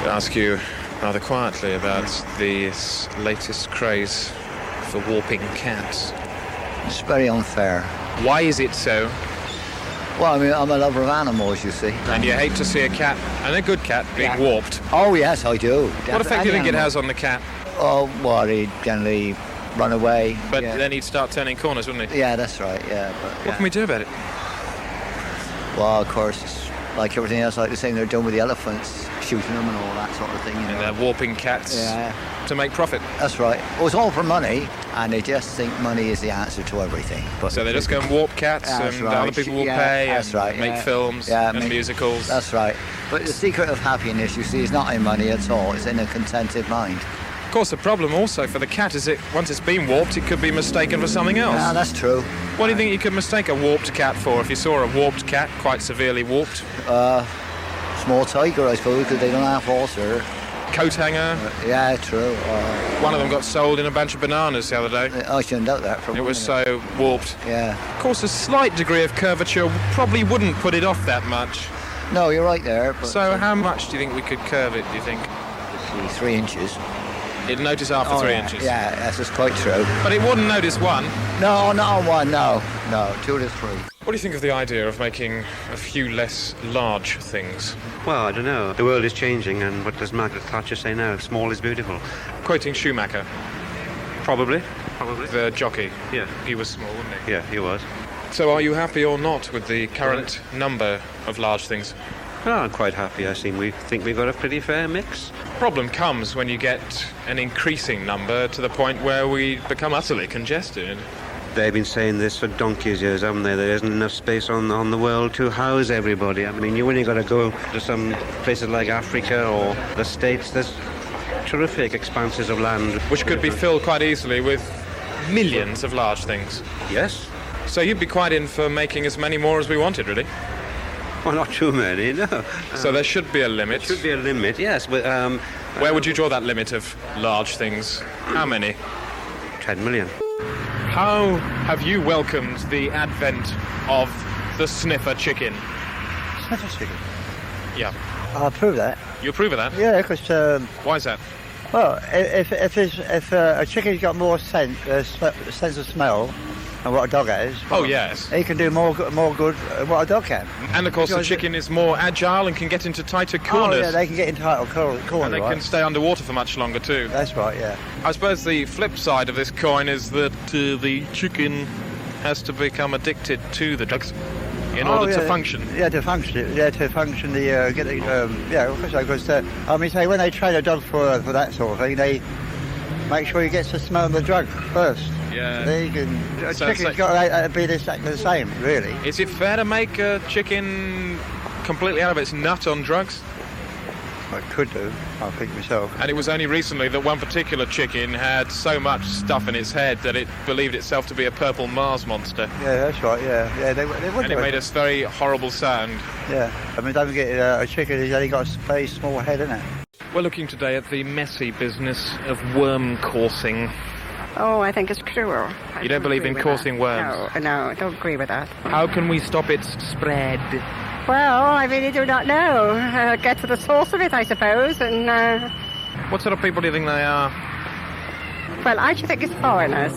to ask you rather quietly about this latest craze for warping cats. It's very unfair. Why is it so? Well, I mean, I'm a lover of animals, you see. And you hate to see a cat, and a good cat, being warped. Oh, yes, I do. What effect do you think it has on the cat? Oh, well, he'd generally run away. But then he'd start turning corners, wouldn't he? Yeah, that's right, yeah. But, What can we do about it? Well, of course, it's like everything else, like the thing they're doing with the elephants, shooting them and all that sort of thing. You know? And they're warping cats to make profit. That's right. Well, it's all for money, and they just think money is the answer to everything. But so they just go and warp cats, and other people will pay and make films and musicals. That's right. But the secret of happiness, you see, is not in money at all. It's in a contented mind. Of course, the problem also for the cat is that once it's been warped, it could be mistaken for something else. Yeah, that's true. What do you think you could mistake a warped cat for if you saw a warped cat, quite severely warped? Small tiger, I suppose, because they don't have horse. Coat hanger? Yeah, true. One of them got sold in a bunch of bananas the other day. I shouldn't doubt that. It was so warped. Yeah. Of course, a slight degree of curvature probably wouldn't put it off that much. No, you're right there. But so how much do you think we could curve it, do you think? 3 inches. It'd notice after 3 inches? Yeah, that's just quite true. But it wouldn't notice one? No, not on one, no. No, 2 to 3. What do you think of the idea of making a few less large things? Well, I don't know. The world is changing, and what does Margaret Thatcher say now? Small is beautiful. Quoting Schumacher. Probably. The jockey. Yeah. He was small, wasn't he? Yeah, he was. So are you happy or not with the current number of large things? Oh, I'm quite happy. We think we've got a pretty fair mix. Problem comes when you get an increasing number to the point where we become utterly congested. They've been saying this for donkey's years, haven't they? There isn't enough space on the world to house everybody. I mean, you only got to go to some places like Africa or the States. There's terrific expanses of land. Which could be filled quite easily with millions of large things. Yes. So you'd be quite in for making as many more as we wanted, really? Well, not too many, no. So there should be a limit? There should be a limit, yes. But, where would you draw that limit of large things? How many? 10 million. How have you welcomed the advent of the sniffer chicken? Sniffer chicken? Yeah. I'll approve that. You approve of that? Yeah, because... Why is that? Well, if a chicken's got more sense of smell than what a dog has... Oh, yes. He can do more good than what a dog can. And, of course, the chicken is more agile and can get into tighter corners. Oh, yeah, they can get into tighter corners. And they can stay underwater for much longer, too. That's right, yeah. I suppose the flip side of this coin is that the chicken has to become addicted to the drugs in order to function. Yeah, to function. Yeah, to function. Because I mean, say when they train a dog for that sort of thing, they make sure he gets to smell the drug first. Yeah. A chicken's got to be exactly the same, really. Is it fair to make a chicken completely out of its nut on drugs? I could do, I think myself. And it was only recently that one particular chicken had so much stuff in its head that it believed itself to be a purple Mars monster. Yeah, that's right, yeah. They would and it made a very horrible sound. Yeah, I mean, don't forget, a chicken has only got a very small head, isn't it? We're looking today at the messy business of worm coursing. Oh, I think it's cruel. You don't believe in coursing worms? No, I don't agree with that. How can we stop its spread? Well, I really do not know. Get to the source of it, I suppose, and... What sort of people do you think they are? Well, I should think it's foreigners.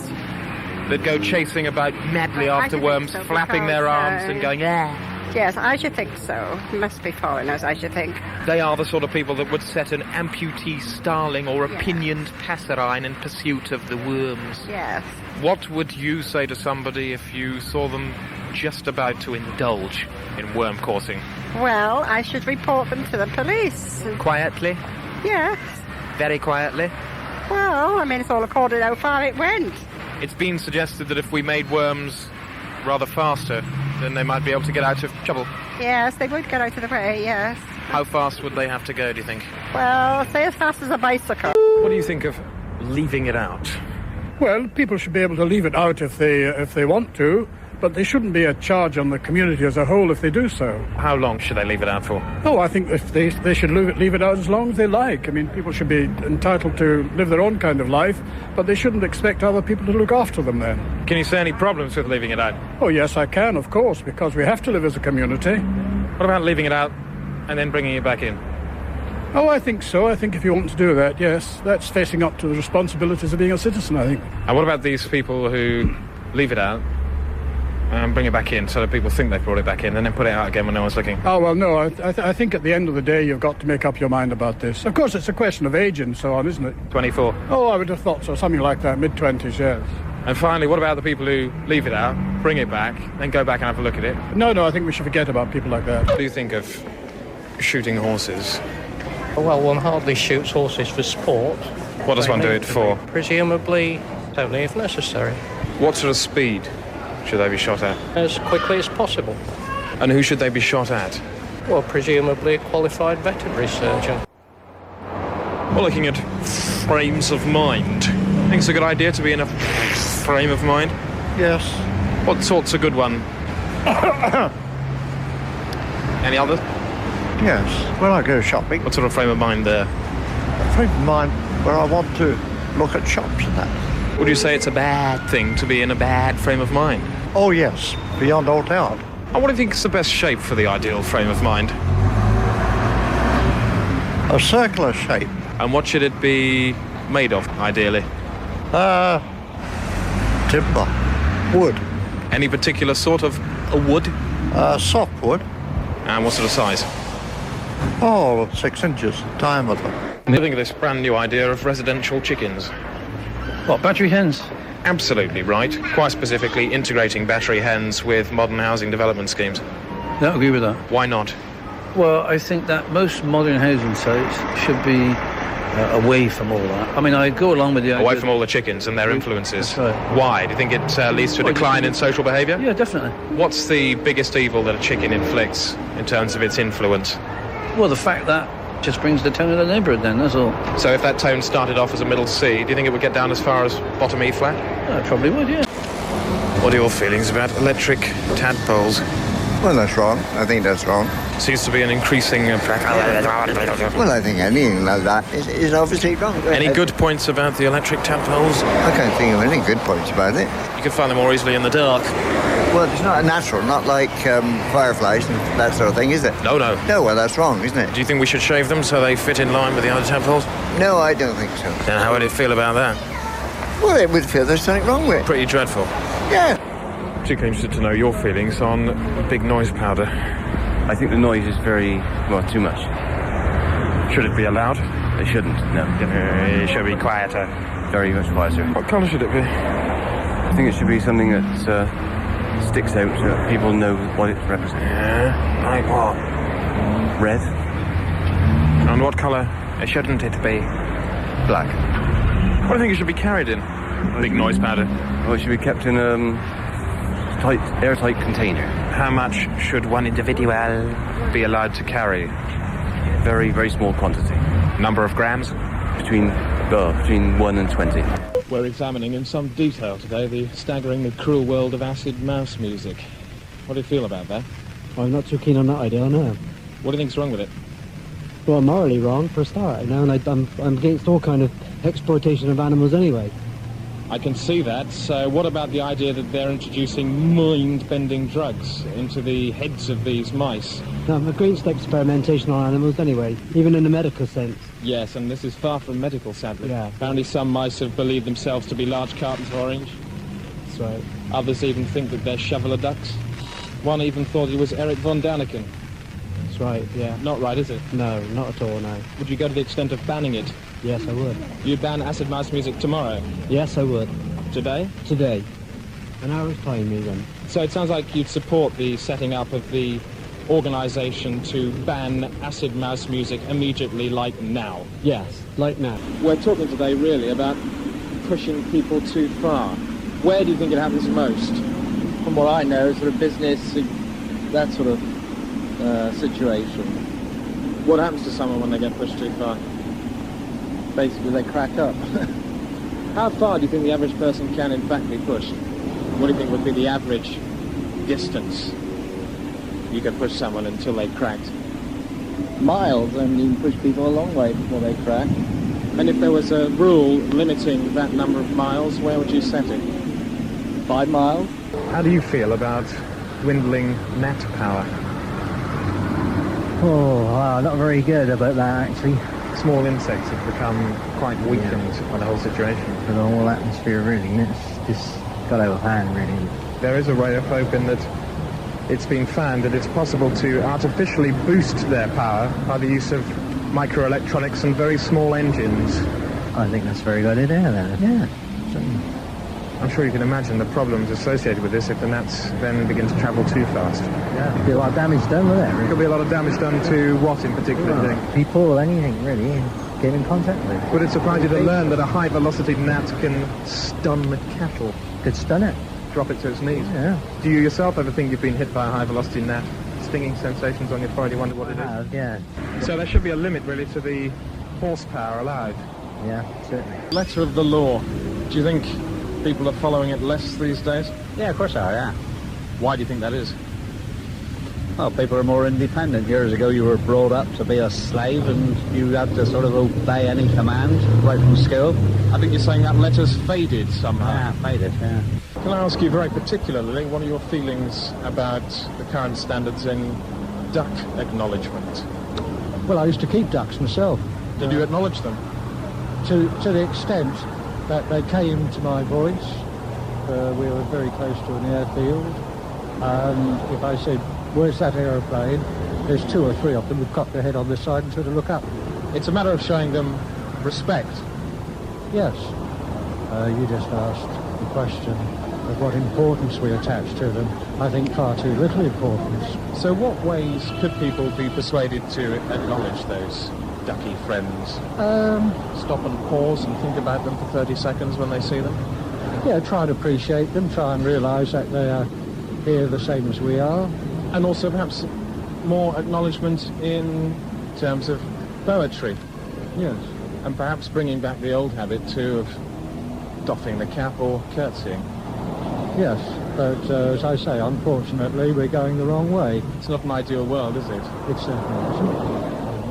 That go chasing about madly after worms, so, flapping their arms and going, ah. Yes, I should think so. It must be foreigners, I should think. They are the sort of people that would set an amputee starling or a pinioned passerine in pursuit of the worms. Yes. What would you say to somebody if you saw them just about to indulge in worm coursing? Well, I should report them to the police. Quietly? Yes. Very quietly? Well, I mean, it's all according to how far it went. It's been suggested that if we made worms rather faster, then they might be able to get out of trouble. Yes, they would get out of the way, yes. How fast would they have to go, do you think? Well, say as fast as a bicycle. What do you think of leaving it out? Well, people should be able to leave it out if they want to, but there shouldn't be a charge on the community as a whole if they do so. How long should they leave it out for? Oh, I think if they should leave it out as long as they like. I mean, people should be entitled to live their own kind of life, but they shouldn't expect other people to look after them then. Can you see any problems with leaving it out? Oh, yes, I can, of course, because we have to live as a community. What about leaving it out and then bringing it back in? Oh, I think so. I think if you want to do that, yes, that's facing up to the responsibilities of being a citizen, I think. And what about these people who leave it out and bring it back in so that people think they've brought it back in and then put it out again when no one's looking? Oh, well, no, I think at the end of the day you've got to make up your mind about this. Of course, it's a question of age and so on, isn't it? 24. Oh, I would have thought so, something like that, mid-20s, yes. And finally, what about the people who leave it out, bring it back, then go back and have a look at it? No, I think we should forget about people like that. What do you think of shooting horses? Well, one hardly shoots horses for sport. What does one do it for? Presumably, only if necessary. What sort of speed should they be shot at? As quickly as possible. And who should they be shot at? Well, presumably a qualified veterinary surgeon. Well, looking at frames of mind. I think it's a good idea to be in a frame of mind. Yes. What sort's a good one? Any others? Yes. When I go shopping, What sort of frame of mind there? a friend of mine where I want to look at shops and that. Would you say it's a bad thing to be in a bad frame of mind? Oh, yes. Beyond all doubt. And what do you think is the best shape for the ideal frame of mind? A circular shape. And what should it be made of, ideally? Timber. Wood. Any particular sort of a wood? Soft wood. And what sort of size? Oh, 6 inches diameter. I think of this brand new idea of residential chickens. What, battery hens? Absolutely right. Quite specifically, integrating battery hens with modern housing development schemes. Don't agree with that. Why not? Well, I think that most modern housing sites should be away from all that. I mean, I go along with the idea... Away from all the chickens and their influences. That's right. Why? Do you think it leads to a decline in social behaviour? Yeah, definitely. What's the biggest evil that a chicken inflicts in terms of its influence? Well, the fact that just brings the tone of the neighbourhood then, that's all. So if that tone started off as a middle C, do you think it would get down as far as bottom E flat? I probably would, yeah. What are your feelings about electric tadpoles? Well, that's wrong. I think that's wrong. Seems to be an increasing... Well, I think anything like that is obviously wrong. Any good points about the electric tadpoles? I can't think of any good points about it. You can find them more easily in the dark. Well, it's not natural, not like fireflies and that sort of thing, is it? No. No, well, that's wrong, isn't it? Do you think we should shave them so they fit in line with the other tadpoles? No, I don't think so. Then how would it feel about that? Well, it would feel there's something wrong with it. Pretty dreadful. Yeah. Particularly interested to know your feelings on big noise powder. I think the noise is very, well, too much. Should it be allowed? It shouldn't, no. It should be quieter. Very much quieter. What colour should it be? I think it should be something that sticks out so that people know what it represents. Yeah, like what? Red. And what colour shouldn't it be? Black. What do you think it should be carried in? Big noise powder. Well, it should be kept in a airtight container. How much should one individual be allowed to carry? Very, very small quantity. Number of grams? Between 1 and 20. We're examining in some detail today the staggeringly cruel world of acid mouse music. What do you feel about that? I'm not too keen on that idea, no. What do you think's wrong with it? Well, morally wrong for a start, and I'm against all kind of exploitation of animals anyway. I can see that. So what about the idea that they're introducing mind-bending drugs into the heads of these mice? No, I'm against experimentation on animals anyway, even in the medical sense. Yes, and this is far from medical, sadly. Yeah. Apparently some mice have believed themselves to be large cartons of orange. That's right. Others even think that they're shoveler ducks. One even thought he was Eric von Daniken. That's right, yeah. Not right, is it? No, not at all, no. Would you go to the extent of banning it? Yes, I would. You'd ban acid mouse music tomorrow? Yes, I would. Today? Today. An hour's time, even. So it sounds like you'd support the setting up of the organisation to ban acid mouse music immediately, like now? Yes, like now. We're talking today really about pushing people too far. Where do you think it happens most? From what I know, sort of business, that sort of situation. What happens to someone when they get pushed too far? Basically, they crack up. How far do you think the average person can in fact be pushed? What do you think would be the average distance you could push someone until they cracked? Miles, I mean, you can push people a long way before they crack. And if there was a rule limiting that number of miles, where would you set it? 5 miles. How do you feel about dwindling net power? Not very good about that, actually. Small insects have become quite weakened by the whole situation. For the whole atmosphere, really. It's just got out of hand, really. There is a ray of hope in that it's been found that it's possible to artificially boost their power by the use of microelectronics and very small engines. I think that's a very good idea, then. Yeah, certainly. I'm sure you can imagine the problems associated with this if the gnats then begin to travel too fast. Yeah, could be a lot of damage done with it, really. Could be a lot of damage done to what in particular, do you think? People, anything, really, get in contact with. Would it surprise you to learn that a high-velocity gnat can stun the cattle? Could stun it. Drop it to its knees? Yeah. Do you yourself ever think you've been hit by a high-velocity gnat? Stinging sensations on your forehead, you wonder what it is? Yeah. So there should be a limit, really, to the horsepower allowed. Yeah, certainly. Letter of the law. Do you think people are following it less these days? Yeah, of course they are, yeah. Why do you think that is? Well, people are more independent. Years ago you were brought up to be a slave and you had to sort of obey any command right from school. I think you're saying that letter's faded somehow. Yeah, faded, yeah. Can I ask you very particularly, what are your feelings about the current standards in duck acknowledgement? Well, I used to keep ducks myself. Did you acknowledge them? To the extent that they came to my voice. We were very close to an airfield. If I said, "Where's that aeroplane?" there's 2 or 3 of them would cock their head on this side and sort of look up. It's a matter of showing them respect. Yes. You just asked the question of what importance we attach to them. I think far too little importance. So what ways could people be persuaded to acknowledge those ducky friends? Stop and pause and think about them for 30 seconds when they see them? Yeah, try and appreciate them, try and realise that they are here the same as we are. And also perhaps more acknowledgement in terms of poetry. Yes. And perhaps bringing back the old habit too of doffing the cap or curtsying. Yes, but as I say, unfortunately we're going the wrong way. It's not an ideal world, is it? It's certainly isn't.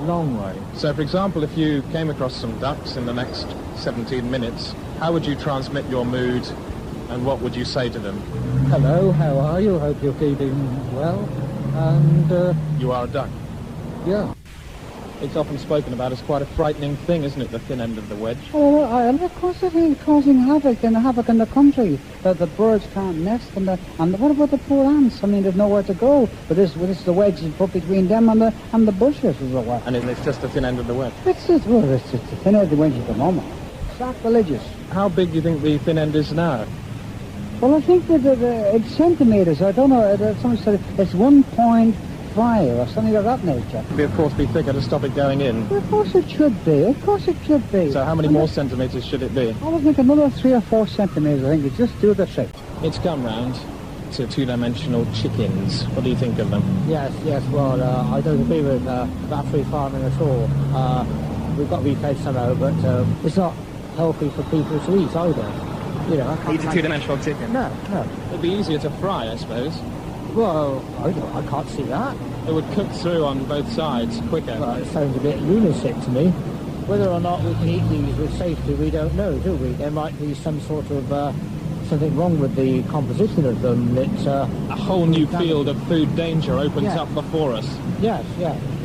A long way. So for example, if you came across some ducks in the next 17 minutes, how would you transmit your mood and what would you say to them? Hello, how are you? Hope you're keeping well. And you are a duck? Yeah. It's often spoken about as quite a frightening thing, isn't it, the thin end of the wedge? Oh, of course it is causing havoc in the country. The birds can't nest, and what about the poor ants? I mean, there's nowhere to go. But this the wedge is put between them and the bushes, is it what? And it's just the thin end of the wedge? It's just the thin end of the wedge at the moment. Sacrilegious. How big do you think the thin end is now? Well, I think that it's centimetres. I don't know. Someone said it's 1.5 or something of that nature. It'd of course be thicker to stop it going in. Well, of course it should be. Of course it should be. So how many more centimetres should it be? I would think another 3 or 4 centimetres. I think it just do the trick. It's come round to 2-dimensional chickens. What do you think of them? Yes. Well, I don't agree with battery farming at all. We've got to be fed somehow, but it's not healthy for people to eat either. You know, eat a 2-dimensional chicken? No. It'd be easier to fry, I suppose. Well, I can't see that. It would cook through on both sides quicker. Well, it sounds a bit lunatic to me. Whether or not we can eat these with safety, we don't know, do we? There might be some sort of something wrong with the composition of them. It's a whole new field of food danger opens up before us. Yes.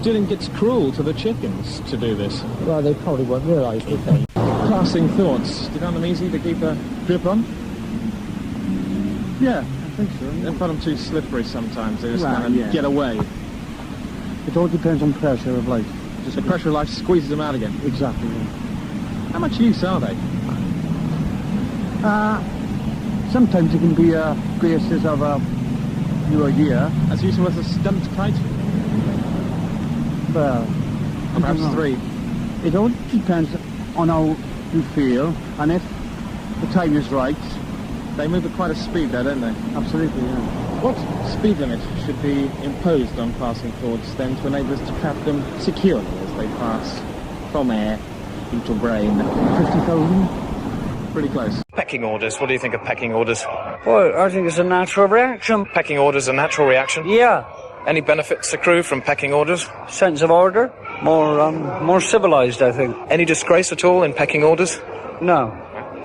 Do you think it's cruel to the chickens to do this? Well, they probably won't realise, would they? Passing thoughts. Do you find them easy to keep a grip on? Yeah, I think so. I find them too slippery sometimes. They just kind of get away. It all depends on pressure of life. Just the pressure of life squeezes them out again? Exactly, yeah. How much use are they? Sometimes it can be basis of a year. As useful as a stumped kite? Well, perhaps 3. It all depends on how you feel, and if the time is right. They move at quite a speed though, don't they? Absolutely, yeah. What speed limit should be imposed on passing thoughts then to enable us to trap them securely as they pass from air into brain? 50,000? Pretty close. Pecking orders. What do you think of pecking orders? Well, I think it's a natural reaction. Pecking orders a natural reaction? Yeah. Any benefits accrue from pecking orders? Sense of order. More civilised, I think. Any disgrace at all in pecking orders? No.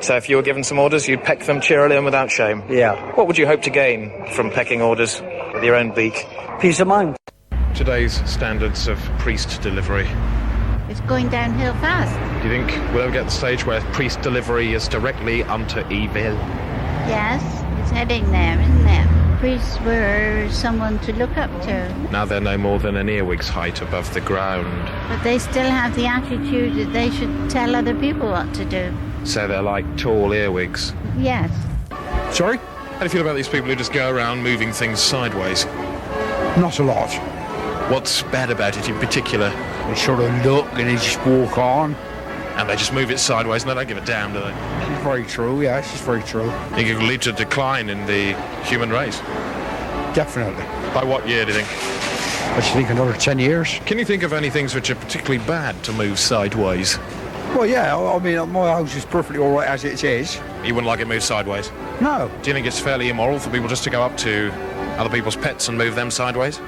So if you were given some orders, you'd peck them cheerily and without shame? Yeah. What would you hope to gain from pecking orders with your own beak? Peace of mind. today's standards of priest delivery? It's going downhill fast. Do you think we'll ever get to the stage where priest delivery is directly unto evil? Yes, it's heading there, isn't it? Priests were someone to look up to. Now they're no more than an earwig's height above the ground. But they still have the attitude that they should tell other people what to do. So they're like tall earwigs. Yes. Sorry? How do you feel about these people who just go around moving things sideways? Not a lot. What's bad about it in particular? They sort of look and they just walk on. And they just move it sideways and they don't give a damn, do they? It's very true, yes, it's very true. Think it could lead to a decline in the human race? Definitely. By what year, do you think? I should think another 10 years. Can you think of any things which are particularly bad to move sideways? Well, yeah, I mean, my house is perfectly all right as it is. You wouldn't like it moved sideways? No. Do you think it's fairly immoral for people just to go up to other people's pets and move them sideways?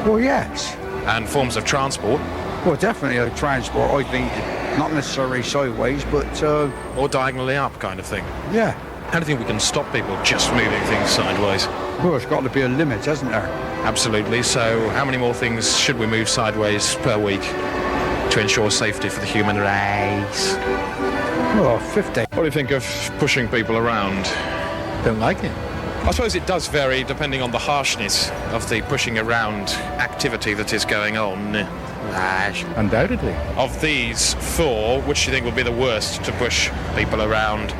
Well, yes. And forms of transport? Well, definitely transport, I think, not necessarily sideways, but... or diagonally up kind of thing? Yeah. How do you think we can stop people just moving things sideways? Well, there's got to be a limit, hasn't there? Absolutely. So how many more things should we move sideways per week to ensure safety for the human race? Well, 50. What do you think of pushing people around? Don't like it. I suppose it does vary depending on the harshness of the pushing around activity that is going on. Undoubtedly. Of these four, which do you think would be the worst to push people around?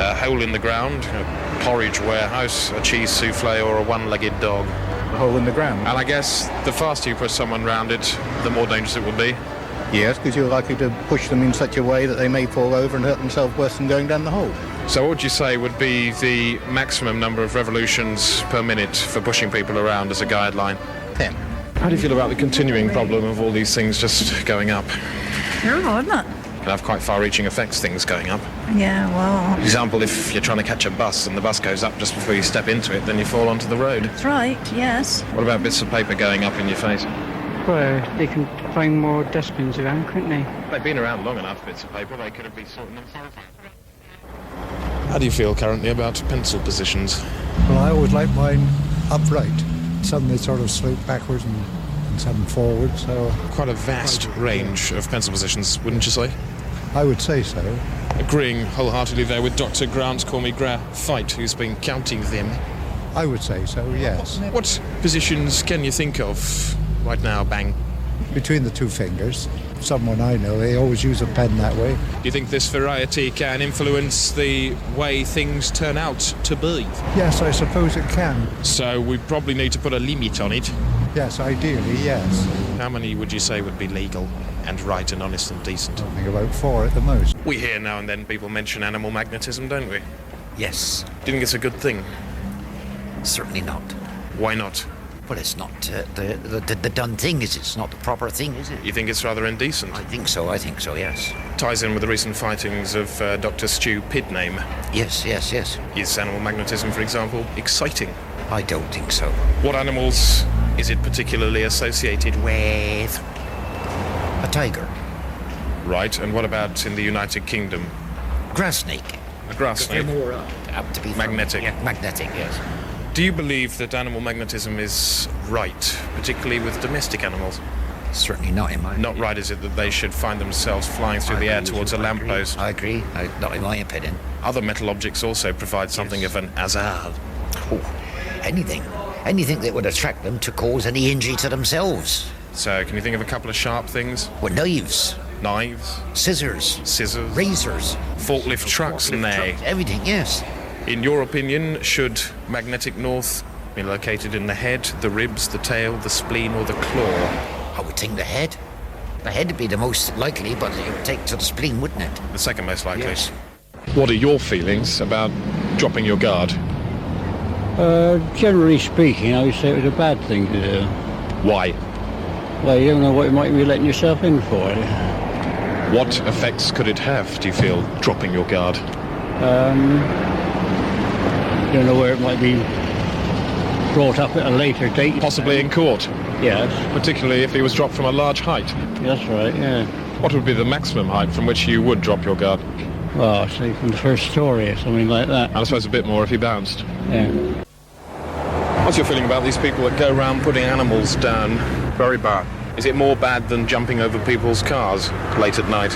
A hole in the ground, a porridge warehouse, a cheese souffle, or a one-legged dog? A hole in the ground. And I guess the faster you push someone round it, the more dangerous it will be. Yes, because you're likely to push them in such a way that they may fall over and hurt themselves worse than going down the hole. So what would you say would be the maximum number of revolutions per minute for pushing people around as a guideline? 10. How do you feel about the continuing problem of all these things just going up? No, I'm not. Can have quite far-reaching effects, things going up. Yeah, well... For example, if you're trying to catch a bus and the bus goes up just before you step into it, then you fall onto the road. That's right, yes. What about bits of paper going up in your face? Well, they can find more dustbins around, couldn't they? They've been around long enough, bits of paper, they could have been sorting themselves out. How do you feel currently about pencil positions? Well, I always like mine upright. Some they sort of slope backwards and some forward, so... Quite a vast range of pencil positions, wouldn't you say? I would say so. Agreeing wholeheartedly there with Dr. Grant Fight, who's been counting them. I would say so, yes. What positions can you think of right now, Bang? Between the two fingers. Someone I know, they always use a pen that way. Do you think this variety can influence the way things turn out to be? Yes, I suppose it can. So we probably need to put a limit on it? Yes, ideally, yes. How many would you say would be legal and right and honest and decent? I think about 4 at the most. We hear now and then people mention animal magnetism, don't we? Yes. Do you think it's a good thing? Certainly not. Why not? Well, it's not the done thing, is it? It's not the proper thing, is it? You think it's rather indecent? I think so, yes. Ties in with the recent fightings of Dr. Stu Pidname. Yes. Is animal magnetism, for example, exciting? I don't think so. What animals is it particularly associated with? A tiger. Right, and what about in the United Kingdom? Grass snake. A grass snake? They're more apt to be magnetic. Magnetic, yes. Do you believe that animal magnetism is right, particularly with domestic animals? Certainly not in my opinion. Not right, is it, that they should find themselves flying through the air towards a lamppost? I agree. Not in my opinion. Other metal objects also provide something of an hazard. Oh, anything that would attract them to cause any injury to themselves. So, can you think of a couple of sharp things? Well, knives. Scissors. Razors. Forklift trucks and they. Everything, yes. In your opinion, should magnetic north be located in the head, the ribs, the tail, the spleen, or the claw? I would think the head. The head would be the most likely, but it would take to the spleen, wouldn't it? The second most likely. Yes. What are your feelings about dropping your guard? Generally speaking, I would say it was a bad thing to do. Why? Well, you don't know what you might be letting yourself in for. What effects could it have, do you feel, dropping your guard? Don't know where it might be brought up at a later date. Possibly in court? Yes. Particularly if he was dropped from a large height? That's right, yeah. What would be the maximum height from which you would drop your guard? Well, say from the first story or something like that. And I suppose a bit more if he bounced? Yeah. What's your feeling about these people that go around putting animals down? Very bad. Is it more bad than jumping over people's cars late at night?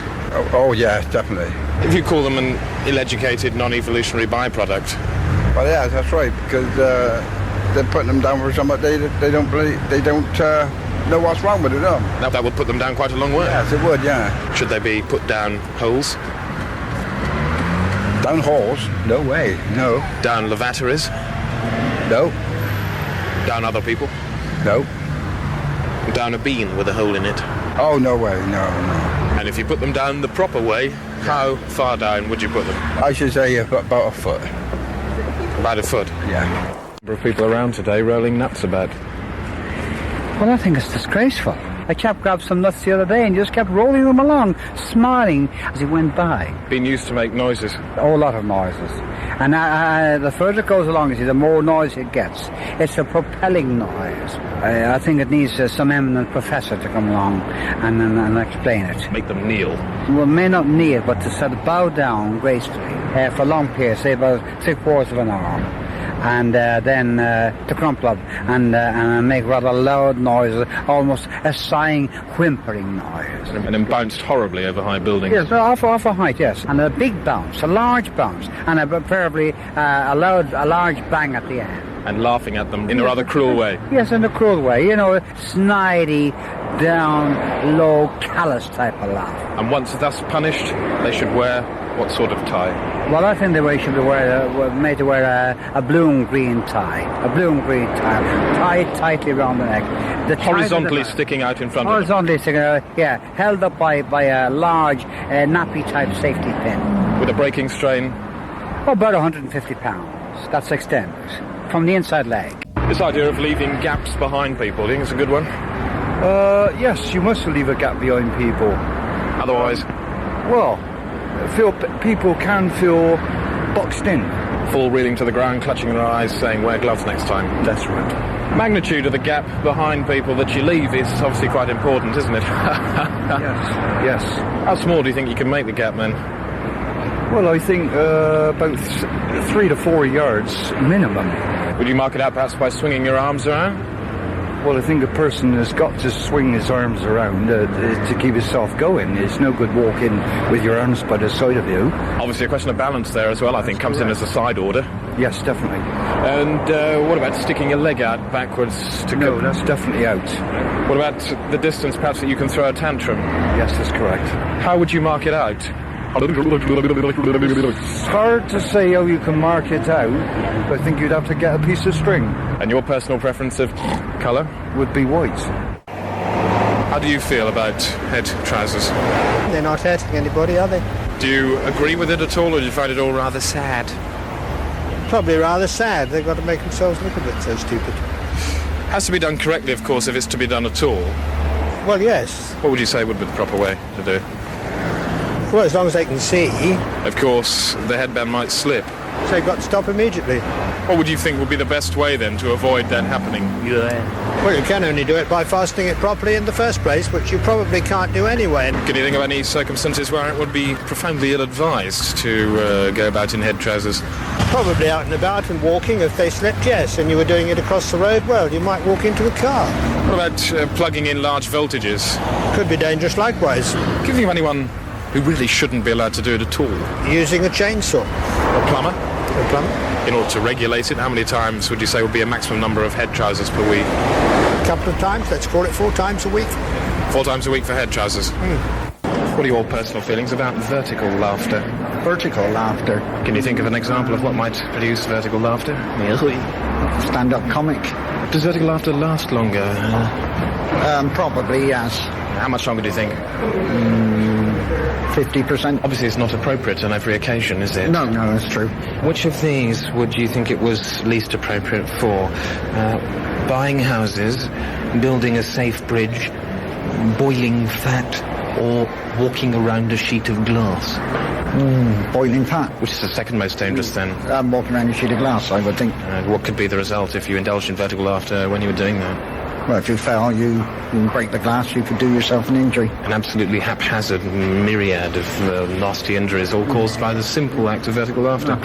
Oh yeah, definitely. If you call them an ill-educated, non-evolutionary byproduct. Well, yeah, that's right, because they're putting them down for something they don't know what's wrong with it, no? That would put them down quite a long way. Yes, it would, yeah. Should they be put down holes? Down holes? No way, no. Down lavatories? No. Down other people? No. Down a bean with a hole in it? Oh, no way, no. And if you put them down the proper way, how far down would you put them? I should say about a foot. About a foot? Yeah. Number of people around today rolling nuts about. Well, I think it's disgraceful. A chap grabbed some nuts the other day and just kept rolling them along, smiling as he went by. Been used to make noises? A whole lot of noises. And the further it goes along, the more noise it gets. It's a propelling noise. I think it needs some eminent professor to come along and explain it. Make them kneel? Well, may not kneel, but to sort of bow down gracefully for long periods, say about 3/4 of an hour. And then to crumple up and make rather loud noises, almost a sighing, whimpering noise. And then bounced horribly over high buildings. Yes, off a height, yes. And a big bounce, a large bounce, and preferably a large bang at the end. And laughing at them in a rather cruel way. Yes, in a cruel way. You know, snidey, down, low, callous type of laugh. And once thus punished, they should wear what sort of tie? Well, I think they should be made to wear a blue green tie. A blue green tie, tied tightly around the neck. Horizontally sticking out in front of them? Horizontally sticking out, yeah. Held up by a large nappy-type safety pin. With a breaking strain? Oh, about 150 pounds. That's extent. From the inside leg. This idea of leaving gaps behind people, do you think it's a good one? Yes, you must leave a gap behind people. Otherwise? Well, people can feel boxed in. Fall reeling to the ground, clutching their eyes, saying, wear gloves next time. That's right. Magnitude of the gap behind people that you leave is obviously quite important, isn't it? Yes. How small do you think you can make the gap, then? Well, I think about 3 to 4 yards minimum. Would you mark it out perhaps by swinging your arms around? Well, I think a person has got to swing his arms around to keep himself going. It's no good walking with your arms by the side of you. Obviously a question of balance there as well, I think, comes in as a side order. Yes, definitely. And what about sticking your leg out backwards? No, that's definitely out. What about the distance perhaps that you can throw a tantrum? Yes, that's correct. How would you mark it out? It's hard to say how you can mark it out. I think you'd have to get a piece of string. And your personal preference of colour? Would be white. How do you feel about head trousers? They're not hurting anybody, are they? Do you agree with it at all, or do you find it all rather sad? Probably rather sad. They've got to make themselves look a bit so stupid. Has to be done correctly, of course, if it's to be done at all. Well, yes. What would you say would be the proper way to do it? Well, as long as they can see. Of course, the headband might slip. So they've got to stop immediately. What would you think would be the best way, then, to avoid that happening? Well, you can only do it by fastening it properly in the first place, which you probably can't do anyway. Can you think of any circumstances where it would be profoundly ill-advised to go about in head trousers? Probably out and about and walking. If they slipped, yes, and you were doing it across the road, well, you might walk into a car. What about plugging in large voltages? Could be dangerous likewise. Can you think of anyone who really shouldn't be allowed to do it at all? Using a chainsaw. A plumber? A plumber. In order to regulate it, how many times would you say would be a maximum number of head trousers per week? A couple of times, let's call it 4 times a week. 4 times a week for head trousers? What are your personal feelings about vertical laughter? Vertical laughter? Can you think of an example of what might produce vertical laughter? Stand-up comic. Does vertical laughter last longer? Probably, yes. How much longer do you think? 50%. Obviously it's not appropriate on every occasion, is it? No, that's true. Which of these would you think it was least appropriate for? Buying houses, building a safe bridge, boiling fat, or walking around a sheet of glass? Boiling fat. Which is the second most dangerous then? Walking around a sheet of glass, I would think. What could be the result if you indulged in vertical laughter when you were doing that? Well, if you fell, you break the glass, you could do yourself an injury. An absolutely haphazard myriad of nasty injuries, all caused by the simple act of vertical laughter.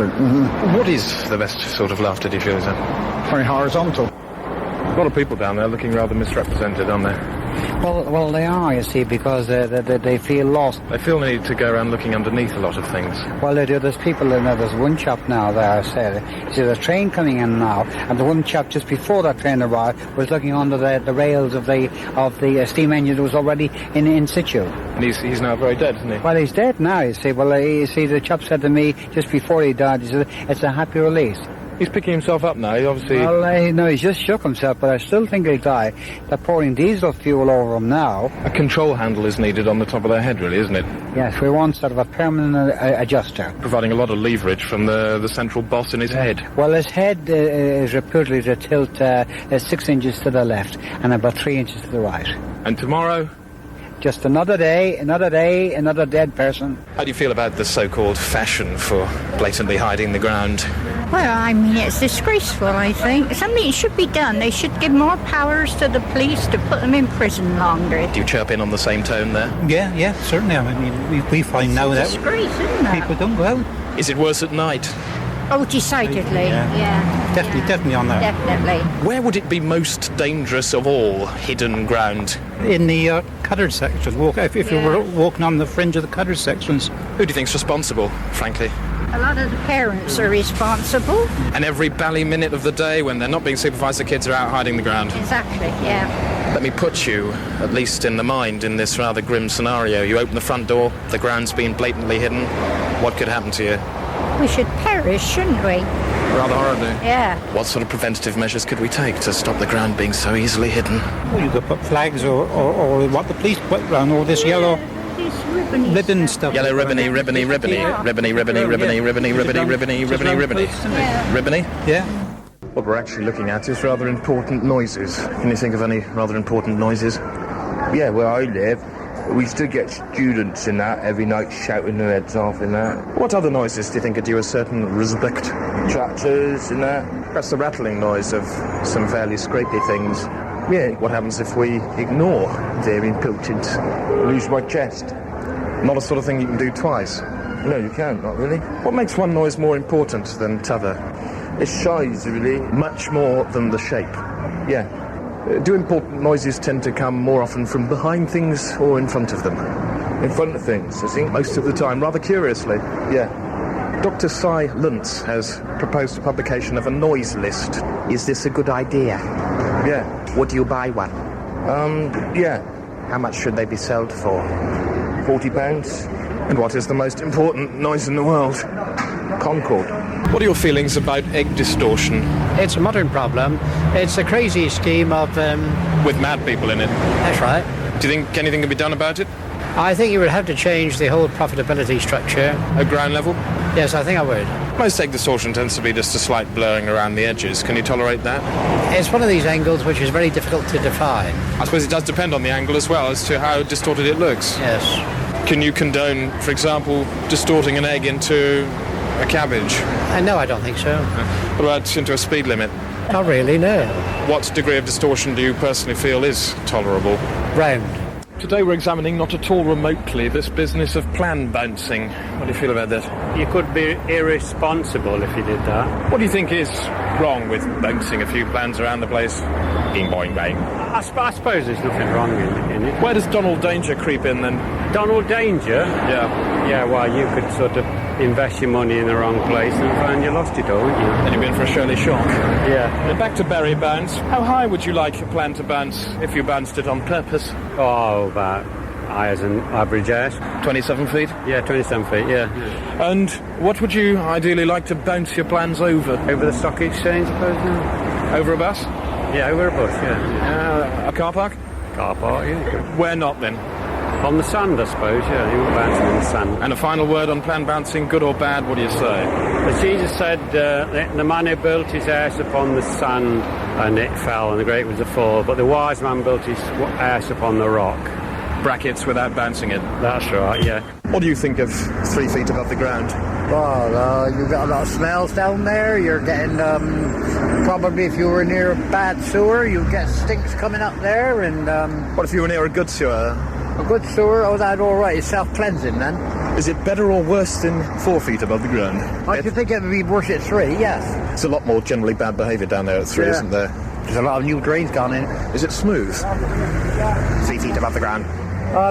What is the best sort of laughter, do you feel, is that? Very horizontal. A lot of people down there looking rather misrepresented, aren't they? Well, they are, you see, because they feel lost. They feel the need to go around looking underneath a lot of things. Well, they do. There's people in there. There's one chap now there said, you see, there's a train coming in now, and the one chap just before that train arrived was looking under the rails of the steam engine that was already in situ. And he's now very dead, isn't he? Well, he's dead now, you see. Well, you see, the chap said to me just before he died, he said, it's a happy release. He's picking himself up now, he obviously... Well, no, he's just shook himself, but I still think he'll die. They're pouring diesel fuel over him now. A control handle is needed on the top of their head, really, isn't it? Yes, we want sort of a permanent adjuster. Providing a lot of leverage from the central boss in his head. Well, his head is reputedly to tilt 6 inches to the left and about 3 inches to the right. And tomorrow? Just another day, another dead person. How do you feel about the so-called fashion for blatantly hiding the ground? Well, I mean, it's disgraceful, I think. Something should be done. They should give more powers to the police to put them in prison longer. Do you chirp in on the same tone there? Yeah, certainly. I mean, we find now that disgrace, isn't it? people don't go. Is it worse at night? Oh, decidedly, yeah. Definitely on that. Definitely. Where would it be most dangerous of all hidden ground? In the cutter sections. If you were walking on the fringe of the cutter sections. Who do you think's responsible, frankly? A lot of the parents are responsible. And every bally minute of the day when they're not being supervised, the kids are out hiding the ground. Exactly, yeah. Let me put you, at least in the mind, in this rather grim scenario. You open the front door, the ground's been blatantly hidden. What could happen to you? We should perish, shouldn't we? Rather horribly. Yeah. What sort of preventative measures could we take to stop the ground being so easily hidden? Well, you could put flags or what the police put around all this yellow ribbon stuff. Yellow ribbony. Ribbony? Yeah. What we're actually looking at is rather important noises. Can you think of any rather important noises? Yeah, where I live, we used to get students in that every night shouting their heads off in that. What other noises do you think are due a certain respect? Tractors in that. That's the rattling noise of some fairly scrapey things. Yeah. What happens if we ignore their importance? Lose my chest. Not a sort of thing you can do twice. No, you can't, not really. What makes one noise more important than t'other? It's size, really. Much more than the shape. Yeah. Do important noises tend to come more often from behind things or in front of them? In front of things, I think. Most of the time, rather curiously. Yeah. Dr. Cy Luntz has proposed a publication of a noise list. Is this a good idea? Yeah. Would you buy one? Yeah. How much should they be sold for? £40. And what is the most important noise in the world? Concord. What are your feelings about egg distortion? It's a modern problem. It's a crazy scheme of... With mad people in it? That's right. Do you think anything can be done about it? I think you would have to change the whole profitability structure. At ground level? Yes, I think I would. Most egg distortion tends to be just a slight blurring around the edges. Can you tolerate that? It's one of these angles which is very difficult to define. I suppose it does depend on the angle as well as to how distorted it looks. Yes. Can you condone, for example, distorting an egg into a cabbage? No, I don't think so. What about into a speed limit? Not really, no. What degree of distortion do you personally feel is tolerable? Round. Today we're examining, not at all remotely, this business of plan bouncing. What do you feel about that? You could be irresponsible if you did that. What do you think is wrong with bouncing a few plans around the place? Bing, boing, bang. I suppose there's nothing wrong in it. Where does Donald Danger creep in then? Donald Danger? Yeah. Yeah, well, you could sort of invest your money in the wrong place and find you lost it all, wouldn't you? Then you've been for a Shirley shock. Yeah. Then back to Berry bounce. How high would you like your plan to bounce if you bounced it on purpose? Oh, about high as an average ass. 27 feet? Yeah, 27 feet, yeah. And what would you ideally like to bounce your plans over? Over the stock exchange, I suppose, now. Over a bus? Yeah, over a bus, yeah. A car park? Car park, yeah. Where not then? On the sand, I suppose, yeah. You were bouncing on the sand. And a final word on plan bouncing, good or bad, what do you say? As Jesus said, the man who built his house upon the sand and it fell and the great was the fall, but the wise man built his house upon the rock brackets without bouncing it. That's right, yeah. What do you think of 3 feet above the ground? Well, you've got a lot of smells down there. You're getting, probably if you were near a bad sewer, you'd get stinks coming up there. And what if you were near a good sewer? A good sewer? Oh, that's all right. It's self-cleansing then. Is it better or worse than 4 feet above the ground? I should think it would be worse at 3, yes. It's a lot more generally bad behaviour down there at 3, isn't there? There's a lot of new drains gone in. Is it smooth? 3 feet above the ground?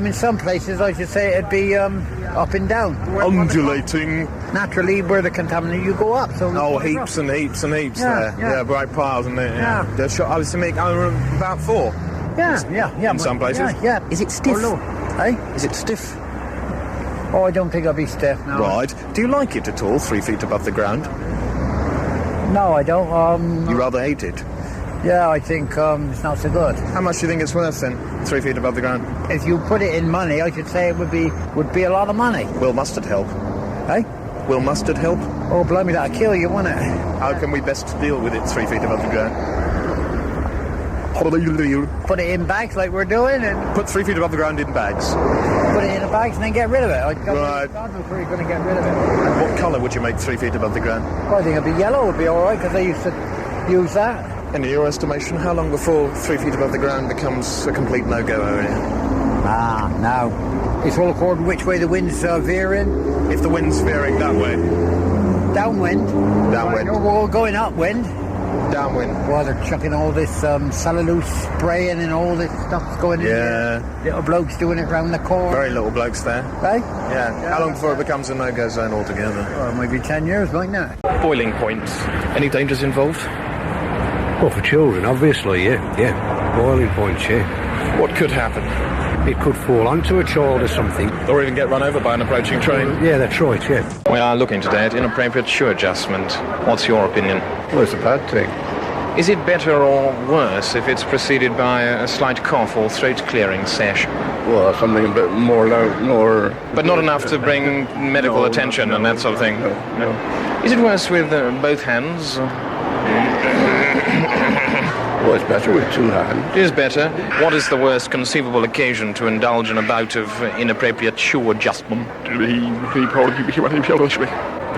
In some places, I should say it'd be up and down. Undulating. Naturally, where the contaminant, you go up. So heaps and heaps and heaps there. Yeah, bright piles and I was to make about 4. Yeah. In some places. Yeah. Is it stiff? Eh? Is it stiff? Oh, I don't think I'll be stiff now. Right. Do you like it at all, 3 feet above the ground? No, I don't. You rather hate it? Yeah, I think it's not so good. How much do you think it's worth then, 3 feet above the ground? If you put it in money, I should say it would be a lot of money. Will mustard help? Eh? Will mustard help? Oh, blimey, that'll kill you, won't it? How can we best deal with it 3 feet above the ground? Put it in bags like we're doing, and put 3 feet above the ground in bags. Put it in the bags and then get rid of it. Right. God knows where you're going to get rid of it. And what colour would you make 3 feet above the ground? Well, I think it'd be yellow would be all right, because they used to use that. In your estimation, how long before 3 feet above the ground becomes a complete no-go area? Now. It's all according which way the wind's veering. If the wind's veering that way? Downwind. Downwind. We're all going upwind. Downwind. Well, they're chucking all this cellulose spraying and all this stuff going in there. Little blokes doing it round the corner. Very little blokes there. Right? Yeah. How long before it becomes a no-go zone altogether? Well, maybe 10 years, mightn't it? Boiling points. Any dangers involved? Well, for children, obviously, yeah. Boiling points, yeah. What could happen? It could fall onto a child or something. Or even get run over by an approaching train. Yeah, that's right, yeah. We are looking today at inappropriate shoe adjustment. What's your opinion? Well, it's a bad thing. Is it better or worse if it's preceded by a slight cough or throat-clearing sesh? Well, something a bit more loud, But not enough to bring medical attention and that sort of thing? No. Is it worse with both hands? Well, it's better with 2 hands. It is better. What is the worst conceivable occasion to indulge in a bout of inappropriate shoe adjustment?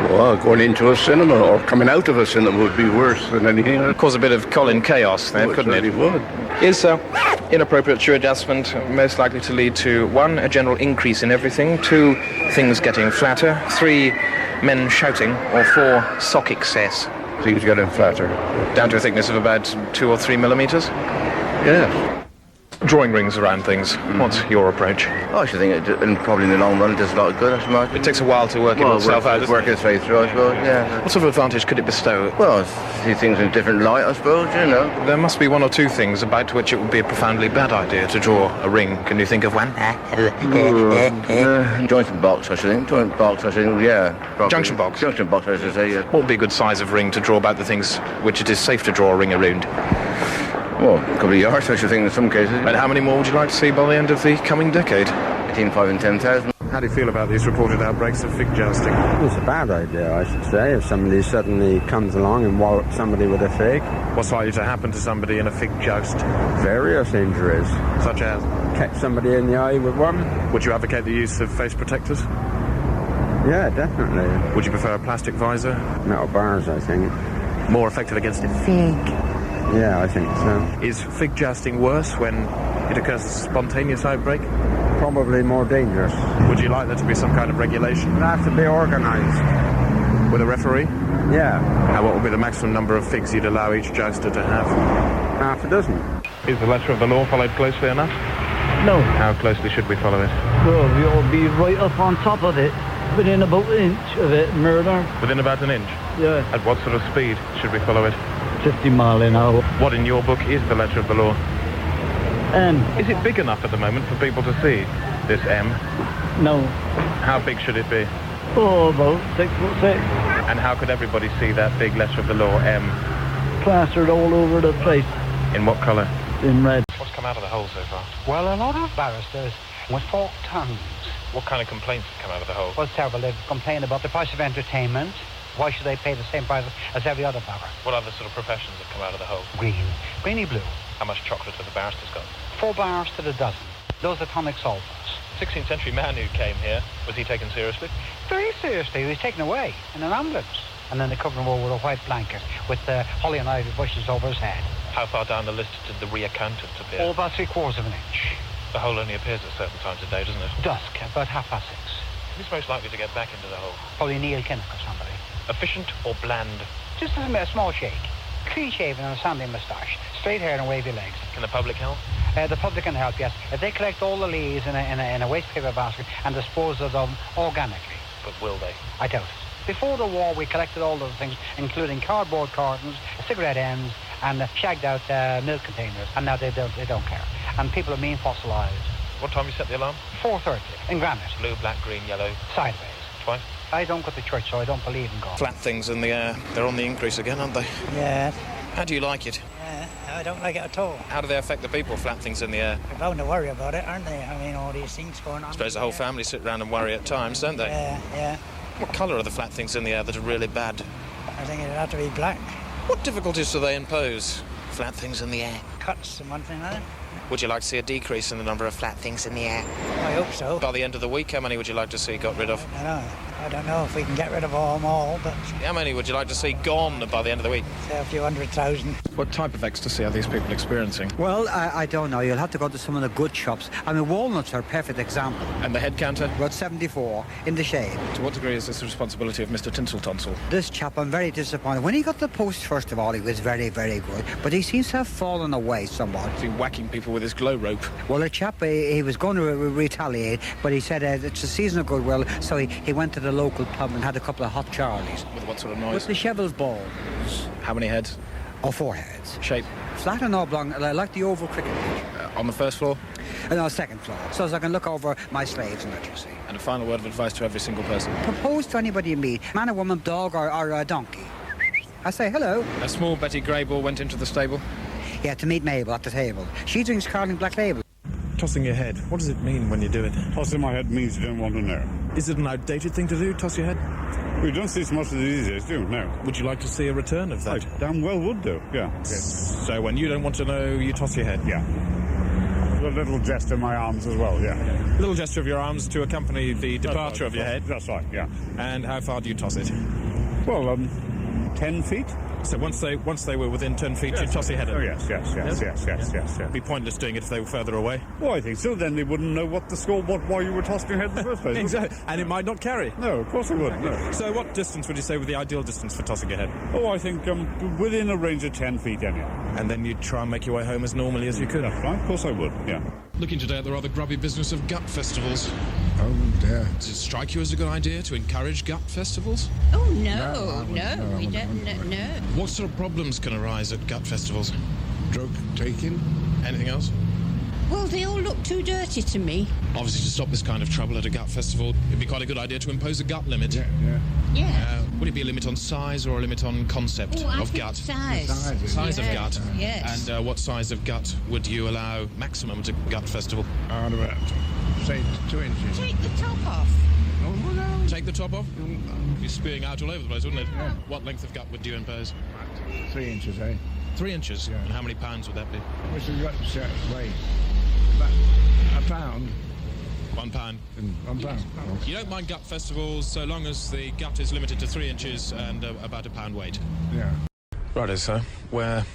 Well, going into a cinema or coming out of a cinema would be worse than anything else. Cause a bit of Colin chaos there, couldn't it? It would. Is inappropriate shoe adjustment most likely to lead to 1, a general increase in everything, 2, things getting flatter, 3, men shouting, or 4, sock excess? Things getting flatter. Down to a thickness of about 2 or 3 millimetres? Yes. Drawing rings around things. What's your approach? I should think probably in the long run it does a lot of good, I suppose. It takes a while to work itself out. Work its way through, I suppose, yeah. What sort of advantage could it bestow? Well, see things in a different light, I suppose, you know. There must be 1 or 2 things about which it would be a profoundly bad idea to draw a ring. Can you think of one? Joint box, I should think. Joint box, I think, yeah. Probably. Junction box? Junction box, I should say, yeah. What would be a good size of ring to draw about the things which it is safe to draw a ring around? Well, a couple of yards, I should think, in some cases. And how many more would you like to see by the end of the coming decade? Between 5 and 10,000. How do you feel about these reported outbreaks of fig jousting? It's a bad idea, I should say, if somebody suddenly comes along and wallops somebody with a fig. What's likely to happen to somebody in a fig joust? Various injuries. Such as? Catch somebody in the eye with one. Would you advocate the use of face protectors? Yeah, definitely. Would you prefer a plastic visor? Metal bars, I think. More effective against a fig? Yeah, I think so. Is fig jousting worse when it occurs as a spontaneous outbreak? Probably more dangerous. Would you like there to be some kind of regulation? It has to be organised. With a referee? Yeah. Now, what would be the maximum number of figs you'd allow each jouster to have? Half a dozen. Is the letter of the law followed closely enough? No. How closely should we follow it? Well, we ought to be right up on top of it. Within about an inch of it, murder. Within about an inch? Yeah. At what sort of speed should we follow it? 50 miles an hour. What in your book is the letter of the law? M. Is it big enough at the moment for people to see this M? No. How big should it be? Oh, about 6'6". And how could everybody see that big letter of the law, M? Plastered all over the place. In what colour? In red. What's come out of the hole so far? Well, a lot of barristers with forked tongues. What kind of complaints have come out of the hole? Well, several. They've complained about the price of entertainment. Why should they pay the same price as every other barber? What other sort of professions have come out of the hole? Green. Greeny blue. How much chocolate have the barristers got? 4 bars to the dozen. Those are tonic solvents. 16th century man who came here, was he taken seriously? Very seriously. He was taken away in an ambulance. And then they covered him over with a white blanket with holly and ivy bushes over his head. How far down the list did the re-accountant appear? Oh, about 3/4 of an inch. The hole only appears at certain times of day, doesn't it? Dusk, about 6:30. Who's most likely to get back into the hole? Probably Neil Kinnock or somebody. Efficient or bland? Just a small shake. Clean shaven and a sandy moustache. Straight hair and wavy legs. Can the public help? The public can help, yes. If they collect all the leaves in a waste paper basket and dispose of them organically. But will they? I doubt it. Before the war, we collected all those things, including cardboard cartons, cigarette ends, and shagged out milk containers. And now they don't care. And people are mean fossilised. What time you set the alarm? 4:30 in granite. Blue, black, green, yellow. Sideways. Twice? I don't go to church, so I don't believe in God. Flat things in the air, they're on the increase again, aren't they? Yeah. How do you like it? I don't like it at all. How do they affect the people, flat things in the air? They're bound to worry about it, aren't they? I mean, all these things going on. I suppose the whole family sit around and worry at times, don't they? Yeah. What colour are the flat things in the air that are really bad? I think it'd have to be black. What difficulties do they impose? Flat things in the air. Cuts and one thing or another. Would you like to see a decrease in the number of flat things in the air? I hope so. By the end of the week, how many would you like to see got rid of? I don't know if we can get rid of them all, but... How many would you like to see gone by the end of the week? Say a few 100,000. What type of ecstasy are these people experiencing? Well, I don't know. You'll have to go to some of the good shops. I mean, walnuts are a perfect example. And the head counter? About 74, in the shade. To what degree is this the responsibility of Mr. Tinseltonsel? This chap, I'm very disappointed. When he got the post, first of all, he was very, very good. But he seems to have fallen away somewhat. Is he whacking people with his glow rope? Well, the chap, he was going to retaliate, but he said it's a season of goodwill, so he went to the local pub and had a couple of hot Charlies. With what sort of noise? With the Chevel's balls. How many heads? Oh, 4 heads. Shape? Flat and oblong, like the oval cricket pitch. On the first floor? No, second floor. So as I can look over my slaves and that, you see. And a final word of advice to every single person. Propose to anybody you meet, man or woman, dog or a donkey. I say hello. A small Betty Grable went into the stable? Yeah, to meet Mabel at the table. She drinks Carling Black Label. Tossing your head, what does it mean when you do it? Tossing my head means you don't want to know. Is it an outdated thing to do, toss your head? We don't see so much of these days, do we? No. Would you like to see a return of that? I damn well would do, yeah. Yes. So when you don't want to know, you toss your head? Yeah. A little gesture of my arms as well, yeah. A little gesture of your arms to accompany the departure of your head? That's right, yeah. And how far do you toss it? Well, 10 feet. So once they were within 10 feet, you'd toss your head in? Oh, yes. It'd be pointless doing it if they were further away? Well, I think so. Then they wouldn't know what the score, why you were tossing your head in the first place. Exactly. And it might not carry? No, of course it wouldn't, no. So what distance would you say was the ideal distance for tossing your head? Oh, I think within a range of 10 feet, anyhow. And then you'd try and make your way home as normally as you could? That's right, of course I would, yeah. Looking today at the rather grubby business of gut festivals. Oh, dear. Does it strike you as a good idea to encourage gut festivals? Oh, no, we don't, no. What sort of problems can arise at gut festivals? Drug taking. Anything else? Well, they all look too dirty to me. Obviously, to stop this kind of trouble at a gut festival, it'd be quite a good idea to impose a gut limit. Yeah. Would it be a limit on size or a limit on concept of gut? Size. Size of gut? Yes. And what size of gut would you allow maximum to gut festival? About, say, 2 inches. Take the top off. Oh, no. Take the top off? It'd be spewing out all over the place, wouldn't it? Yeah. What length of gut would you impose? 3 inches, eh? 3 inches? Yeah. And how many pounds would that be? What's the gut weight? About a pound. 1 pound? 1 pound. You don't mind gut festivals so long as the gut is limited to 3 inches and about a pound weight? Yeah. Righto, sir. We're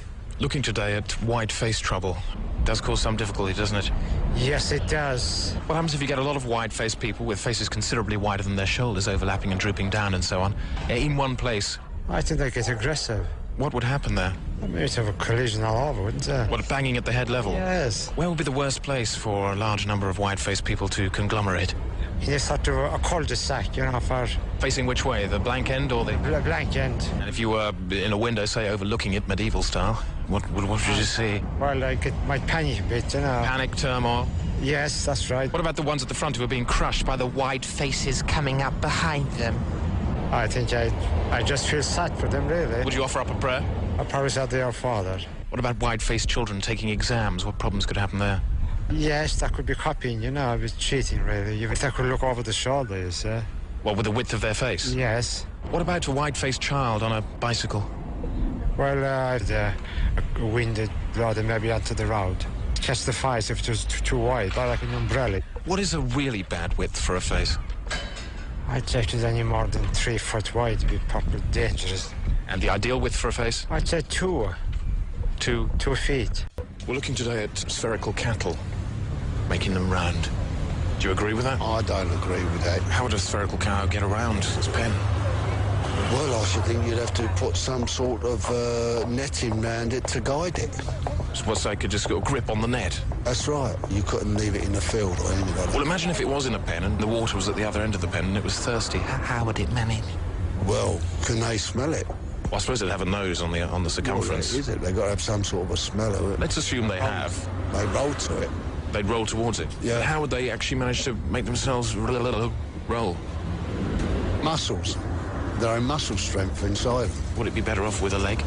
looking today at wide face trouble. Does cause some difficulty, doesn't it? Yes, it does. What happens if you get a lot of wide-faced people with faces considerably wider than their shoulders, overlapping and drooping down and so on, in one place? I think they get aggressive. What would happen there? I mean, it'd have a collision all over, wouldn't it? What, banging at the head level? Yes. Where would be the worst place for a large number of wide-faced people to conglomerate? You sort of a cul-de-sac, you know, for... Facing which way? The blank end or the... Blank end. And if you were in a window, say, overlooking it medieval style, what would you see? Well, I might panic a bit, you know. Panic, turmoil? Yes, that's right. What about the ones at the front who are being crushed by the wide faces coming up behind them? I think I just feel sad for them, really. Would you offer up a prayer? I probably said they are father. What about wide-faced children taking exams? What problems could happen there? Yes, that could be copying, you know, with cheating, really. They could look over the shoulder, you see. Well, with the width of their face? Yes. What about a wide-faced child on a bicycle? Well, the wind blowed them maybe onto the road. catch the face if it was too wide, like an umbrella. What is a really bad width for a face? I'd say it is any more than 3 foot wide to be properly dangerous. And the ideal width for a face? I'd say 2. 2 feet. We're looking today at spherical cattle, making them round. Do you agree with that? I don't agree with that. How would a spherical cow get around its pen? Well, I should think you'd have to put some sort of netting round it to guide it. So they could just go grip on the net? That's right. You couldn't leave it in the field or anything like that. Well, imagine if it was in a pen and the water was at the other end of the pen and it was thirsty. How would it manage? Well, can they smell it? Well, I suppose they'd have a nose on the circumference. Well, is it? They've got to have some sort of a smell of it. Let's assume they have. They roll to it. They'd roll towards it? Yeah. How would they actually manage to make themselves roll? Muscles. Their own muscle strength inside. Would it be better off with a leg?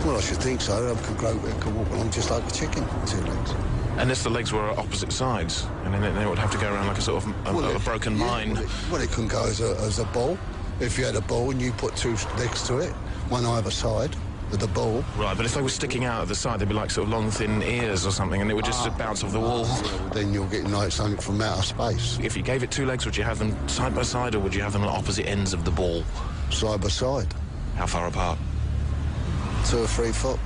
Well, I should think so. They could walk along just like a chicken, 2 legs. Unless the legs were opposite sides, and then they would have to go around like a sort of a broken mine. Well, it can go as a ball. If you had a ball and you put 2 legs to it, one either side of the ball. Right, but if they were sticking out at the side, they'd be like sort of long, thin ears or something, and it would just bounce off the wall. Well, then you're getting like something from outer space. If you gave it 2 legs, would you have them side by side, or would you have them at opposite ends of the ball? Side by side. How far apart? 2 or 3 foot.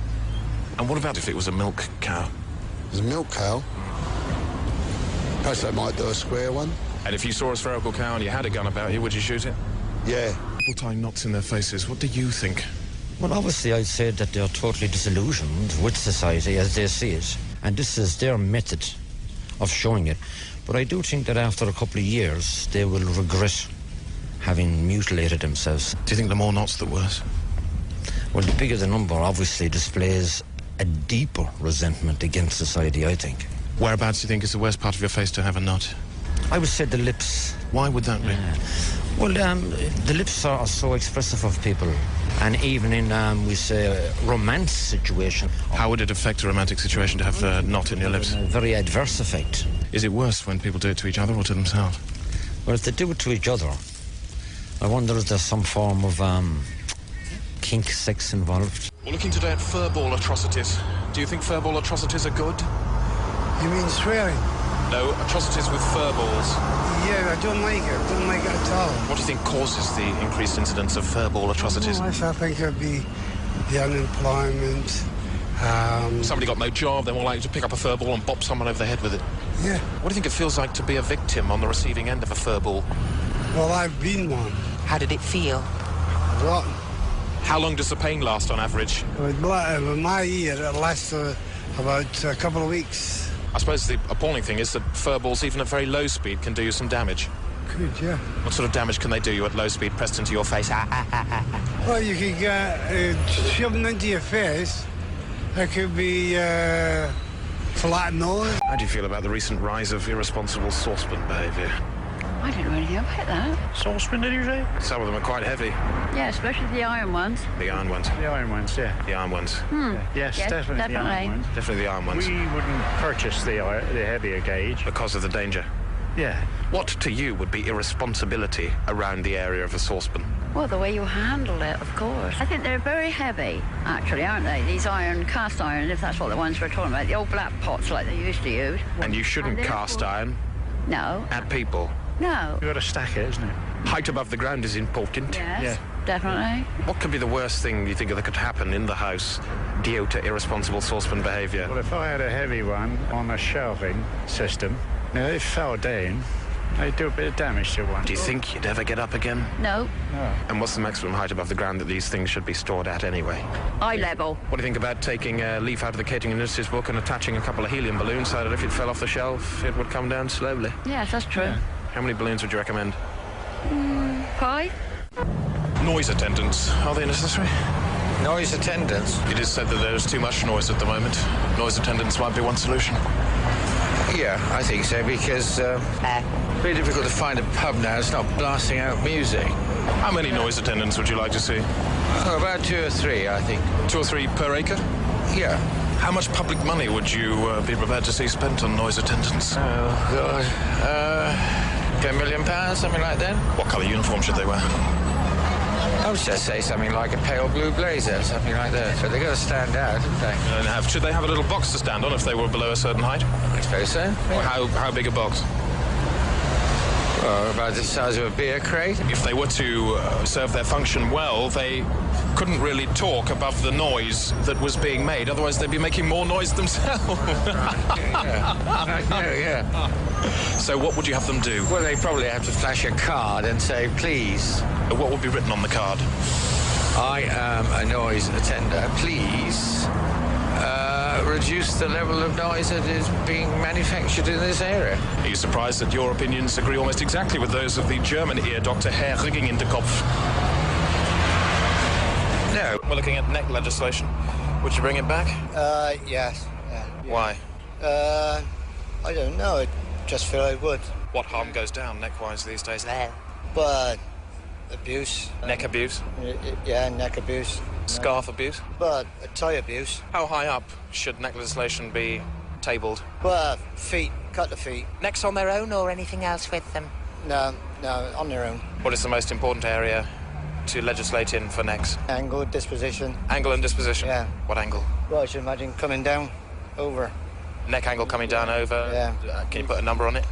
And what about if it was a milk cow? It was a milk cow? Perhaps they might do a square one. And if you saw a spherical cow and you had a gun about you, would you shoot it? Yeah. People tying knots in their faces. What do you think? Well, obviously, I'd say that they're totally disillusioned with society as they see it. And this is their method of showing it. But I do think that after a couple of years, they will regret having mutilated themselves. Do you think the more knots, the worse? Well, the bigger the number, obviously, displays a deeper resentment against society, I think. Whereabouts do you think is the worst part of your face to have a knot? I would say the lips. Why would that be? Well, the lips are so expressive of people. And even in, we say, a romance situation. How would it affect a romantic situation to have a knot in your lips? A very adverse effect. Is it worse when people do it to each other or to themselves? Well, if they do it to each other, I wonder if there's some form of kink sex involved. We're looking today at furball atrocities. Do you think furball atrocities are good? You mean swearing? No, atrocities with furballs. Yeah, I don't like it. I don't like it at all. What do you think causes the increased incidence of furball atrocities? Oh, I think it would be the unemployment. Somebody got no job, they're more likely to pick up a furball and bop someone over the head with it. Yeah. What do you think it feels like to be a victim on the receiving end of a furball? Well, I've been one. How did it feel? Rotten. How long does the pain last on average? With my ear, it lasts about a couple of weeks. I suppose the appalling thing is that furballs, even at very low speed, can do you some damage. Could, yeah. What sort of damage can they do you at low speed, pressed into your face? Well, you could get shoved into your face. It could be flat nose. How do you feel about the recent rise of irresponsible saucepan behaviour? I don't know anything about that. Saucepan, did you say? Some of them are quite heavy. Yeah, especially the iron ones. The iron ones. The iron ones, yeah. The iron ones. Yes, definitely the iron ones. Definitely the iron ones. We wouldn't purchase the heavier gauge. Because of the danger? Yeah. What, to you, would be irresponsibility around the area of a saucepan? Well, the way you handle it, of course. I think they're very heavy, actually, aren't they? These cast iron, if that's what the ones we're talking about. The old black pots like they used to use. And you shouldn't cast iron? No. At people? No. You've got to stack it, isn't it? Height above the ground is important. Yes, definitely. What could be the worst thing you think that could happen in the house due to irresponsible saucepan behaviour? Well, if I had a heavy one on a shelving system, if it fell down, they'd do a bit of damage to one. Do you think you'd ever get up again? No. No. And what's the maximum height above the ground that these things should be stored at anyway? Eye level. What do you think about taking a leaf out of the catering industry's book and attaching a couple of helium balloons so that if it fell off the shelf, it would come down slowly? Yes, that's true. How many balloons would you recommend? 5. Noise attendants. Are they necessary? Noise attendants? It is said that there is too much noise at the moment. Noise attendants might be one solution. Yeah, I think so, because very difficult to find a pub now that's not blasting out music. How many noise attendants would you like to see? Oh, about 2 or 3, I think. 2 or 3 per acre? Yeah. How much public money would you be prepared to see spent on noise attendants? Oh, God. £10 million, something like that. What colour uniform should they wear? I would just say something like a pale blue blazer, something like that. But they've got to stand out, haven't they? Should they have a little box to stand on if they were below a certain height? I suppose so. Or how big a box? Well, about the size of a beer crate. If they were to serve their function well, they couldn't really talk above the noise that was being made. Otherwise, they'd be making more noise themselves. Yeah. So what would you have them do? Well, they probably have to flash a card and say, please. What would be written on the card? I am a noise attender. Please reduce the level of noise that is being manufactured in this area. Are you surprised that your opinions agree almost exactly with those of the German ear doctor Herr Rigging in the Kopf? No. We're looking at neck legislation. Would you bring it back? Yes. Yeah. Why? I don't know. I just feel I would. What harm goes down neck-wise these days? But abuse. Neck abuse? Yeah, neck abuse. Scarf abuse? But tie abuse. How high up should neck legislation be tabled? Well, feet. Cut the feet. Necks on their own or anything else with them? No, on their own. What is the most important area to legislate in for necks? Angle, disposition. Angle and disposition? Yeah. What angle? Well, I should imagine coming down, over. Neck angle coming down over? Yeah. Can you put a number on it?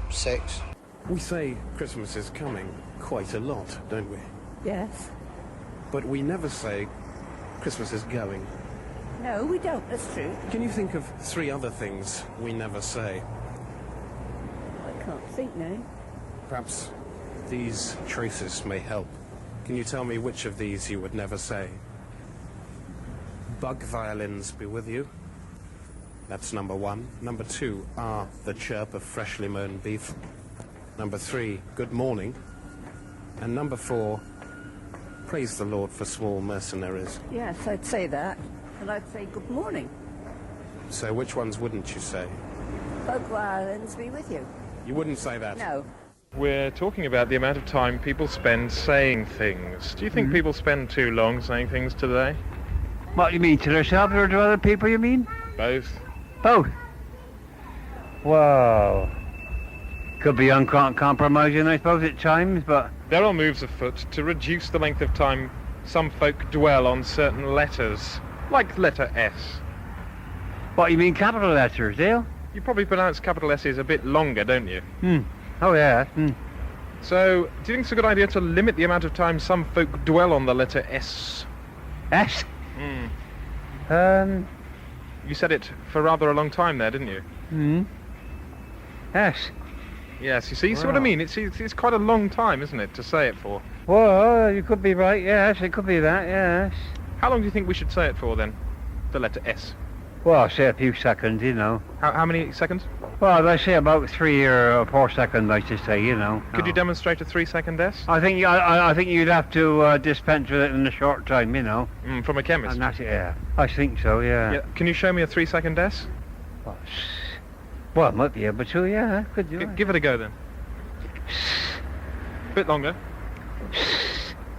6. We say Christmas is coming quite a lot, don't we? Yes. But we never say Christmas is going. No, we don't, that's true. Can you think of 3 other things we never say? I can't think now. Perhaps these choices may help. Can you tell me which of these you would never say? Bug violins be with you. That's number 1. Number 2, the chirp of freshly mown beef. Number 3, good morning. And number 4, praise the Lord for small mercenaries. Yes, I'd say that. And I'd say good morning. So which ones wouldn't you say? Bug violins be with you. You wouldn't say that? No. We're talking about the amount of time people spend saying things. Do you think people spend too long saying things today? What, you mean, to themselves or to other people, you mean? Both. Both? Well, could be uncompromising, I suppose, at times, but... There are moves afoot to reduce the length of time some folk dwell on certain letters, like letter S. What, you mean capital letters, Dale? You probably pronounce capital S's a bit longer, don't you? Oh, yeah. So, do you think it's a good idea to limit the amount of time some folk dwell on the letter S? S? You said it for rather a long time there, didn't you? S. Yes, you see what I mean? It's quite a long time, isn't it, to say it for? Well, you could be right, yes, it could be that, yes. How long do you think we should say it for, then? The letter S? Well, say a few seconds, you know. How many seconds? Well, I say about 3 or 4 seconds, I should say, you know. Could you demonstrate a 3-second S? I think you'd have to dispense with it in a short time, you know. From a chemist? And that's it, yeah. I think so, yeah. Can you show me a 3-second S? Well, I might be able to, yeah. Could you? Give it a go, then. Bit longer.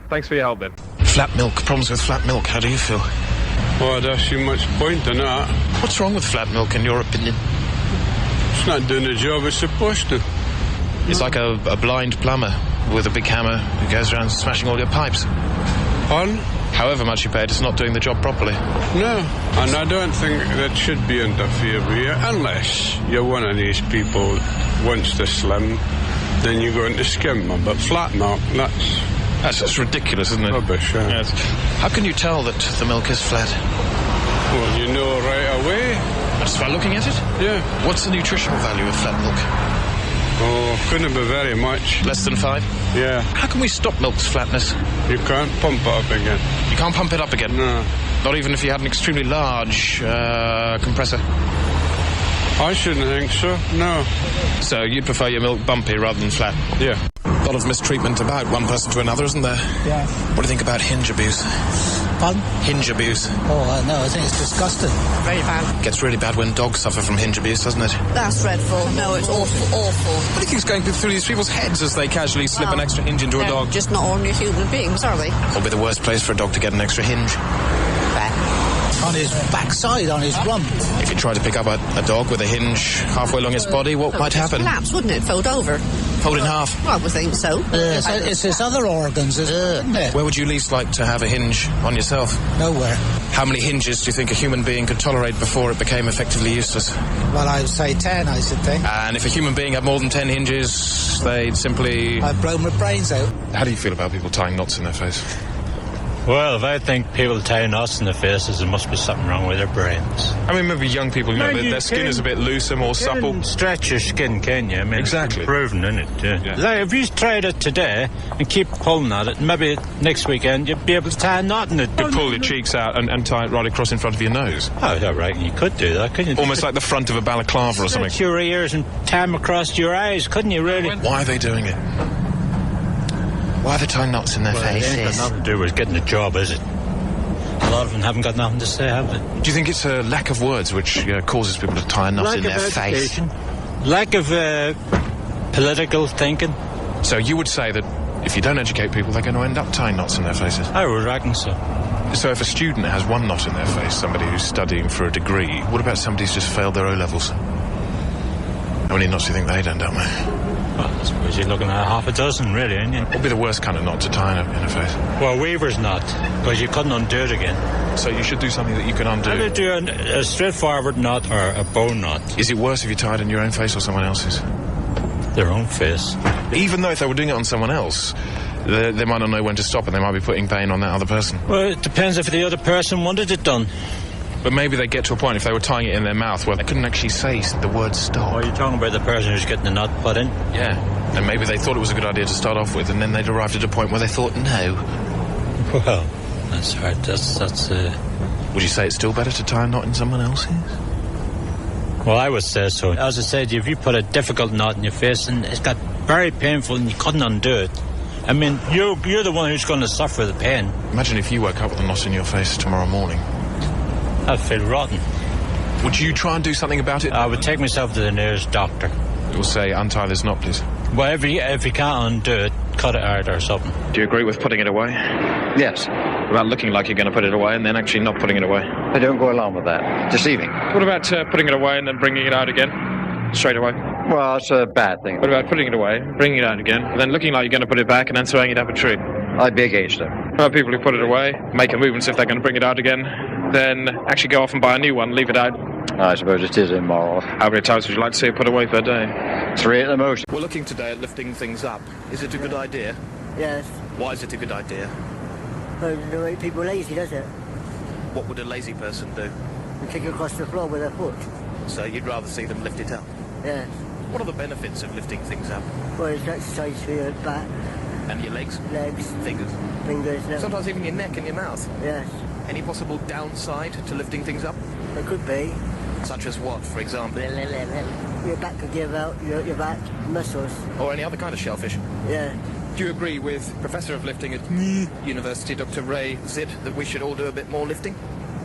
Thanks for your help, then. Flat milk. Problems with flat milk. How do you feel? Well, there's too much point in that. What's wrong with flat milk, in your opinion? It's not doing the job it's supposed to. It's like a blind plumber with a big hammer who goes around smashing all your pipes. Pardon? However much you paid, it's not doing the job properly. No, and I don't think that should be interfered with you, unless you're one of these people who wants to slim, then you go into skimmer. But flat milk, that's just ridiculous, isn't it? Rubbish, yeah. Yes. How can you tell that the milk is flat? Well, you know right away. Just by looking at it? Yeah. What's the nutritional value of flat milk? Oh, couldn't be very much. Less than 5? Yeah. How can we stop milk's flatness? You can't pump it up again. You can't pump it up again? No. Not even if you had an extremely large compressor? I shouldn't think so, no. So you'd prefer your milk bumpy rather than flat? Yeah. A lot of mistreatment about one person to another, isn't there? Yeah. What do you think about hinge abuse? Pardon? Hinge abuse. Oh, no, I think it's disgusting. Very bad. Gets really bad when dogs suffer from hinge abuse, doesn't it? That's dreadful. No, it's awful, awful. What do you think's going through these people's heads as they casually slip an extra hinge into a dog? Just not ordinary human beings, are they? What would be the worst place for a dog to get an extra hinge? On his backside, on his rump. If you try to pick up a dog with a hinge halfway along its body, what might happen? Collapse, wouldn't it? Fold over. pulled in half. I would think so. It's its other organs, isn't it? Where would you least like to have a hinge on yourself? Nowhere. How many hinges do you think a human being could tolerate before it became effectively useless? Well, I would say 10, I should think. And if a human being had more than 10 hinges, they'd simply... I'd blow my brains out. How do you feel about people tying knots in their face? Well, if I think people tie knots in their faces, there must be something wrong with their brains. I mean, maybe young people, you know, their skin is a bit looser, more supple. Stretch your skin, can you? I mean, exactly. It's proven, isn't it? Yeah. Like, if you tried it today and keep pulling at it, maybe next weekend you'd be able to tie a knot in it. You'd pull your cheeks out and tie it right across in front of your nose. Oh, I reckon you could do that, couldn't you? Almost like the front of a balaclava or something. Stretch your ears and tie them across your eyes, couldn't you, really? Why are they doing it? Why are they tying knots in their faces? It ain't got nothing to do with getting a job, is it? A lot of them haven't got nothing to say, have they? Do you think it's a lack of words which causes people to tie a knot in their face? Lack of political thinking. So you would say that if you don't educate people, they're going to end up tying knots in their faces? I would reckon so. So if a student has one knot in their face, somebody who's studying for a degree, what about somebody who's just failed their O-levels? How many knots do you think they'd end up with? Well, I suppose you're looking at half a dozen, really, aren't you? What would be the worst kind of knot to tie in a face? Well, weaver's knot, because you couldn't undo it again. So you should do something that you can undo? I would do a straightforward knot or a bow knot. Is it worse if you tied in your own face or someone else's? Their own face. Even though if they were doing it on someone else, they might not know when to stop and they might be putting pain on that other person. Well, it depends if the other person wanted it done. But maybe they get to a point if they were tying it in their mouth where they couldn't actually say the word stop. Oh, you're talking about the person who's getting the knot put in? Yeah. And maybe they thought it was a good idea to start off with, and then they'd arrived at a point where they thought, no. Well, that's hard. That's Would you say it's still better to tie a knot in someone else's? Well, I would say so. As I said, if you put a difficult knot in your face and it's got very painful and you couldn't undo it, I mean, you're the one who's going to suffer the pain. Imagine if you woke up with a knot in your face tomorrow morning. I'd feel rotten. Would you try and do something about it? I would take myself to the nearest doctor. It will say, untie this knot, please. Well, if you can't undo it, cut it out or something. Do you agree with putting it away? Yes. About looking like you're going to put it away and then actually not putting it away? I don't go along with that. Deceiving. What about putting it away and then bringing it out again? Straight away? Well, it's a bad thing. What about putting it away, bringing it out again, and then looking like you're going to put it back and then throwing it up a tree? I'd be against it. Well, people who put it away, make a movement if they're going to bring it out again, then actually go off and buy a new one, leave it out. I suppose it is immoral. How many times would you like to see it put away per day? 3 at the most. We're looking today at lifting things up. Is it a good idea? Yes. Why is it a good idea? Well, it doesn't make people lazy, does it? What would a lazy person do? You kick across the floor with their foot. So you'd rather see them lift it up? Yes. What are the benefits of lifting things up? Well, it's exercise for your back. And your legs? Legs. Fingers? Fingers, no. Sometimes even your neck and your mouth? Yes. Any possible downside to lifting things up? There could be. Such as what, for example? Your back could give out, your back muscles. Or any other kind of shellfish? Yeah. Do you agree with Professor of Lifting at University, Dr. Ray Zitt, that we should all do a bit more lifting?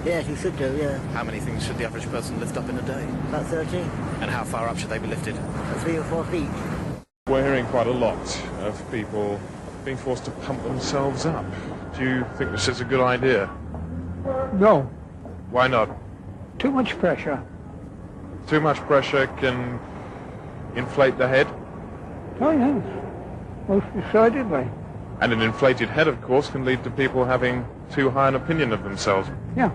Yes, you should do, yeah. How many things should the average person lift up in a day? About 30. And how far up should they be lifted? About 3 or 4 feet. We're hearing quite a lot of people being forced to pump themselves up. Do you think this is a good idea? No. Why not? Too much pressure. Too much pressure can inflate the head? Oh, yes. Most decidedly. And an inflated head, of course, can lead to people having too high an opinion of themselves. Yeah.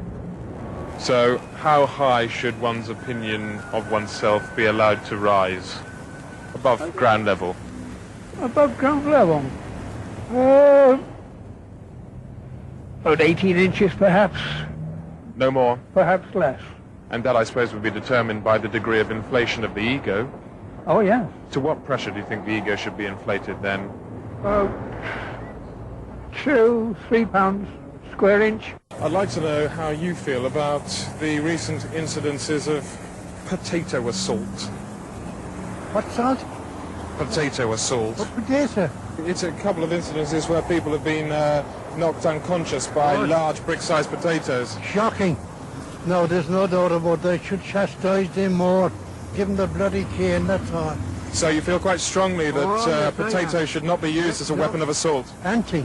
So, how high should one's opinion of oneself be allowed to rise? Above ground level? Above ground level? About 18 inches, perhaps. No more? Perhaps less. And that, I suppose, would be determined by the degree of inflation of the ego. Oh, yes. To what pressure do you think the ego should be inflated, then? 2-3 pounds square inch. I'd like to know how you feel about the recent incidences of potato assault. What salt? Potato assault. What potato? It's a couple of incidences where people have been knocked unconscious by large brick-sized potatoes. Shocking. No, there's no doubt about that. Should chastise them more. Give them the bloody cane, that's all. So you feel quite strongly that potatoes should not be used as a weapon of assault? Anti.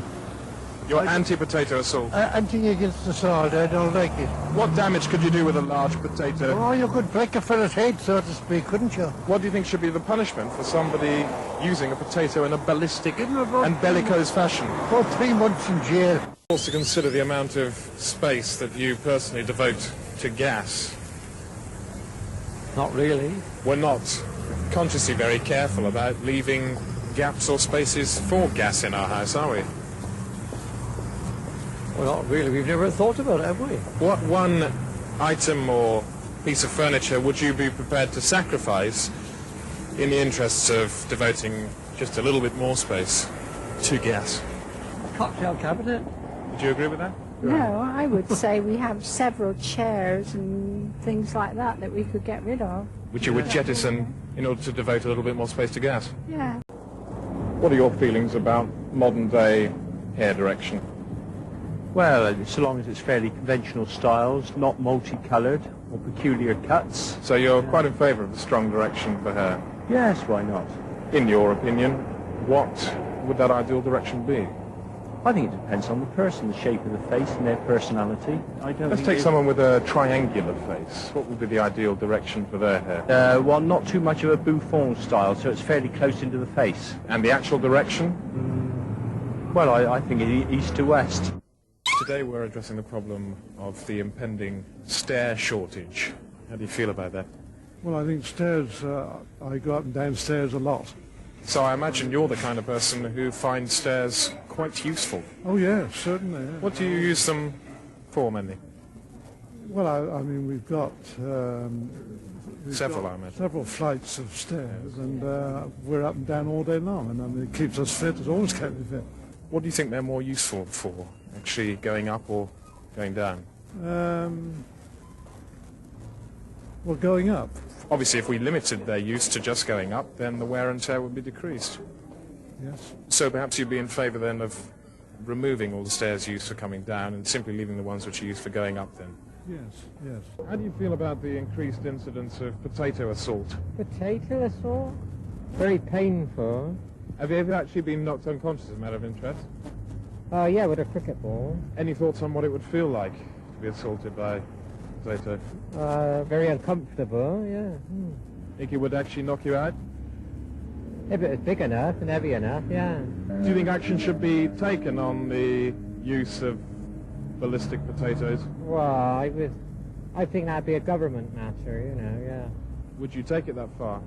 You're anti-potato assault? Anti against assault, I don't like it. What damage could you do with a large potato? Oh, you could break a fella's head, so to speak, couldn't you? What do you think should be the punishment for somebody using a potato in a ballistic and bellicose fashion? For 3 months in jail. Also consider the amount of space that you personally devote to gas. Not really. We're not consciously very careful about leaving gaps or spaces for gas in our house, are we? Well, not really. We've never thought about it, have we? What one item or piece of furniture would you be prepared to sacrifice in the interests of devoting just a little bit more space to gas? Cocktail cabinet. Would you agree with that? No, I would say we have several chairs and things like that we could get rid of. Which you would jettison in order to devote a little bit more space to gas? Yeah. What are your feelings about modern-day hair direction? Well, so long as it's fairly conventional styles, not multicoloured or peculiar cuts. So you're quite in favour of the strong direction for hair? Yes, why not? In your opinion, what would that ideal direction be? I think it depends on the person, the shape of the face and their personality. Let's take someone with a triangular face. What would be the ideal direction for their hair? Well, not too much of a bouffant style, so it's fairly close into the face. And the actual direction? Well, I think east to west. Today we're addressing the problem of the impending stair shortage. How do you feel about that? Well, I think stairs, I go up and down stairs a lot. So I imagine you're the kind of person who finds stairs quite useful. Oh, yeah, certainly. Yeah. What do you use them for, mainly? Well, I mean, we've got... Several, I imagine. Several flights of stairs, and we're up and down all day long, and I mean, it keeps us fit. It's always kept me fit. What do you think they're more useful for, actually going up or going down? Well, going up. Obviously, if we limited their use to just going up, then the wear and tear would be decreased. Yes. So perhaps you'd be in favour then of removing all the stairs used for coming down and simply leaving the ones which are used for going up then? Yes, yes. How do you feel about the increased incidence of potato assault? Potato assault? Very painful. Have you ever actually been knocked unconscious as a matter of interest? Yeah, with a cricket ball. Any thoughts on what it would feel like to be assaulted by a potato? Very uncomfortable, yeah. Think it would actually knock you out? If it was big enough and heavy enough, yeah. Do you think action should be taken on the use of ballistic potatoes? Well, I think that'd be a government matter, you know, yeah. Would you take it that far?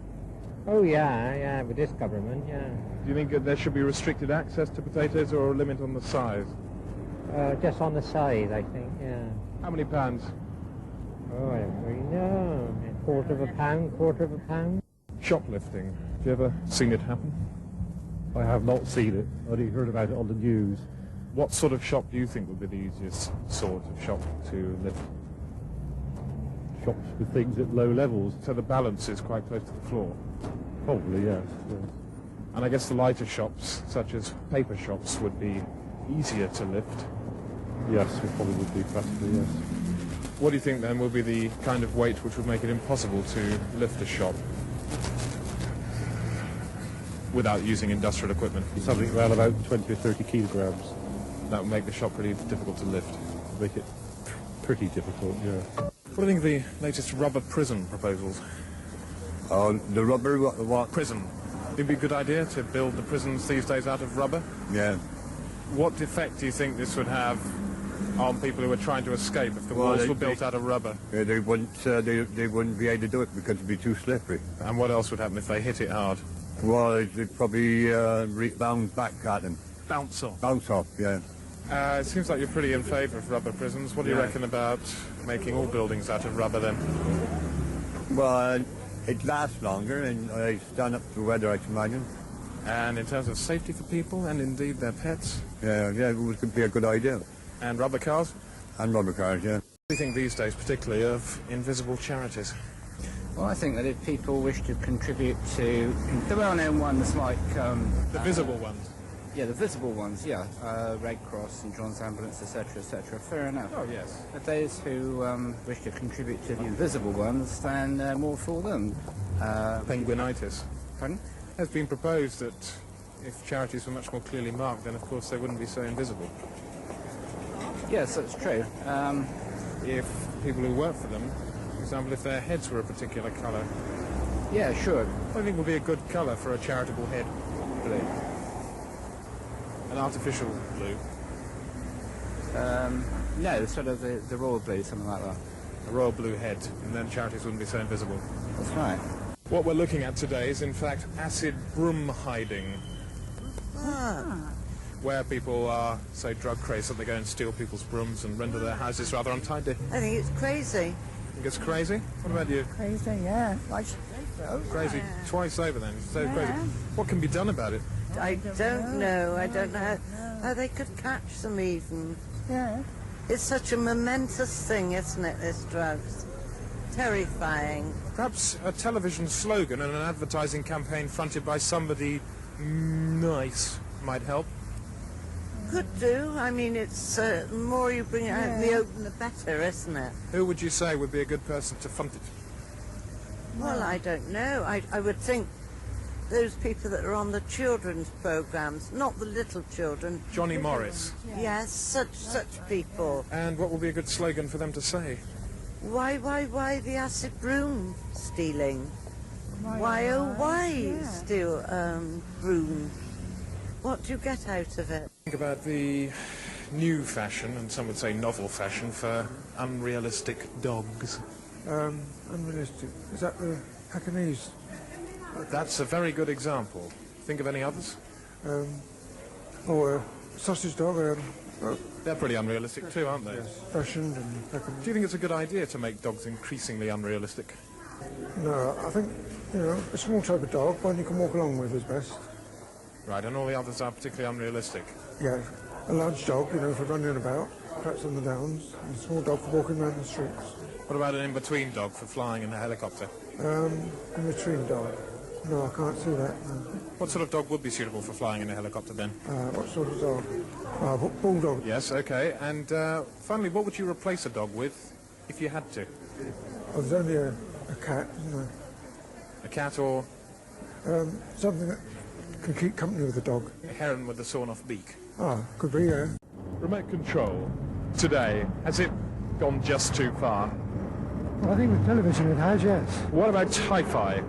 Oh, yeah, with this government, yeah. Do you think that there should be restricted access to potatoes or a limit on the size? Just on the size, I think, yeah. How many pounds? Oh, I don't really know. Quarter of a pound. Shoplifting. Have you ever seen it happen? I have not seen it. I only heard about it on the news. What sort of shop do you think would be the easiest sort of shop to lift? Shops with things at low levels. So the balance is quite close to the floor? Probably, yes. And I guess the lighter shops, such as paper shops, would be easier to lift? Yes, it probably would be practically, yes. What do you think then would be the kind of weight which would make it impossible to lift a shop without using industrial equipment? Something around about 20 or 30 kilograms. That would make the shop pretty difficult to lift. Make it pretty difficult, yeah. What do you think of the latest rubber prison proposals? The rubber, what? Prison. It'd be a good idea to build the prisons these days out of rubber? Yeah. What effect do you think this would have on people who are trying to escape if the walls were built out of rubber? Yeah, they wouldn't be able to do it because it'd be too slippery. And what else would happen if they hit it hard? Well, it'd probably bounce back at them. Bounce off? Bounce off, yeah. It seems like you're pretty in favour of rubber prisons. What do you reckon about making all buildings out of rubber then? Well, it lasts longer and I stand up to the weather, I can imagine. And in terms of safety for people and indeed their pets? Yeah, it could be a good idea. And rubber cars? And rubber cars, yeah. What do you think these days, particularly, of invisible charities? Well, I think that if people wish to contribute to the well-known ones like... the visible ones? Yeah, the visible ones, yeah. Red Cross, St John's Ambulance, etc., fair enough. Oh, yes. But those who wish to contribute to the invisible ones, then more for them. Penguinitis? Pardon? It has been proposed that if charities were much more clearly marked, then of course they wouldn't be so invisible. Yes, that's true. If people who work for them, for example, if their heads were a particular colour, Yeah, sure. what do you think would be a good colour for a charitable head? Blue. An artificial blue. No, sort of the royal blue, something like that. A royal blue head, and then charities wouldn't be so invisible. That's right. What we're looking at today is, in fact, acid broom hiding, where people are so drug crazed that they go and steal people's brooms and render their houses rather untidy. I think it's crazy. Think it's crazy? What about you? Crazy, yeah. Why should they so? Crazy twice over then. So crazy. What can be done about it? I don't know. I don't know how they could catch them even. Yeah. It's such a momentous thing, isn't it, this drugs? Terrifying. Perhaps a television slogan and an advertising campaign fronted by somebody nice might help. Could do. I mean, it's the more you bring it out in the open, the better, isn't it? Who would you say would be a good person to front it? Well, I don't know. I would think those people that are on the children's programs, not the little children. Johnny Morris. Yes, such people. And what would be a good slogan for them to say? Why the acid broom stealing? Why steal broom? What do you get out of it? Think about the new fashion, and some would say novel fashion, for unrealistic dogs. Unrealistic. Is that the Pekingese? That's a very good example. Think of any others? Sausage dog. They're pretty unrealistic too, aren't they? Yes, fashioned and Pekingese. Do you think it's a good idea to make dogs increasingly unrealistic? No, I think, a small type of dog, one you can walk along with is best. Right, and all the others are particularly unrealistic. Yeah, a large dog, for running about, perhaps on the downs, and a small dog for walking around the streets. What about an in-between dog for flying in a helicopter? In between dog. No, I can't see that. No. What sort of dog would be suitable for flying in a helicopter then? What sort of dog? Bulldog. Yes, okay. And finally, what would you replace a dog with if you had to? Oh, there's only a cat, isn't there? A cat or? Something that can keep company with the dog. A heron with a sawn-off beak. Could be, yeah. Remote control today, has it gone just too far? Well, I think with television it has, yes. What about hi-fi?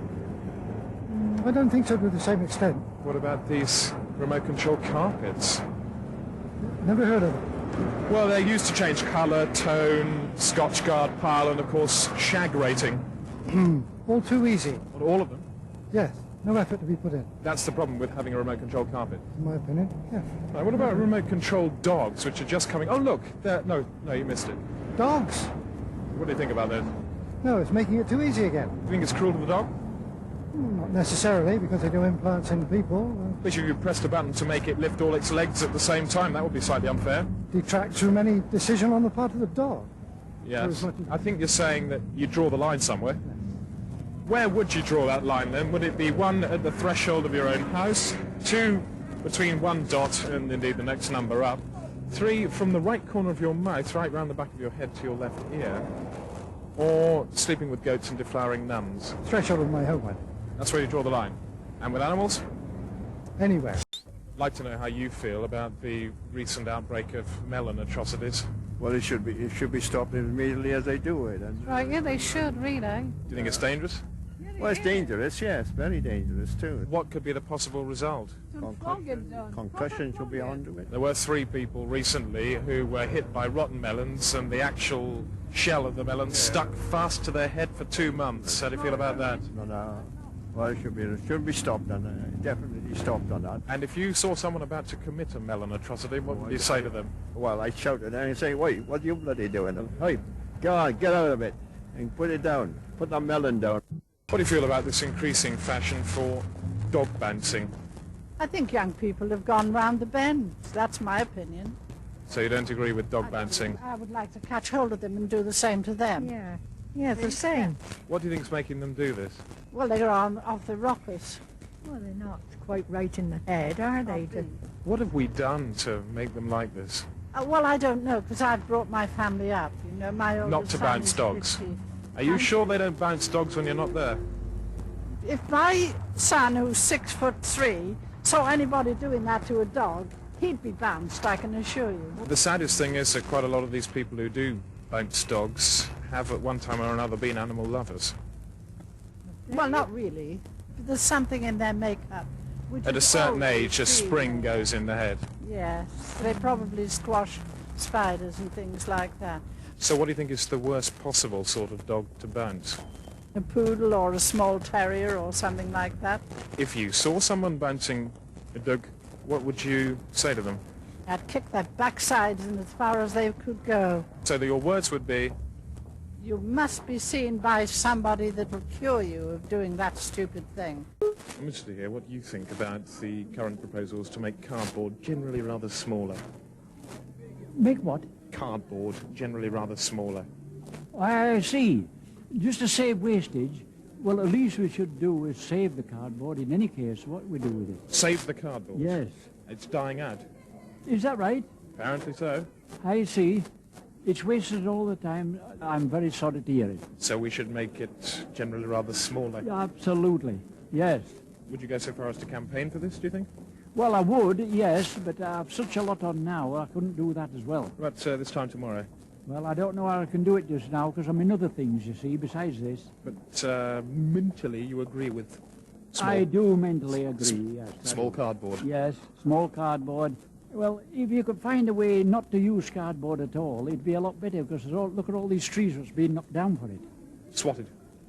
I don't think so to the same extent. What about these remote control carpets? Never heard of them. Well, they're used to change colour, tone, Scotchguard pile, and of course shag rating. All too easy. What, all of them? Yes, no effort to be put in. That's the problem with having a remote control carpet. In my opinion, yeah. Right, what about remote control dogs, which are just coming? Oh, look, no, you missed it. Dogs? What do you think about this? No, it's making it too easy again. You think it's cruel to the dog? Not necessarily, because they do implants in people. But if you pressed a button to make it lift all its legs at the same time, that would be slightly unfair. Detract too many decision on the part of the dog. Yes. I think you're saying that you draw the line somewhere. Where would you draw that line then? Would it be 1 at the threshold of your own house, 2 between 1 dot and indeed the next number up, 3 from the right corner of your mouth right round the back of your head to your left ear, or sleeping with goats and deflowering nuns? Threshold of my home. That's where you draw the line. And with animals? Anywhere. I'd like to know how you feel about the recent outbreak of melon atrocities. Well, it should be stopped immediately as they do it. And, Right, yeah, they should, really. Do you think it's dangerous? well, it's dangerous, yes, very dangerous too. What could be the possible result? Concussion should be onto it. There were 3 people recently who were hit by rotten melons, and the actual shell of the melon stuck fast to their head for 2 months. How do you feel about that? No. Well, it should be stopped, and definitely stopped on that. And if you saw someone about to commit a melon atrocity, what would you say to them? Well, I shouted and say, "Wait, what are you bloody doing? Hey, go on, get out of it, and put it down. Put the melon down." What do you feel about this increasing fashion for dog bouncing? I think young people have gone round the bend. That's my opinion. So you don't agree with dog bouncing? I would like to catch hold of them and do the same to them. Yeah, the same. What do you think's making them do this? Well, they're on off the rockers. Well, they're not quite right in the head, are they? What have we done to make them like this? Well, I don't know, because I've brought my family up. My older Not to son bounce is dogs. 50. Are you sure they don't bounce dogs when you're not there? If my son, who's 6'3", saw anybody doing that to a dog, He'd be bounced, I can assure you. The saddest thing is that quite a lot of these people who do bounce dogs have at one time or another been animal lovers. Well, not really. There's something in their makeup. Which At a is certain always age, a seen. spring goes in the head. Yes, they probably squash spiders and things like that. So what do you think is the worst possible sort of dog to bounce? A poodle or a small terrier or something like that. If you saw someone bouncing a dog, what would you say to them? I'd kick their backsides in as far as they could go. So that your words would be, You must be seen by somebody that will cure you of doing that stupid thing. I'm interested to hear what you think about the current proposals to make cardboard generally rather smaller. Make what? Cardboard generally rather smaller. I see. Just to save wastage, well, at least we should do is save the cardboard. In any case, what we do with it? Save the cardboard? Yes. It's dying out. Is that right? Apparently so. I see. It's wasted all the time. I'm very sorry to hear it. So we should make it generally rather smaller. Absolutely. Yes. Would you go so far as to campaign for this, do you think? Well, I would, yes, but I've such a lot on now, I couldn't do that as well. What about this time tomorrow? Well, I don't know how I can do it just now, because I'm in other things, you see, besides this. But mentally you agree with small... I do mentally agree, yes. Small cardboard? Yes, small cardboard. Well, if you could find a way not to use cardboard at all, it'd be a lot better, because look at all these trees that's been knocked down for it. Swatted?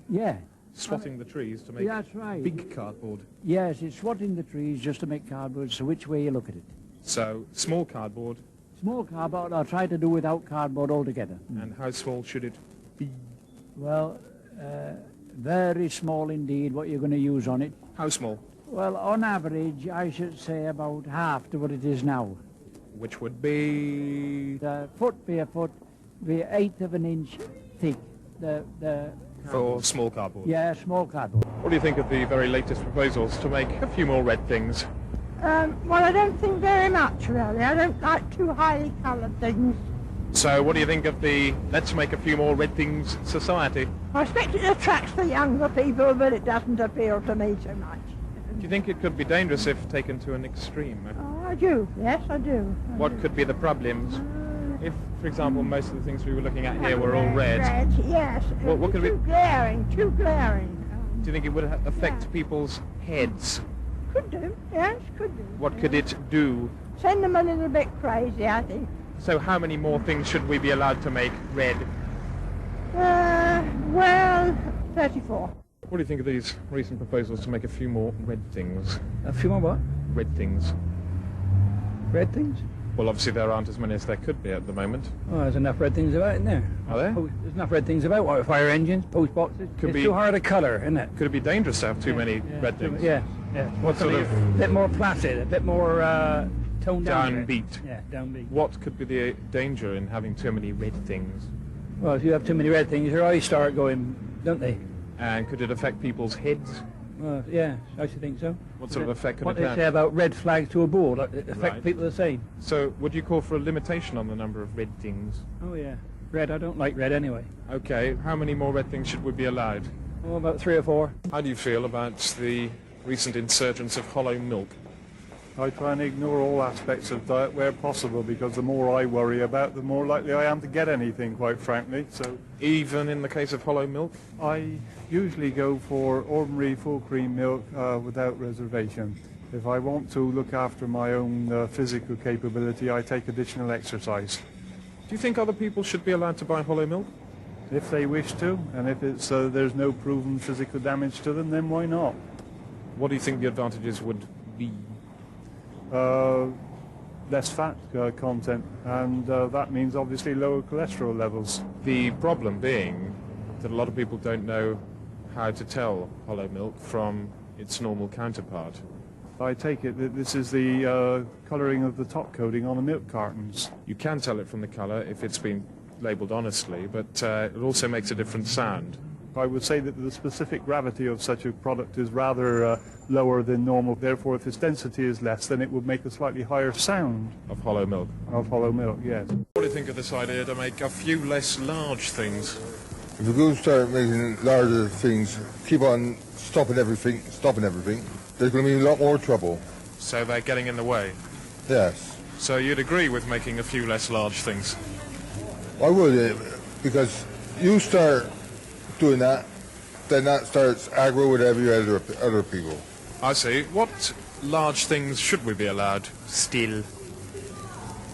Yeah. Swatting the trees to make that's right. big cardboard? Yes, it's swatting the trees just to make cardboard, so which way you look at it. So, small cardboard? Small cardboard, I'll try to do without cardboard altogether. And how small should it be? Well, very small indeed, what you're going to use on it. How small? Well, on average, I should say about half to what it is now. Which would be? The foot by a foot, be 1/8 of an inch thick. For small cardboard? Yeah, small cardboard. What do you think of the very latest proposals to make a few more red things? Well, I don't think very much, really. I don't like too highly coloured things. So what do you think of the let's make a few more red things society? I expect it attracts the younger people, but it doesn't appeal to me so much. Do you think it could be dangerous if taken to an extreme? Oh, I do. Yes, I do. What could be the problems? If, for example, most of the things we were looking at here were all red. Red, yes. What could too glaring, too glaring. Do you think it would affect people's heads? Could do, yes, could do. What could it do? Send them a little bit crazy, I think. So how many more things should we be allowed to make red? Well, 34. What do you think of these recent proposals to make a few more red things? A few more what? Red things. Red things? Well, obviously there aren't as many as there could be at the moment. Oh, there's enough red things about, isn't there? Are there? There's enough red things about. What, fire engines, post boxes? It's too hard to colour, isn't it? Could it be dangerous to have too many red things? Yeah, yeah. What sort of... A bit more placid, a bit more toned down. Downbeat. Yeah, downbeat. What could be the danger in having too many red things? Well, if you have too many red things, your eyes start going, don't they? And could it affect people's heads? Yeah, I should think so. What sort of effect could what it have? What they say about red flags to a board, it affects people the same. So, would you call for a limitation on the number of red things? Oh, yeah. Red, I don't like red anyway. Okay, how many more red things should we be allowed? Oh, about 3 or 4. How do you feel about the recent insurgence of hollow milk? I try and ignore all aspects of diet where possible, because the more I worry about, the more likely I am to get anything, quite frankly. So, even in the case of hollow milk? I usually go for ordinary full cream milk without reservation. If I want to look after my own physical capability, I take additional exercise. Do you think other people should be allowed to buy hollow milk? If they wish to, and if it's there's no proven physical damage to them, then why not? What do you think the advantages would be? Less fat content, and that means obviously lower cholesterol levels. The problem being that a lot of people don't know how to tell hollow milk from its normal counterpart. I take it that this is the colouring of the top coating on the milk cartons. You can tell it from the colour if it's been labelled honestly, but it also makes a different sound. I would say that the specific gravity of such a product is rather lower than normal. Therefore, if its density is less, then it would make a slightly higher sound. Of hollow milk? Of hollow milk, yes. What do you think of this idea to make a few less large things? If we're going to start making larger things, keep on stopping everything, there's going to be a lot more trouble. So they're getting in the way? Yes. So you'd agree with making a few less large things? I would, because you start doing that, then that starts aggro with every other people. I see. What large things should we be allowed still?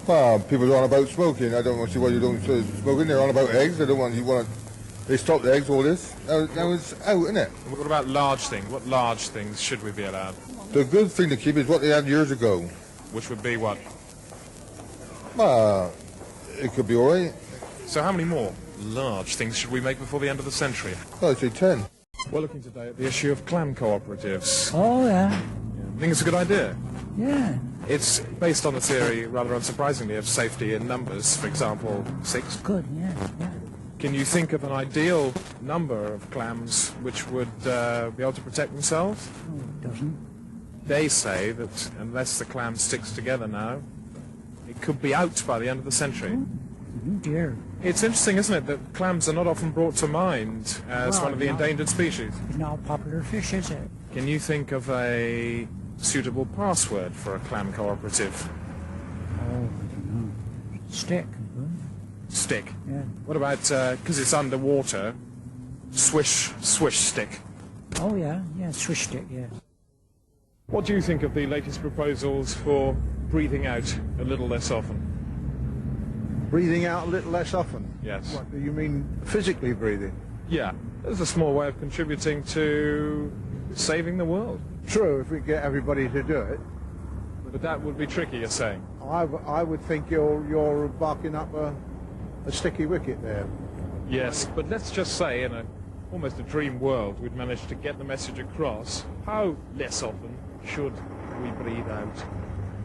Well, people are on about smoking. I don't want to see why you don't smoking. They're on about eggs. I don't want you want to. They stopped the eggs, all this. Now it's out, isn't it? What about large things? What large things should we be allowed? The good thing to keep is what they had years ago. Which would be what? It could be all right. So how many more large things should we make before the end of the century? I'd say 10. We're looking today at the issue of clam cooperatives. Oh, yeah. I think it's a good idea. Yeah. It's based on the theory, rather unsurprisingly, of safety in numbers. For example, 6. Good, yeah. Can you think of an ideal number of clams which would be able to protect themselves? Oh, it doesn't. They say that unless the clam sticks together now, it could be out by the end of the century. Oh, dear. It's interesting, isn't it, that clams are not often brought to mind as one of the endangered species. It's not a popular fish, is it? Can you think of a suitable password for a clam cooperative? Oh, I don't know. Stick. Stick? Yeah. What about, because it's underwater, swish stick? Oh, yeah. Yeah, swish stick, yeah. What do you think of the latest proposals for breathing out a little less often? Breathing out a little less often? Yes. What, do you mean physically breathing? Yeah. There's a small way of contributing to saving the world. True, if we get everybody to do it. But that would be tricky, you're saying? I would think you're barking up a sticky wicket there. Yes, but let's just say in almost a dream world we'd managed to get the message across. How less often should we breathe out?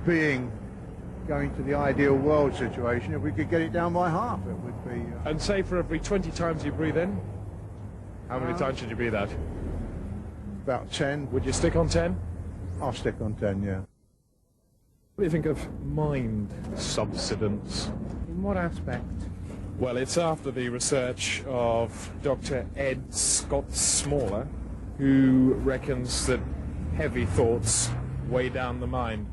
Going to the ideal world situation, if we could get it down by half, it would be... And say for every 20 times you breathe in, how many times should you breathe out? About 10. Would you stick on 10? I'll stick on 10, yeah. What do you think of mind subsidence? In what aspect? Well, it's after the research of Dr. Ed Scott Smaller, who reckons that heavy thoughts weigh down the mind.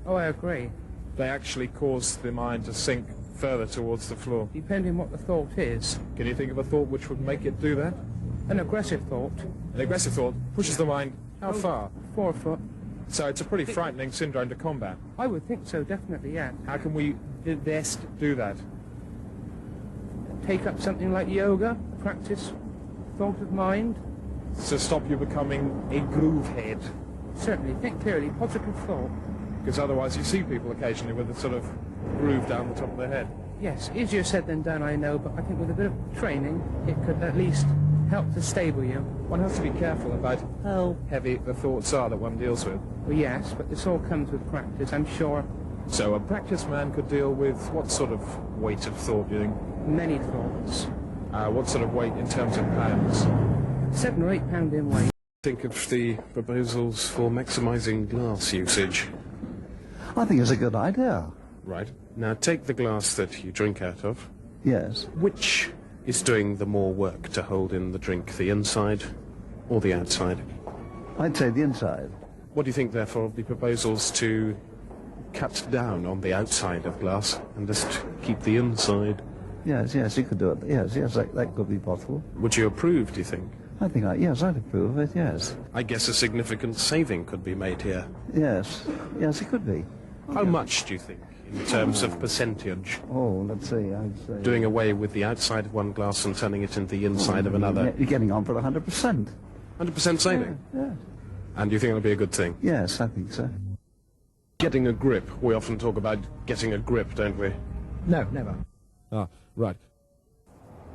Oh, I agree. They actually cause the mind to sink further towards the floor. Depending what the thought is. Can you think of a thought which would make it do that? An aggressive thought. An aggressive thought pushes the mind how far? 4 foot. So it's a pretty frightening syndrome to combat. I would think so, definitely, yeah. How can we best do that? Take up something like yoga, practice thought of mind. To stop you becoming a groove head. Certainly, think clearly, positive thought. Because otherwise you see people occasionally with a sort of groove down the top of their head. Yes, easier said than done, I know, but I think with a bit of training, it could at least help to stable you. One has to be careful about how heavy the thoughts are that one deals with. Well, yes, but this all comes with practice, I'm sure. So a practiced man could deal with what sort of weight of thought, do you think? Many thoughts. What sort of weight in terms of pounds? 7 or 8 pound in weight. Think of the proposals for maximising glass usage. I think it's a good idea. Right. Now take the glass that you drink out of. Yes. Which is doing the more work to hold in the drink, the inside or the outside? I'd say the inside. What do you think, therefore, of the proposals to cut down on the outside of glass and just keep the inside? Yes, you could do it. Yes, that could be possible. Would you approve, do you think? I think, yes, I'd approve of it, yes. I guess a significant saving could be made here. Yes, it could be. How much, do you think, in terms of percentage? Oh, let's see, I'd say... Doing away with the outside of one glass and turning it into the inside of another. You're getting on for 100%. 100% saving? Yeah. And do you think it'll be a good thing? Yes, I think so. Getting a grip. We often talk about getting a grip, don't we? No, never. Ah, right.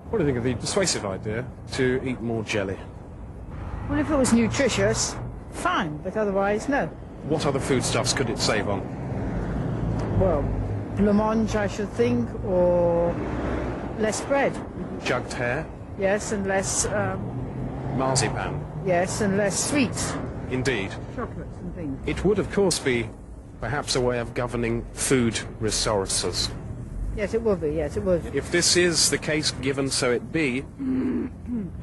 What do you think of the persuasive idea to eat more jelly? Well, if it was nutritious, fine, but otherwise, no. What other foodstuffs could it save on? Well, blancmange, I should think, or less bread. Jugged hare? Yes, and less... Marzipan? Yes, and less sweets. Indeed. Chocolates and things. It would, of course, be perhaps a way of governing food resources. Yes, it would be, yes, it would. If this is the case, given so it be,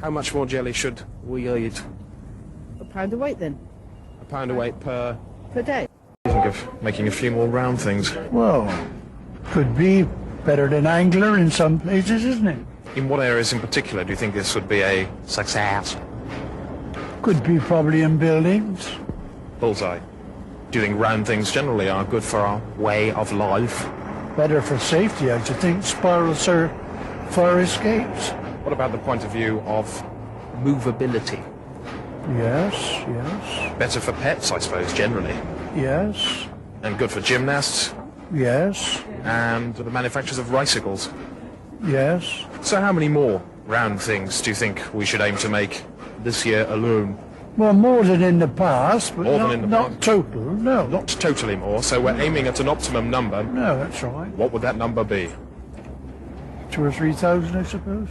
how much more jelly should we eat? £1 a weight, then. £1 a weight per... Per day. Ladies and think of making a few more round things? Well, could be better than angler in some places, isn't it? In what areas in particular do you think this would be a success? Could be probably in buildings. Bullseye. Do you think round things generally are good for our way of life? Better for safety, I should think. Spirals are fire escapes. What about the point of view of movability? Yes, yes. Better for pets, I suppose, generally. Yes. And good for gymnasts? Yes. And the manufacturers of bicycles? Yes. So how many more round things do you think we should aim to make this year alone? Well, more than in the past, but not total, no. Not totally more, so we're aiming at an optimum number. No, that's right. What would that number be? 2,000 or 3,000, I suppose.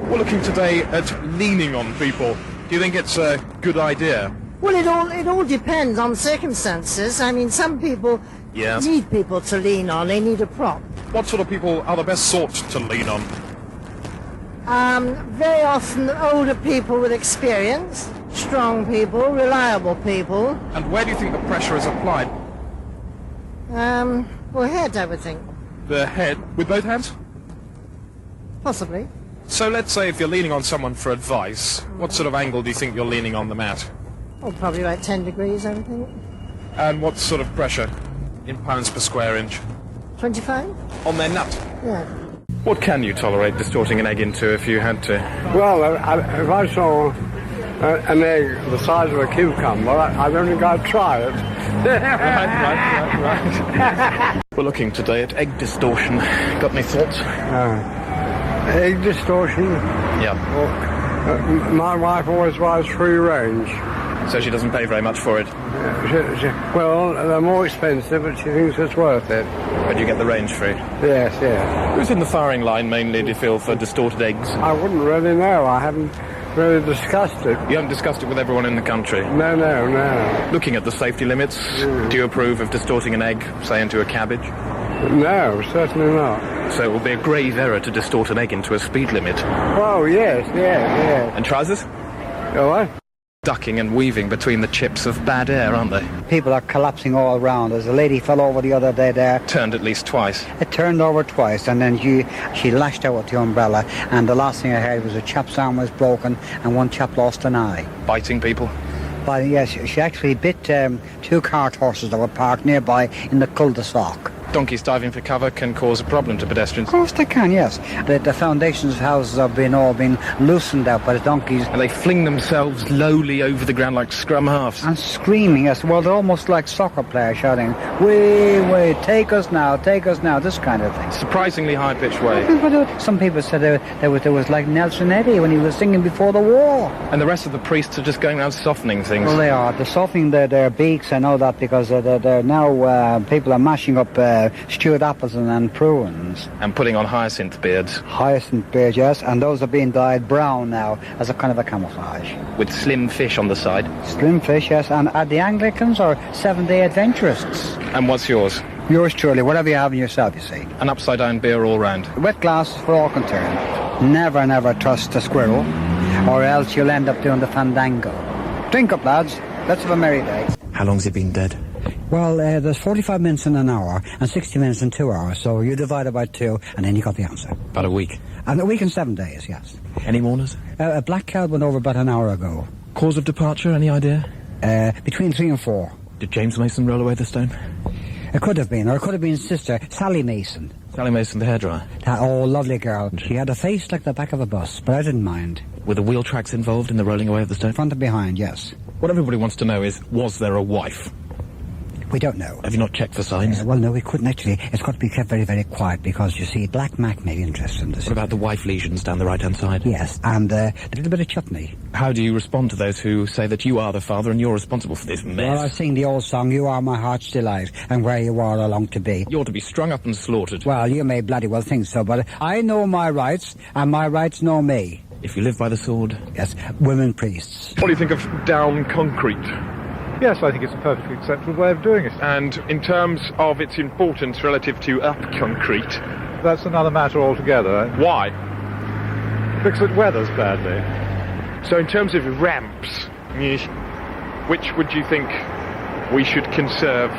We're looking today at leaning on people. Do you think it's a good idea? Well, it all depends on circumstances. I mean, some people need people to lean on. They need a prop. What sort of people are the best sort to lean on? Very often older people with experience, strong people, reliable people. And where do you think the pressure is applied? Well, head, I would think. The head? With both hands? Possibly. So let's say if you're leaning on someone for advice, what sort of angle do you think you're leaning on them at? Oh, probably about 10 degrees, I would think. And what sort of pressure in pounds per square inch? 25? On their nut? Yeah. What can you tolerate distorting an egg into if you had to? Well, if I saw an egg the size of a cucumber, I'd only go and try it. Right. We're looking today at egg distortion. Got any thoughts? Egg distortion? Yeah. Well, my wife always buys free range. So she doesn't pay very much for it? Well, they're more expensive, but she thinks it's worth it. But you get the range free? Yes, yes. Who's in the firing line mainly, do you feel, for distorted eggs? I wouldn't really know. I haven't really discussed it. You haven't discussed it with everyone in the country? No. Looking at the safety limits, do you approve of distorting an egg, say, into a cabbage? No, certainly not. So it will be a grave error to distort an egg into a speed limit? Oh, yes. And trousers? What? Ducking and weaving between the chips of bad air, aren't they? People are collapsing all around. There's a lady fell over the other day there. Turned at least twice. It turned over twice, and then she lashed out with the umbrella, and the last thing I heard was a chap's arm was broken, and one chap lost an eye. Biting people? But yes, she actually bit 2 cart horses that were parked nearby in the cul-de-sac. Donkeys diving for cover can cause a problem to pedestrians. Of course they can, yes. The foundations of houses have all been loosened out by the donkeys. And they fling themselves lowly over the ground like scrum halves. And screaming, yes. Well, they're almost like soccer players shouting, "Way, take us now, this kind of thing. Surprisingly high-pitched way. Some people said there was like Nelson Eddy when he was singing before the war. And the rest of the priests are just going around softening things. Well, they are. They're softening their beaks, I know that, because they're now, people are mashing up stewed apples and prunes. And putting on hyacinth beards. Hyacinth beards, yes, and those are being dyed brown now as a kind of a camouflage. With slim fish on the side. Slim fish, yes, and are the Anglicans or Seventh-day Adventurists? And what's yours? Yours truly, whatever you have in yourself, you see. An upside-down beer all round. Wet glasses for all concerned. Never trust a squirrel, or else you'll end up doing the fandango. Drink up, lads. Let's have a merry day. How long's he been dead? Well, there's 45 minutes in an hour and 60 minutes in 2 hours, so you divide it by 2 and then you got the answer. About a week? And a week and 7 days, yes. Any mourners? A black cab went over about an hour ago. Cause of departure, any idea? Between 3 and 4. Did James Mason roll away the stone? It could have been, or it could have been his sister, Sally Mason. Sally Mason, the hairdryer? Oh, lovely girl. She had a face like the back of a bus, but I didn't mind. Were the wheel tracks involved in the rolling away of the stone? Front and behind, yes. What everybody wants to know is, was there a wife? We don't know. Have you not checked for signs? Well, no, we couldn't actually. It's got to be kept very, very quiet because, you see, Black Mac may be interested in this. What about the wife lesions down the right-hand side? Yes, and a little bit of chutney. How do you respond to those who say that you are the father and you're responsible for this mess? Well, I sing the old song, "You are my heart's delight, and where you are I long to be." You ought to be strung up and slaughtered. Well, you may bloody well think so, but I know my rights, and my rights know me. If you live by the sword? Yes, women priests. What do you think of down concrete? Yes, I think it's a perfectly acceptable way of doing it. And in terms of its importance relative to up concrete? That's another matter altogether. Why? Because it weathers badly. So in terms of ramps, which would you think we should conserve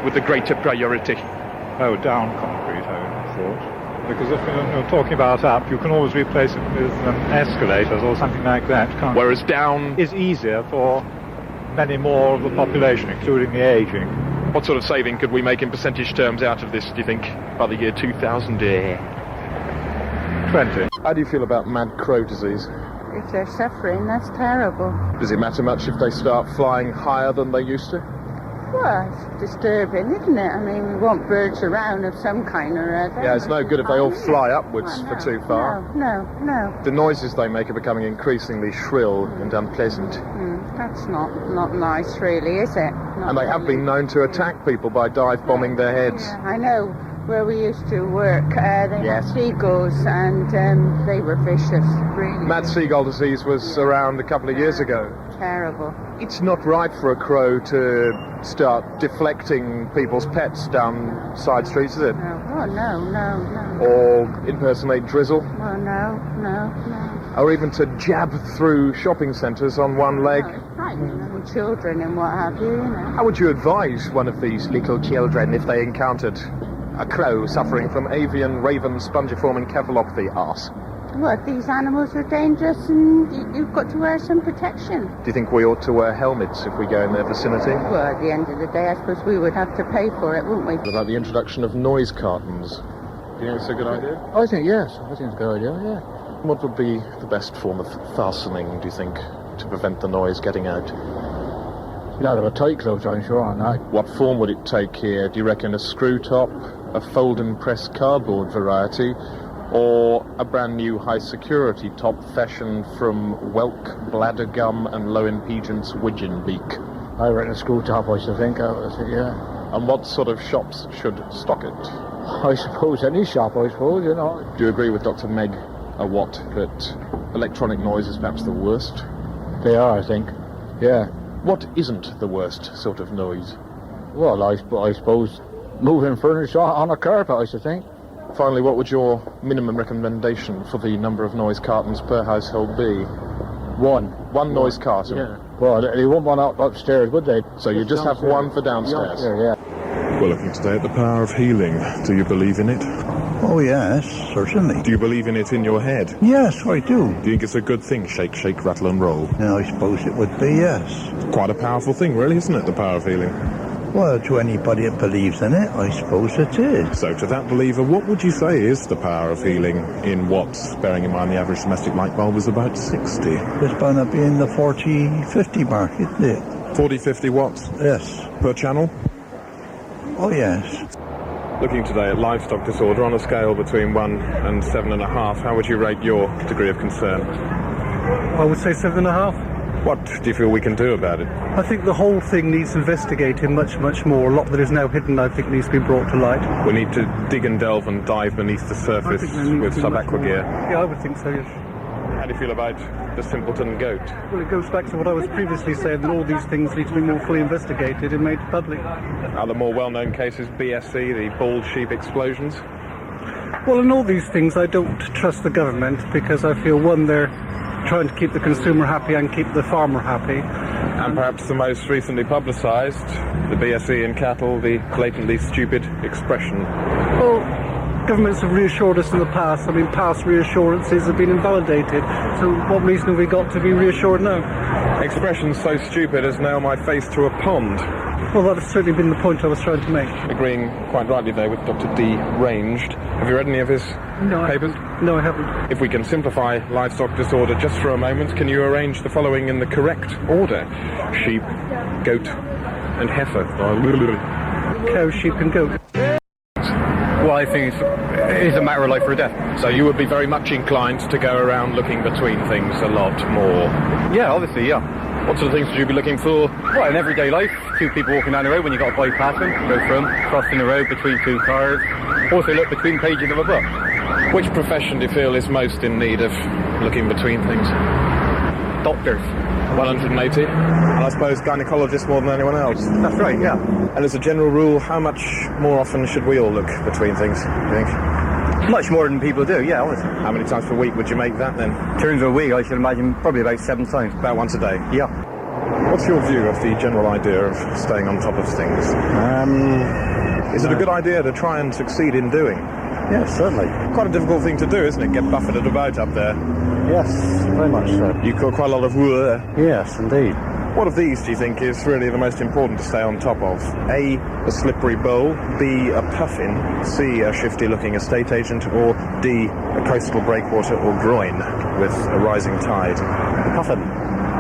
with the greater priority? Oh, down concrete, I would have thought. Because if you're talking about up, you can always replace it with escalators or something like that, can't you? Whereas down is easier for many more of the population, including the aging. What sort of saving could we make in percentage terms out of this, do you think, by the year 2000? 20. How do you feel about mad crow disease? If they're suffering, that's terrible. Does it matter much if they start flying higher than they used to? Well, it's disturbing, isn't it? I mean, we want birds around of some kind or other. Yeah, it's no good if they all fly upwards for too far. No. The noises they make are becoming increasingly shrill and unpleasant. That's not nice, really, is it? Not And they have been known to attack people by dive bombing their heads. Yeah, I know. Where we used to work, they had seagulls, and they were vicious, really. Mad seagull disease was around a couple of years ago. Terrible. It's not right for a crow to start deflecting people's pets down side streets, is it? No. Or impersonate drizzle. Well, no. Or even to jab through shopping centres on one leg. Frightening children and what have you, How would you advise one of these little children if they encountered a crow suffering from avian raven spongiform encephalopathy arse? Well, these animals are dangerous and you've got to wear some protection. Do you think we ought to wear helmets if we go in their vicinity? Well, at the end of the day, I suppose we would have to pay for it, wouldn't we? What about the introduction of noise cartons? Do you think it's a good idea? I think yes. I think it's a good idea, yeah. What would be the best form of fastening, do you think, to prevent the noise getting out? You'd have a tight close, I'm sure, on that. What form would it take here? Do you reckon a screw top, a fold and press cardboard variety, or a brand new high security top fashioned from whelk, bladder gum and low impedance widgeon beak? I reckon a screw top, I should think, yeah. And what sort of shops should stock it? I suppose any shop, you know. Do you agree with Dr. Meg Watt that electronic noise is perhaps the worst? They are, I think, yeah. What isn't the worst sort of noise? Well, I suppose moving furniture on a carpet, I should think. Finally, what would your minimum recommendation for the number of noise cartons per household be? One noise carton? Yeah. Well, they wouldn't want upstairs, would they? So you just have one for downstairs? Yeah. We're looking today at the power of healing. Do you believe in it? Oh, yes, certainly. Do you believe in it in your head? Yes, I do. Do you think it's a good thing, shake, shake, rattle and roll? Yeah, I suppose it would be, yes. Quite a powerful thing, really, isn't it, the power of healing? Well, to anybody that believes in it, I suppose it is. So to that believer, what would you say is the power of healing in watts, bearing in mind the average domestic light bulb is about 60? It's bound to be in the 40-50 mark, isn't it? 40-50 watts? Yes. Per channel? Oh, yes. Looking today at livestock disorder on a scale between 1 and 7.5, how would you rate your degree of concern? I would say 7.5. What do you feel we can do about it? I think the whole thing needs investigating much more. A lot that is now hidden, I think, needs to be brought to light. We need to dig and delve and dive beneath the surface with sub-aqua gear. Yeah, I would think so, yes. How do you feel about the simpleton goat? Well, it goes back to what I was previously saying, that all these things need to be more fully investigated and made public. Other more well-known cases, BSC, the bald sheep explosions? Well, in all these things, I don't trust the government because I feel, one, they're trying to keep the consumer happy and keep the farmer happy. And perhaps the most recently publicised, the BSE in cattle, the blatantly stupid expression. Well, governments have reassured us in the past. I mean, past reassurances have been invalidated. So what reason have we got to be reassured now? Expression so stupid as nail my face to a pond. Well, that has certainly been the point I was trying to make. Agreeing quite rightly there with Dr. D. Ranged. Have you read any of his papers? No, I haven't. If we can simplify livestock disorder just for a moment, can you arrange the following in the correct order? Sheep, goat, and heifer. Cow, sheep and goat. Well, I think it is a matter of life or death. So you would be very much inclined to go around looking between things a lot more? Yeah, obviously, yeah. What sort of things would you be looking for? Well, in everyday life, two people walking down the road when you've got to bypass them, go from, crossing the road between two cars. Also look between pages of a book. Which profession do you feel is most in need of looking between things? Doctors. 180? And I suppose gynecologists more than anyone else? That's right, yeah. And as a general rule, how much more often should we all look between things, do you think? Much more than people do, yeah, obviously. How many times per week would you make that then? In terms of a week, I should imagine probably about 7 times. About once a day? Yeah. What What's your view of the general idea of staying on top of things? Is it a good idea to try and succeed in doing? Yes, certainly. Quite a difficult thing to do, isn't it? Get buffeted about up there. Yes, very much so. You caught quite a lot of wood. Yes, indeed. What of these do you think is really the most important to stay on top of? A slippery bowl, B, a puffin, C, a shifty-looking estate agent, or D, a coastal breakwater or groin with a rising tide? Puffin.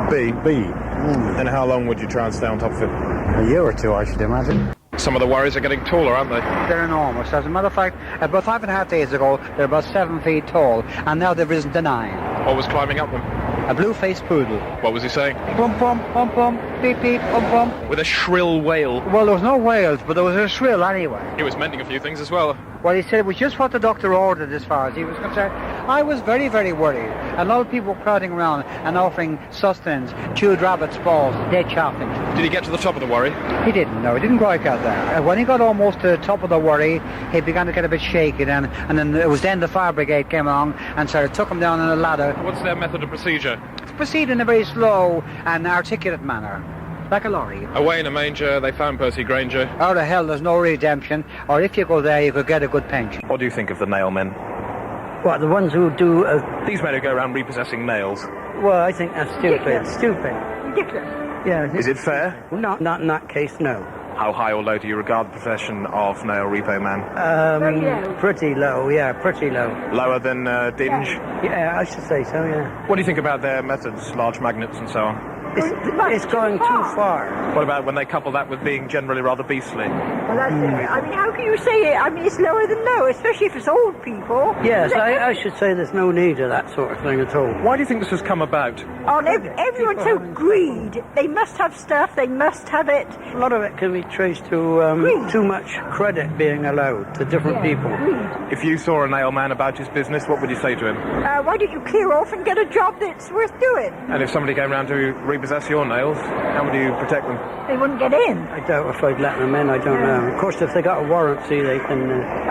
B? B. And how long would you try and stay on top of it? A year or two, I should imagine. Some of the worries are getting taller, aren't they? They're enormous. As a matter of fact, about 5.5 days ago, they're about 7 feet tall, and now they've risen to 9. What was climbing up them? A blue-faced poodle. What was he saying? Pum pum, pum pum, beep beep, pum pum. With a shrill wail. Well, there was no wails, but there was a shrill anyway. He was mending a few things as well. Well, he said it was just what the doctor ordered as far as he was concerned. I was very, very worried. A lot of people were crowding around and offering sustenance, chewed rabbit's balls, dead chaffinch. Did he get to the top of the worry? He didn't, no. He didn't quite get there. When he got almost to the top of the worry, he began to get a bit shaky then, and then it was then the fire brigade came along and sort of took him down on a ladder. What's their method of procedure? To proceed in a very slow and articulate manner. Like a lorry. Away in a manger, they found Percy Granger. Out of hell, there's no redemption. Or if you go there, you could get a good pension. What do you think of the nail men? What, the ones who do... These men who go around repossessing nails. Well, I think that's stupid. Ridiculous. Stupid. Ridiculous. Yeah. Is it fair? Not in that case, no. How high or low do you regard the profession of nail repo man? Very low. Pretty low, yeah, pretty low. Lower than Dinge? Yeah, I should say so, yeah. What do you think about their methods, large magnets and so on? It's going too far. What about when they couple that with being generally rather beastly? Well, that's it. I mean, how can you say it? I mean, it's lower than low, especially if it's old people. Yes, I should say there's no need of that sort of thing at all. Why do you think this has come about? Oh, everyone's so greed. They must have stuff. They must have it. A lot of it can be traced to too much credit being allowed to different people. Greed. If you saw a nail man about his business, what would you say to him? Why don't you clear off and get a job that's worth doing? And if somebody came round to repossess your nails, how would you protect them? They wouldn't get in. I doubt if I'd let them in, I don't know. Of course, if they got a warranty, they can...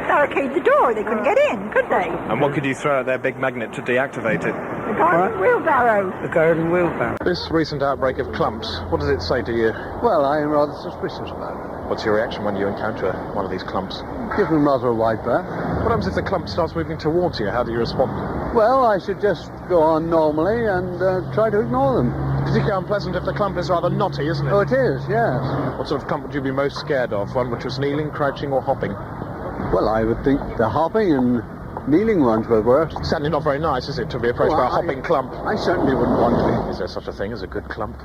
Barricade the door. They couldn't get in, could they? And what could you throw at their big magnet to deactivate it? The garden wheelbarrow. The garden wheelbarrow. This recent outbreak of clumps, what does it say to you? Well, I am rather suspicious about it. What's your reaction when you encounter one of these clumps? Give them rather a wide berth. What happens if the clump starts moving towards you? How do you respond? Well, I should just go on normally and try to ignore them. Particularly unpleasant if the clump is rather knotty, isn't it? Oh, it is, yes. What sort of clump would you be most scared of? One which was kneeling, crouching or hopping? Well, I would think the hopping and kneeling ones were worse. Certainly not very nice, is it, to be approached by a hopping clump? I certainly wouldn't want to. Is there such a thing as a good clump?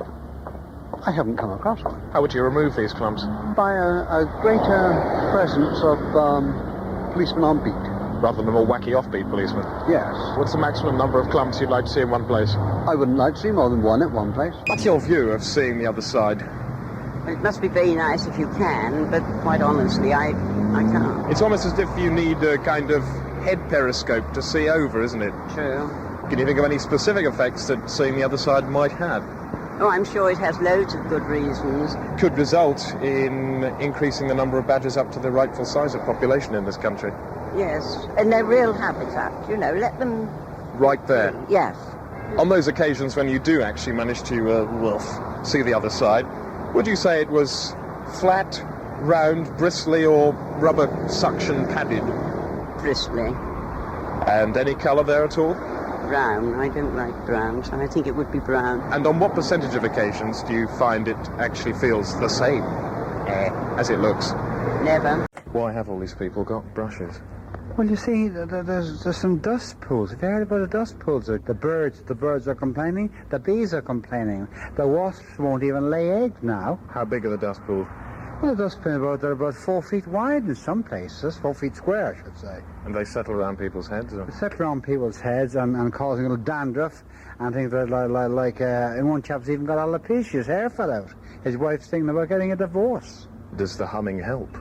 I haven't come across one. How would you remove these clumps? By a greater presence of policemen on beat. Rather than a more wacky offbeat policeman? Yes. What's the maximum number of clumps you'd like to see in one place? I wouldn't like to see more than one at one place. What's your view of seeing the other side? It must be very nice if you can, but quite honestly, I can't. It's almost as if you need a kind of head periscope to see over, isn't it? True. Can you think of any specific effects that seeing the other side might have? Oh, I'm sure it has loads of good reasons. Could result in increasing the number of badgers up to the rightful size of population in this country. Yes, and their real habitat, you know, let them... Right there? Yes. On those occasions when you do actually manage to, see the other side, would you say it was flat, round, bristly, or rubber suction padded? Bristly. And any colour there at all? Brown. I don't like brown, so I think it would be brown. And on what percentage of occasions do you find it actually feels the same as it looks? Never. Why have all these people got brushes? Well, you see, there's some dust pools. Have you heard about the dust pools? The birds are complaining. The bees are complaining. The wasps won't even lay eggs now. How big are the dust pools? Well, the dust pools, they're about 4 feet wide in some places, 4 feet square, I should say. And they settle around people's heads? Or? They settle around people's heads and causing a little dandruff and things like and one chap's even got alopecia, his hair fell out. His wife's thinking about getting a divorce. Does the humming help?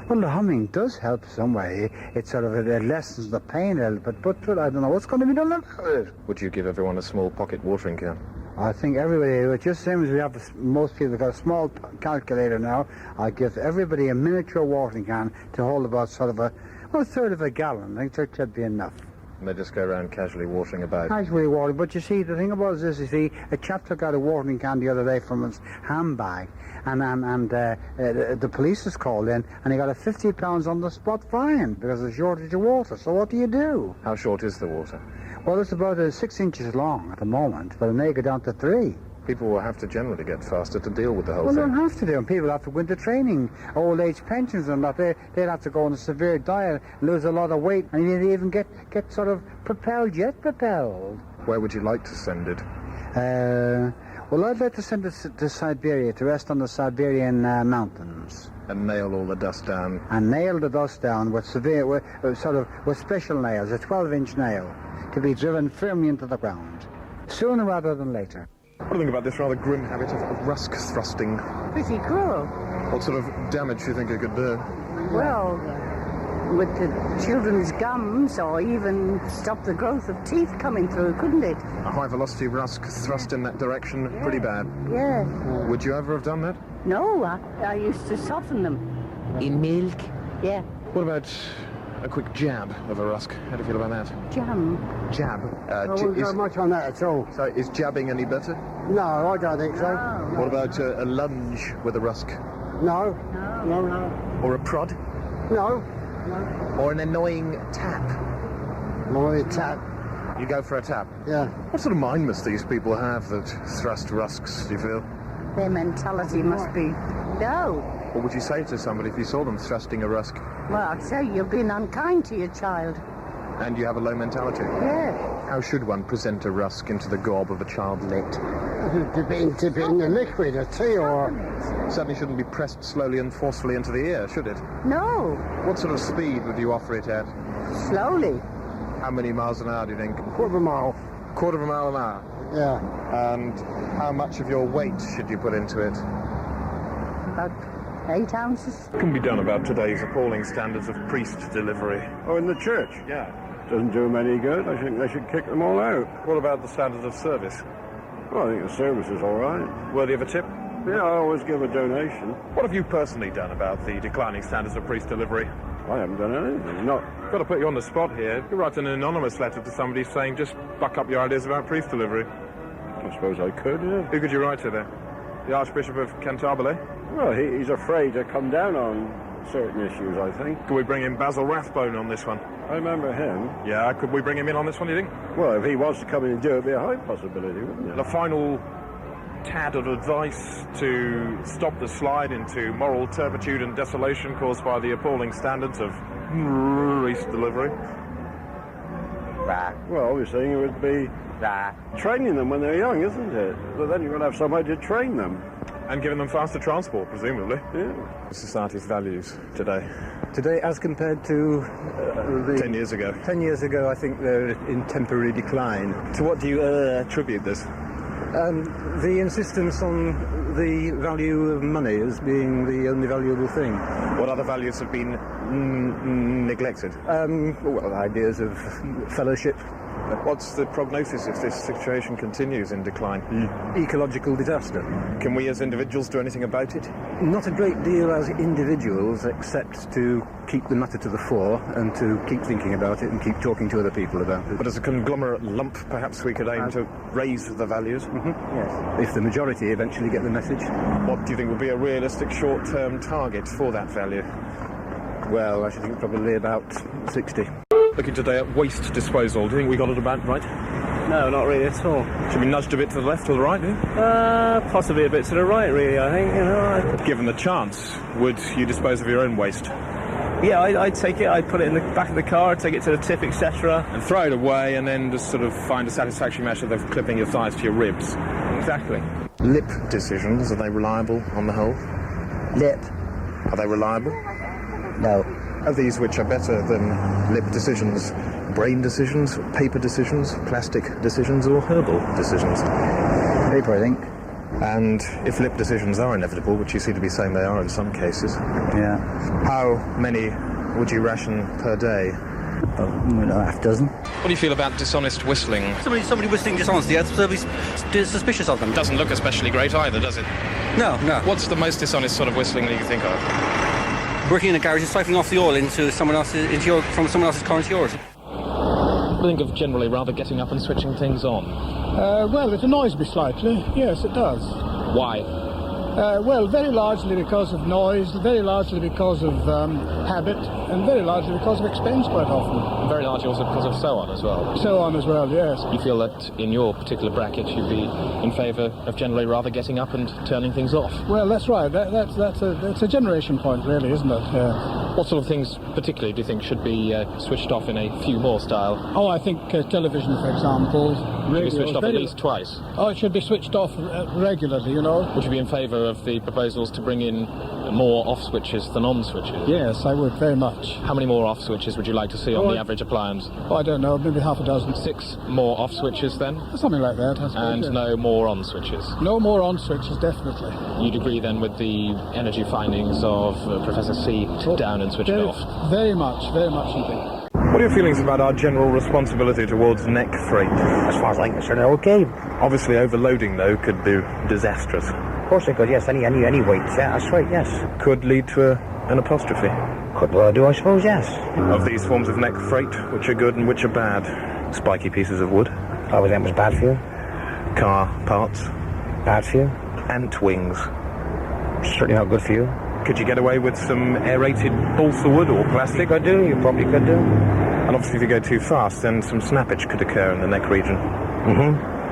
Well, the humming does help some way. It sort of it lessens the pain a little bit, but I don't know what's going to be done about it. Would you give everyone a small pocket watering can? I think everybody, it just seems we have, most people have got a small calculator now. I give everybody a miniature watering can to hold about sort of a third of a gallon. I think that should be enough. And they just go around casually watering about. Casually watering, but you see, the thing about this, you see, a chap took out a watering can the other day from his handbag, and the police was called in, and he got a £50 on the spot fine because of the shortage of water. So what do you do? How short is the water? Well, it's about 6 inches long at the moment, but it may go down to 3. People will have to generally get faster to deal with the whole Well, they thing. don't have to do them. People have to go into training, old age pensions and that. They'd have to go on a severe diet, lose a lot of weight, and you'd even get sort of jet propelled. Where would you like to send it? Well, I'd like to send it to Siberia, to rest on the Siberian mountains. And nail all the dust down. And nail the dust down with with special nails, a 12-inch nail, to be driven firmly into the ground, sooner rather than later. What do you think about this rather grim habit of rusk thrusting? Pretty cool. What sort of damage do you think it could do? Well, with the children's gums, or even stop the growth of teeth coming through, couldn't it? A high-velocity rusk thrust in that direction, pretty bad. Yeah. Would you ever have done that? No, I used to soften them. In milk? Yeah. What about a quick jab of a rusk? How do you feel about that? Jam. Jab? I wouldn't go much on that at all. So is jabbing any better? No, I don't think so. What about a lunge with a rusk? No. No. Or a prod? No. Or an annoying tap? Annoying tap. You go for a tap? Yeah. What sort of mind must these people have that thrust rusks, do you feel? Their mentality must be low. What would you say to somebody if you saw them thrusting a rusk? Well, I'd say you've been unkind to your child. And you have a low mentality? Yeah. How should one present a rusk into the gob of a childlet? Dip it in the liquid, a tea or... Certainly shouldn't be pressed slowly and forcefully into the ear, should it? No. What sort of speed would you offer it at? Slowly. How many miles an hour do you think? Quarter of a mile. Quarter of a mile an hour? Yeah. And how much of your weight should you put into it? About 8 ounces. What can be done about today's appalling standards of priest delivery? Oh, in the church? Yeah. Doesn't do them any good. I think they should kick them all out. What about the standards of service? Well, I think the service is all right. Worthy of a tip? Yeah, I always give a donation. What have you personally done about the declining standards of priest delivery? I haven't done anything. Not. Got to put you on the spot here. You write an anonymous letter to somebody saying just buck up your ideas about priest delivery. I suppose I could, yeah. Who could you write to there? The Archbishop of Canterbury? Well, he's afraid to come down on certain issues, I think. Could we bring in Basil Rathbone on this one? I remember him. Yeah, could we bring him in on this one, do you think? Well, if he wants to come in and do it, it'd be a high possibility, wouldn't it? And a final tad of advice to stop the slide into moral turpitude and desolation caused by the appalling standards of priest delivery? Well, obviously it would be training them when they're young, isn't it? But then you're going to have somebody to train them. And giving them faster transport, presumably. Yeah. Society's values today. Today, as compared to 10 years ago. 10 years ago, I think they're in temporary decline. To what do you attribute this? The insistence on the value of money as being the only valuable thing. What other values have been neglected? Well, ideas of fellowship. What's the prognosis if this situation continues in decline? Ecological disaster. Can we as individuals do anything about it? Not a great deal as individuals, except to keep the matter to the fore and to keep thinking about it and keep talking to other people about it. But as a conglomerate lump, perhaps we could aim to raise the values? Yes. If the majority eventually get the message. What do you think would be a realistic short-term target for that value? Well, I should think probably about 60. Looking today at waste disposal, do you think we got it about right? No, not really at all. Should we nudged a bit to the left or the right, do you? Possibly a bit to the right, really, I think, you know. Given the chance, would you dispose of your own waste? Yeah, I'd take it, I'd put it in the back of the car, take it to the tip, etc. And throw it away and then just sort of find a satisfactory method of clipping your thighs to your ribs. Exactly. Lip decisions, are they reliable on the whole? Lip. Are they reliable? No. Are these which are better than lip decisions? Brain decisions, paper decisions, plastic decisions, or herbal decisions? Paper, I think. And if lip decisions are inevitable, which you seem to be saying they are in some cases, yeah, how many would you ration per day? A half dozen. What do you feel about dishonest whistling? Somebody whistling dishonestly, I'd be suspicious of them. Doesn't look especially great either, does it? No. What's the most dishonest sort of whistling that you think of? Working in a garage and siphoning off the oil into someone else's, from someone else's car into yours. do you think of generally rather getting up and switching things on? Well, it annoys me slightly. Yes, it does. Why? Well, very largely because of noise, very largely because of habit, and very largely because of expense quite often. Very largely also because of so on as well. So on as well, yes. You feel that in your particular bracket you'd be in favour of generally rather getting up and turning things off? Well, that's right. That's a generation point, really, isn't it? What sort of things particularly do you think should be switched off in a few more style? Oh, I think television, for example. Should be switched off at least twice? Oh, it should be switched off regularly, you know. Would you be in favour of the proposals to bring in more off switches than on switches? Yes, I would, very much. How many more off switches would you like to see on the average appliance? Oh, I don't know, maybe half a dozen. 6 more off switches then? Something like that, I suppose. And no more on switches? No more on switches, definitely. You'd agree then with the energy findings of Professor C to down and switch it off? Very much indeed. What are your feelings about our general responsibility towards neck freight? As far as I'm concerned, okay. Obviously, overloading, though, could be disastrous. Of course it could, yes. Any weight, yeah, that's right, yes. Could lead to an apostrophe. Could well do, I suppose, yes. Of these forms of neck freight, which are good and which are bad? Spiky pieces of wood. Oh, that was bad for you? Car parts. Bad for you? Ant wings. Certainly not good for you. Could you get away with some aerated balsa wood or plastic? Could do, you probably could do. And obviously if you go too fast, then some snappage could occur in the neck region.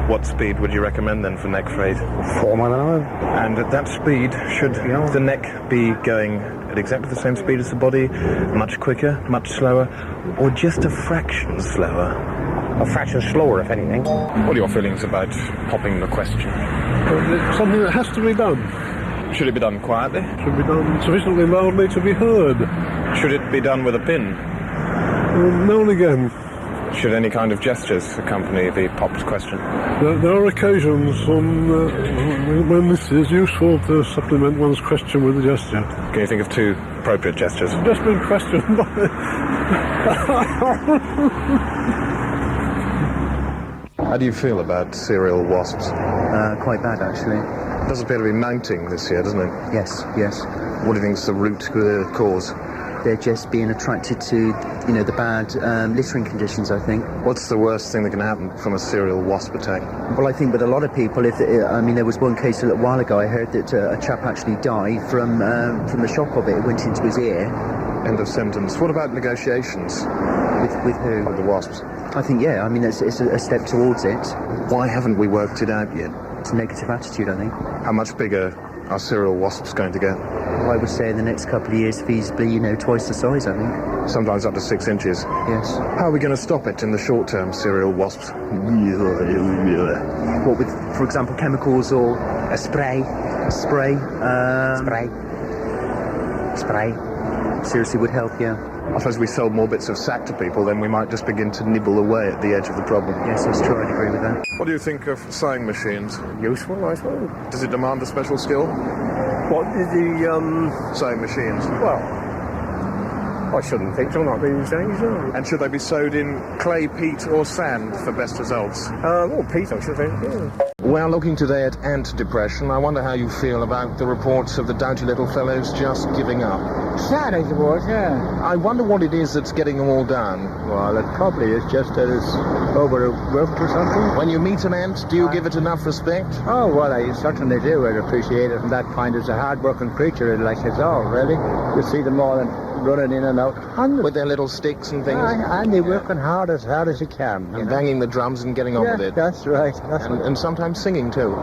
What speed would you recommend then for neck freight? 4 miles an hour. And at that speed, should the neck be going at exactly the same speed as the body, much quicker, much slower, or just a fraction slower? A fraction slower, if anything. What are your feelings about popping the question? It's something that has to be done. Should it be done quietly? Should be done sufficiently loudly to be heard. Should it be done with a pin? Now and again. Should any kind of gestures accompany the popped question? There are occasions when this is useful to supplement one's question with a gesture. Can you think of 2 appropriate gestures? I've just been questioned by... How do you feel about cereal wasps? Quite bad, actually. It does appear to be mounting this year, doesn't it? Yes. What do you think is the root cause? They're just being attracted to, the bad littering conditions, I think. What's the worst thing that can happen from a cereal wasp attack? Well, I think with a lot of people, there was one case a little while ago, I heard that a chap actually died from the shock of it. It went into his ear. End of sentence. What about negotiations? With who? With the wasps. I think, it's a step towards it. Why haven't we worked it out yet? It's a negative attitude, I think. How much bigger are cereal wasps going to get? Well, I would say in the next couple of years, feasibly, twice the size, I think. Sometimes up to 6 inches. Yes. How are we going to stop it in the short term, cereal wasps? What with, for example, chemicals or a spray? Spray. Seriously would help, yeah. I suppose if we sold more bits of sack to people, then we might just begin to nibble away at the edge of the problem. Yes, that's true, I'd agree with that. What do you think of sewing machines? Useful, I suppose. Does it demand a special skill? What is the, sewing machines? Well, I shouldn't think so, not these days, no. And should they be sewed in clay, peat or sand for best results? Peat, I should think, yeah. Well, looking today at ant depression, I wonder how you feel about the reports of the doughty little fellows just giving up. Sad, I suppose, yeah. I wonder what it is that's getting them all down. Well, it probably is just that it's overworked or something. When you meet an ant, do you give it enough respect? Oh, well, I certainly do. I'd appreciate it from that point. It's a hard-working creature, like it's all, really. You see them all running in and out. With their little sticks and things? And they're working hard as you can. And banging the drums and getting on with it. That's right. And sometimes singing too.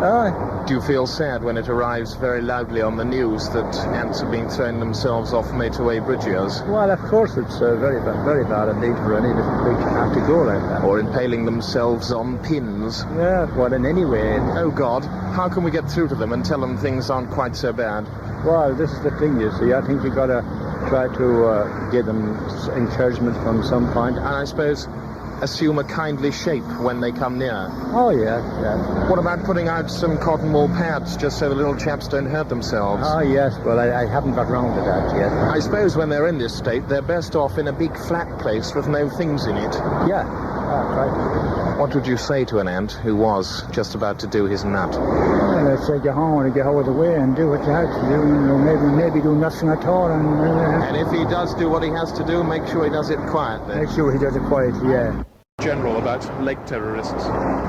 Do you feel sad when it arrives very loudly on the news that ants have been throwing themselves off motorway bridges? Well, of course, it's very bad indeed for any little creature to have to go like that. Or impaling themselves on pins. Yeah, well, in any way. Oh, God, how can we get through to them and tell them things aren't quite so bad? Well, this is the thing, you see. I think you've got to try to give them encouragement from some point. And I suppose assume a kindly shape when they come near. Oh, yeah. What about putting out some cotton wool pads just so the little chaps don't hurt themselves? Oh, yes. Well, I haven't got round to that yet. I suppose when they're in this state, they're best off in a big flat place with no things in it. Yeah, that's right. What would you say to an ant who was just about to do his nut? Well, I'd say get home and get out of the way and do what you have to do, and maybe do nothing at all. And if he does do what he has to do, make sure he does it quietly. Make sure he does it quietly, yeah. general about leg terrorists?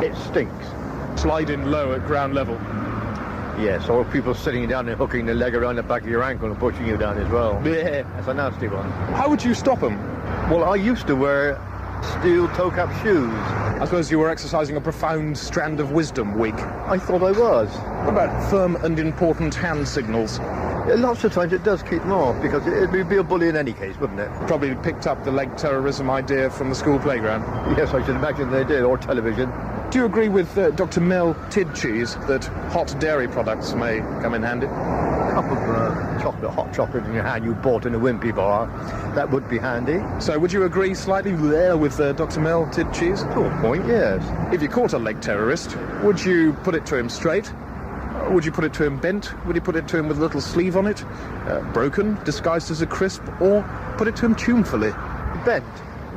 It stinks. Slide in low at ground level. Yes, or people sitting down and hooking the leg around the back of your ankle and pushing you down as well. Yeah. That's a nasty one. How would you stop them? Well, I used to wear steel toe-cap shoes. I suppose you were exercising a profound strand of wisdom, Whig. I thought I was. What about firm and important hand signals? Lots of times it does keep them off, because it would be a bully in any case, wouldn't it? Probably picked up the leg terrorism idea from the school playground. Yes, I should imagine they did, or television. Do you agree with Dr. Mel Tidcheese that hot dairy products may come in handy? A cup of hot chocolate in your hand you bought in a Wimpy bar, that would be handy. So would you agree slightly with Dr. Mel Tidcheese? To a point, yes. If you caught a leg terrorist, would you put it to him straight? Would you put it to him bent? Would you put it to him with a little sleeve on it? Broken, disguised as a crisp? Or put it to him tunefully? Bent.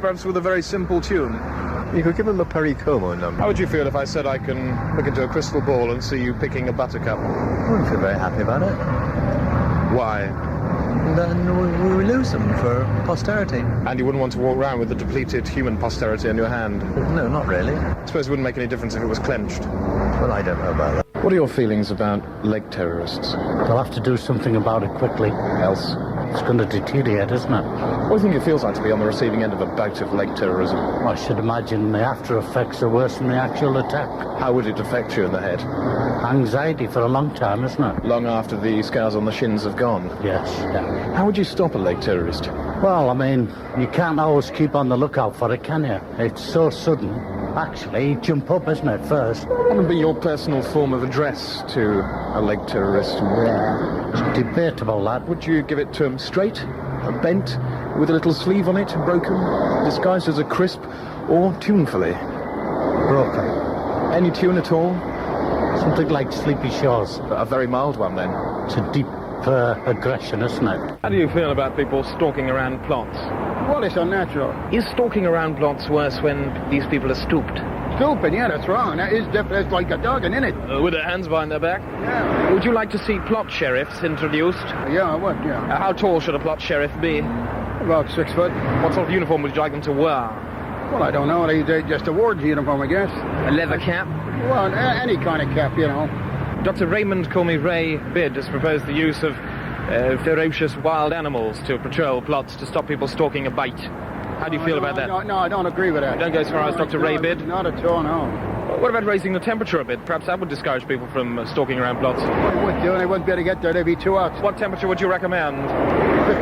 Perhaps with a very simple tune? You could give him a Perry Como number. How would you feel if I said I can look into a crystal ball and see you picking a buttercup? I wouldn't feel very happy about it. Why? Then we lose them for posterity. And you wouldn't want to walk around with the depleted human posterity in your hand? No, not really. I suppose it wouldn't make any difference if it was clenched. Well, I don't know about that. What are your feelings about leg terrorists? They'll have to do something about it quickly. Else? It's going to deteriorate, isn't it? What do you think it feels like to be on the receiving end of a bout of leg terrorism? I should imagine the after effects are worse than the actual attack. How would it affect you in the head? Anxiety for a long time, isn't it? Long after the scars on the shins have gone? Yes, yeah. How would you stop a leg terrorist? Well, I mean, you can't always keep on the lookout for it, can you? It's so sudden. Actually, jump up, isn't it, first? What would be your personal form of address to a leg terrorist? It's debatable, that. Would you give it to him straight, bent, with a little sleeve on it, broken, disguised as a crisp, or tunefully? Broken. Any tune at all? Something like Sleepy Shores. A very mild one, then. It's a deep aggression, isn't it? How do you feel about people stalking around plots? Well, it's unnatural. Is stalking around plots worse when these people are stooped? Stooping, yeah, that's wrong. That is different. It's like a dog, isn't it? With their hands behind their back? Yeah. Would you like to see plot sheriffs introduced? Yeah, I would, yeah. How tall should a plot sheriff be? About 6 foot. What sort of uniform would you like them to wear? Well, I don't know. They just a ward's uniform, I guess. A leather cap? Well, any kind of cap, you know. Dr. Raymond Comey Ray Bidd has proposed the use of ferocious wild animals to patrol plots to stop people stalking a bite. How do you feel about that? No, I don't agree with that. You don't go as far as Dr. Ray Bidd? Not at all, no. What about raising the temperature a bit? Perhaps that would discourage people from stalking around plots. It would do, and they wouldn't be able to get there. They'd be too hot. What temperature would you recommend?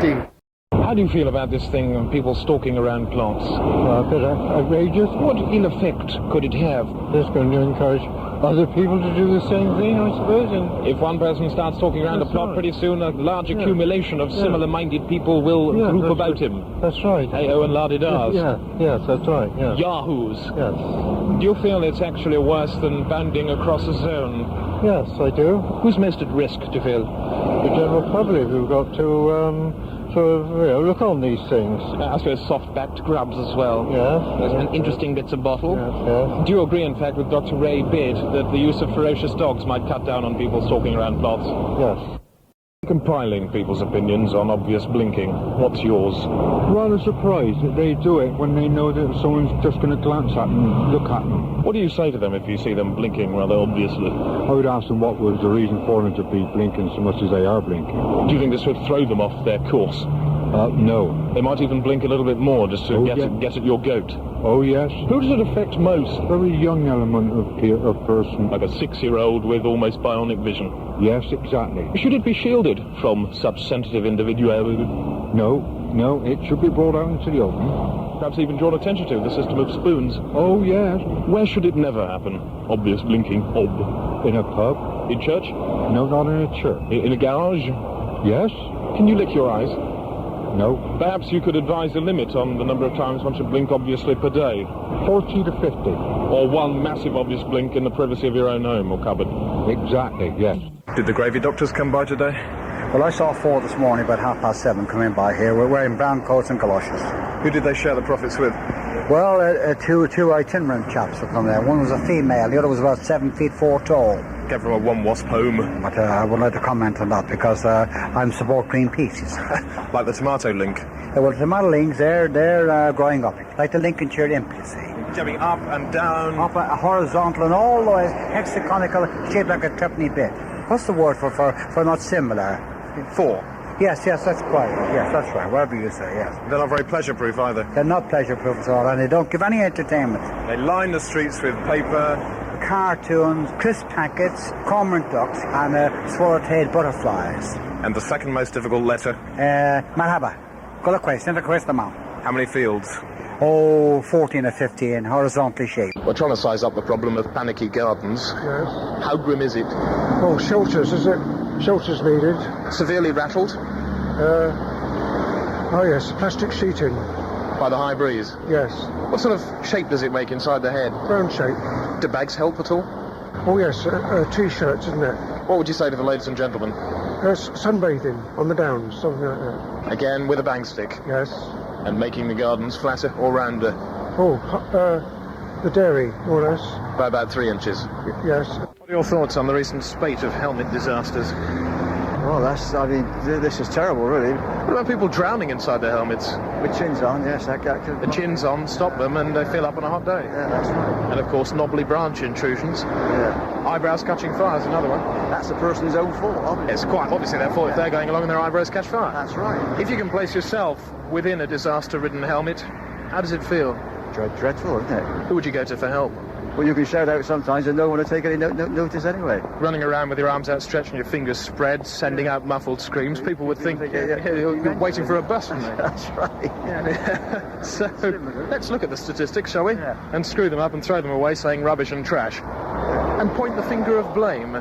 50. How do you feel about this thing of people stalking around plots? Well, a bit outrageous. What in effect could it have? It's going to encourage other people to do the same thing, I suppose. And if one person starts stalking around a plot, pretty soon a large accumulation of similar-minded people will group about him. That's right. Hey-oh and la-di-das. Yes, that's right. Yeah. Yahoos. Yes. Do you feel it's actually worse than bounding across a zone? Yes, I do. Who's most at risk, do you feel? The general public, who've got to look on these things. I suppose soft-backed grubs as well. Yes. And interesting bits of bottle. Yes. Do you agree, in fact, with Dr. Ray Bidd that the use of ferocious dogs might cut down on people stalking around plots? Yes. Compiling people's opinions on obvious blinking. What's yours? Rather surprised that they do it when they know that someone's just going to glance at them and look at them. What do you say to them if you see them blinking rather obviously? I would ask them what was the reason for them to be blinking so much as they are blinking. Do you think this would throw them off their course? No. They might even blink a little bit more just to get at your goat. Oh, yes. Who does it affect most? Very young element of person. Like a 6-year-old with almost bionic vision? Yes, exactly. Should it be shielded from such sensitive individuality? No, it should be brought out into the open. Perhaps even drawn attention to, the system of spoons. Oh, yes. Where should it never happen? Obvious blinking. In a pub. In church? No, not in a church. In a garage? Yes. Can you lick your eyes? No. Perhaps you could advise a limit on the number of times one should blink obviously per day. 40 to 50. Or one massive obvious blink in the privacy of your own home or cupboard. Exactly, yes. Did the gravy doctors come by today? Well, I saw 4 this morning about 7:30 coming by here. We're wearing brown coats and galoshes. Who did they share the profits with? Well, two itinerant chaps were coming there. One was a female, the other was about 7 feet 4 tall. Came from a one-wasp home. But I wouldn't like to comment on that because I'm support Greenpeace. Like the tomato link? Well, the tomato links, they're growing up. Like the Lincolnshire imp, you see. jumping up and down. Up a horizontal and all the way hexagonal, shaped like a tuppenny bit. What's the word for not similar? Four. Yes, that's quite right. Yes, that's right. Whatever you say, yes. They're not very pleasure-proof either. They're not pleasure-proof at all, and they don't give any entertainment. They line the streets with paper, cartoons, crisp packets, cormorant ducks, and swallow-tailed butterflies. And the second most difficult letter? Marhaba. Quella questa mount. How many fields? Oh, 14 or 15, horizontally shaped. We're trying to size up the problem of panicky gardens. Yes. How grim is it? Oh, shelters, is it? Shelters needed. Severely rattled? Oh yes, plastic sheeting. By the high breeze? Yes. What sort of shape does it make inside the head? Round shape. Do bags help at all? Oh yes, T-shirts, isn't it? What would you say to the ladies and gentlemen? Sunbathing on the downs, something like that. Again, with a bang stick? Yes. And making the gardens flatter or rounder? The dairy, more or less. By about 3 inches? Yes. What are your thoughts on the recent spate of helmet disasters? Well, this is terrible, really. What about people drowning inside their helmets? With chins on, yes. That could... The chins on stop them and they fill up on a hot day. Yeah, that's right. And of course, knobbly branch intrusions. Yeah. Eyebrows catching fire is another one. That's the person's own fault, obviously. It's quite obviously their fault if they're going along and their eyebrows catch fire. That's right. If you can place yourself within a disaster-ridden helmet, how does it feel? Dreadful, isn't it? Who would you go to for help? Well, you can shout out sometimes and no one will take any notice anyway. Running around with your arms outstretched and your fingers spread, sending out muffled screams, people would think you're waiting for a bus, wouldn't they? That's right. Yeah. So, let's look at the statistics, shall we? Yeah. And screw them up and throw them away saying rubbish and trash. And point the finger of blame.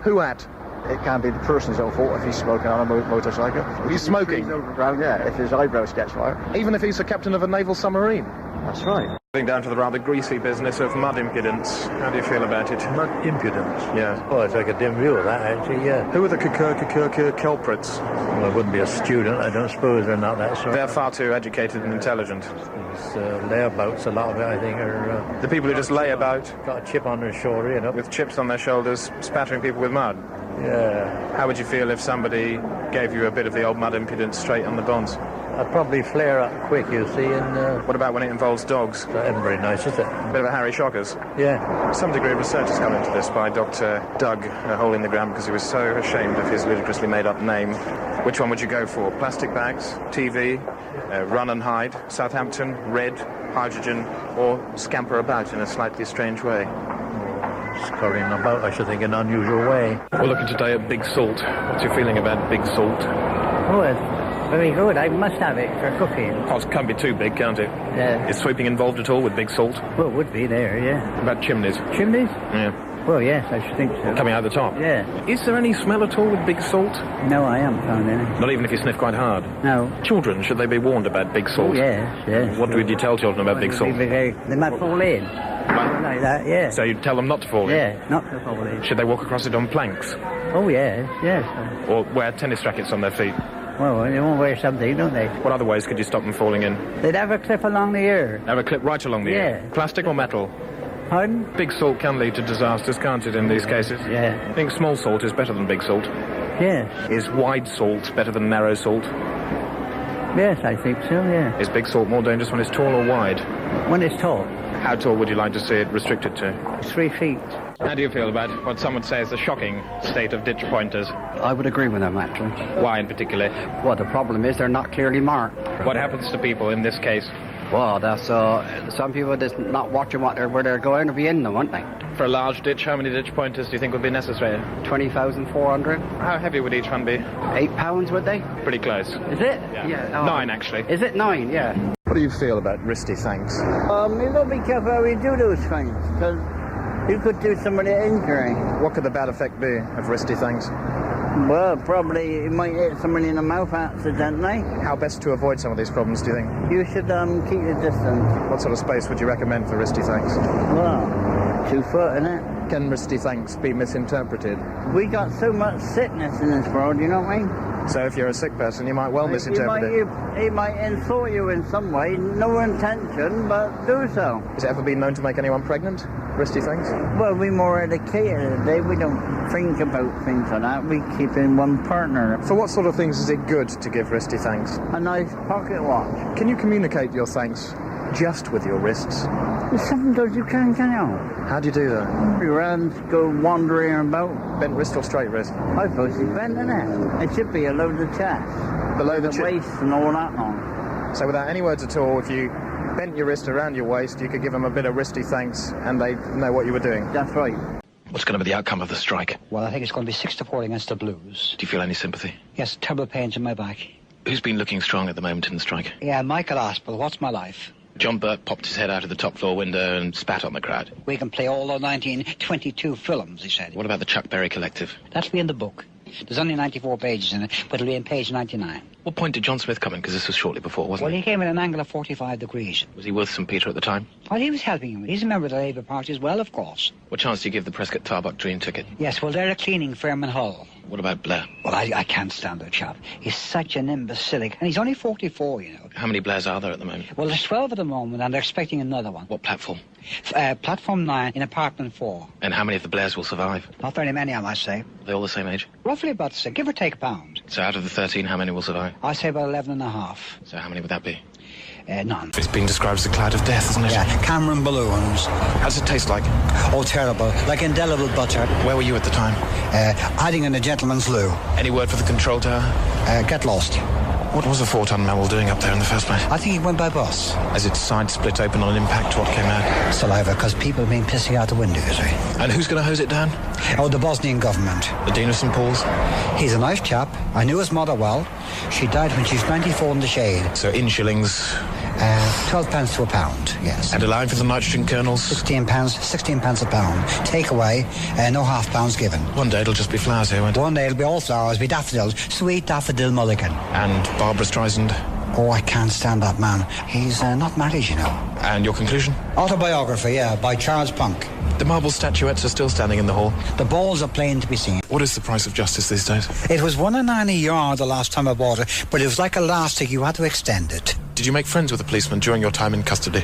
Who at? It can be the person's own fault if he's smoking on a motorcycle. He's smoking? Yeah, if his eyebrows catch fire. Even if he's the captain of a naval submarine? That's right. Getting down to the rather greasy business of mud impudence. How do you feel about it? Mud impudence? Yeah. Well, I take a dim view of that, actually, yeah. Who are the culprits? Well, I wouldn't be a student, I don't suppose they're not that sort. They're far too educated and intelligent. These layabouts, a lot of it, I think, are... the people who just lay about? Got a chip on their shoulder, you know. With chips on their shoulders, spattering people with mud? Yeah. How would you feel if somebody gave you a bit of the old mud impudence straight on the bonds? I'd probably flare up quick, you see, and... What about when it involves dogs? That isn't very nice, is it? A bit of a Harry Shockers. Yeah. Some degree of research has come into this by Dr. Doug, a hole in the ground, because he was so ashamed of his ludicrously made-up name. Which one would you go for? Plastic bags, TV, run and hide, Southampton, red, hydrogen, or scamper about in a slightly strange way? Scurrying about, I should think, in an unusual way. We're looking today at Big Salt. What's your feeling about Big Salt? Oh, it's very good. I must have it for cooking. Oh, it can't be too big, can't it? Yeah. Is sweeping involved at all with Big Salt? Well, it would be there, yeah. What about chimneys? Chimneys? Yeah. Well, yes, I should think so. Coming out the top? Yeah. Is there any smell at all with Big Salt? No, I haven't found any. Not even if you sniff quite hard? No. Children, should they be warned about Big Salt? Oh, yes. What would you tell children about Big Salt? They might fall in. Like that, yeah. So you'd tell them not to fall in? Yeah, not to fall in. Should they walk across it on planks? Oh, yes. Or wear tennis rackets on their feet? Well, they won't wear something, don't they? What other ways could you stop them falling in? They'd have a clip along the ear. Have a clip right along the ear? Plastic or metal? Pardon? Big salt can lead to disasters, can't it, in these cases? Yeah. I think small salt is better than big salt. Yes. Is wide salt better than narrow salt? Yes, I think so, yeah. Is big salt more dangerous when it's tall or wide? When it's tall. How tall would you like to see it restricted to? 3 feet. How do you feel about what some would say is the shocking state of ditch pointers? I would agree with them, actually. Why in particular? Well, the problem is they're not clearly marked. What happens to people in this case? Well, that's some people just not watching where they're going to be in them, aren't they? For a large ditch, how many ditch pointers do you think would be necessary? 20,400. How heavy would each one be? 8 pounds, would they? Pretty close. Is it? Yeah. 9, actually. Is it 9? Yeah. What do you feel about wristy thanks? You've got to be careful how you do those things, because you could do somebody an injury. What could the bad effect be of wristy thanks? Well, probably you might hit somebody in the mouth accidentally. How best to avoid some of these problems, do you think? You should keep your distance. What sort of space would you recommend for wristy thanks? Well, 2 foot, innit? Can wristy thanks be misinterpreted? We got so much sickness in this world, you know what I mean? So if you're a sick person, you might well misinterpret it. He might insult you in some way, no intention, but do so. Has it ever been known to make anyone pregnant? Wristy things? Well, we're more educated today. We don't think about things like that. We keep in one partner. For what sort of things is it good to give wristy thanks? A nice pocket watch. Can you communicate your thanks just with your wrists? Sometimes you can you? How do you do that? Your hands go wandering about. Bent wrist or straight wrist? I suppose it's bent, isn't it? It should be below the chest. Below the waist and all that on. So without any words at all, if you bent your wrist around your waist, you could give them a bit of wristy thanks and they'd know what you were doing. That's right. What's going to be the outcome of the strike? Well, I think it's going to be 6-4 against the Blues. Do you feel any sympathy? Yes, terrible pains in my back. Who's been looking strong at the moment in the strike? Yeah, Michael Aspel, what's my life? John Burt popped his head out of the top floor window and spat on the crowd. We can play all the 1922 films, he said. What about the Chuck Berry Collective? That'll be in the book. There's only 94 pages in it, but it'll be in page 99. What point did John Smith come in? Because this was shortly before, wasn't Well, it? he came at an angle of 45 degrees. Was he with St. Peter at the time? Well, he was helping him. He's a member of the Labour Party as well, of course. What chance do you give the Prescott Tarbuck Dream ticket? Yes, well, they're a cleaning firm in Hull. What about Blair? Well, I can't stand the chap. He's such an imbecilic, and he's only 44, you know. How many Blairs are there at the moment? Well, there's 12 at the moment, and they're expecting another one. What platform? Platform 9 in apartment 4. And how many of the Blairs will survive? Not very many, I must say. Are they all the same age? Roughly about the same, give or take a pound. So out of the 13, how many will survive? I say about 11 and a half. So how many would that be? None. It's been described as a cloud of death, isn't it? Yeah, Cameron balloons. How does it taste like? Oh, terrible. Like indelible butter. Where were you at the time? Hiding in a gentleman's loo. Any word for the control tower? Get lost. What was a 4-ton Mewell doing up there in the first place? I think he went by bus. As its side split open on impact, what came out? Saliva, because people have been pissing out the window, you see. And who's going to hose it down? Oh, the Bosnian government. The Dean of St. Paul's? He's a nice chap. I knew his mother well. She died when she was 94 in the shade. So in shillings? 12 pence to a pound, yes. And allowing for the nitrogen kernels? 16 pence a pound. Take away, no half pounds given. One day it'll just be flowers here, won't it? One day it'll be all flowers, be daffodils. Sweet daffodil mulligan. And Barbara Streisand? Oh, I can't stand that man. He's not married, you know. And your conclusion? Autobiography, yeah, by Charles Punk. The marble statuettes are still standing in the hall. The balls are plain to be seen. What is the price of justice these days? It was 1.9 a yard the last time I bought it, but it was like elastic, you had to extend it. Did you make friends with the policeman during your time in custody?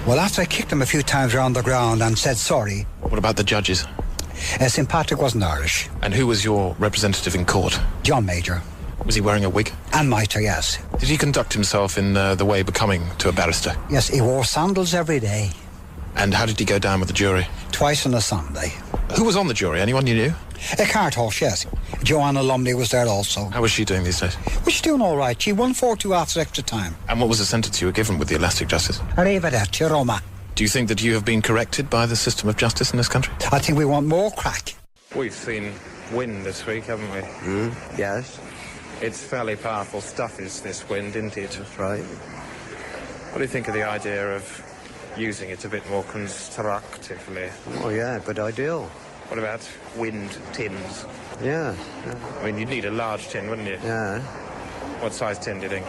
Well, after I kicked him a few times around the ground and said sorry. What about the judges? St. Patrick wasn't Irish. And who was your representative in court? John Major. Was he wearing a wig? And mitre, yes. Did he conduct himself in the way becoming to a barrister? Yes, he wore sandals every day. And how did he go down with the jury? Twice on a Sunday. Who was on the jury? Anyone you knew? A cart horse, yes. Joanna Lumley was there also. How was she doing these days? Well, she's doing all right. She won 4-2 after extra time. And what was the sentence you were given with the elastic justice? Arrivederci, Roma. Do you think that you have been corrected by the system of justice in this country? I think we want more crack. We've seen wind this week, haven't we? Yes. It's fairly powerful stuff, is this wind, isn't it? That's right. What do you think of the idea of using it a bit more constructively? Oh, yeah, good ideal. What about wind tins? Yeah. I mean, you'd need a large tin, wouldn't you? Yeah. What size tin do you think?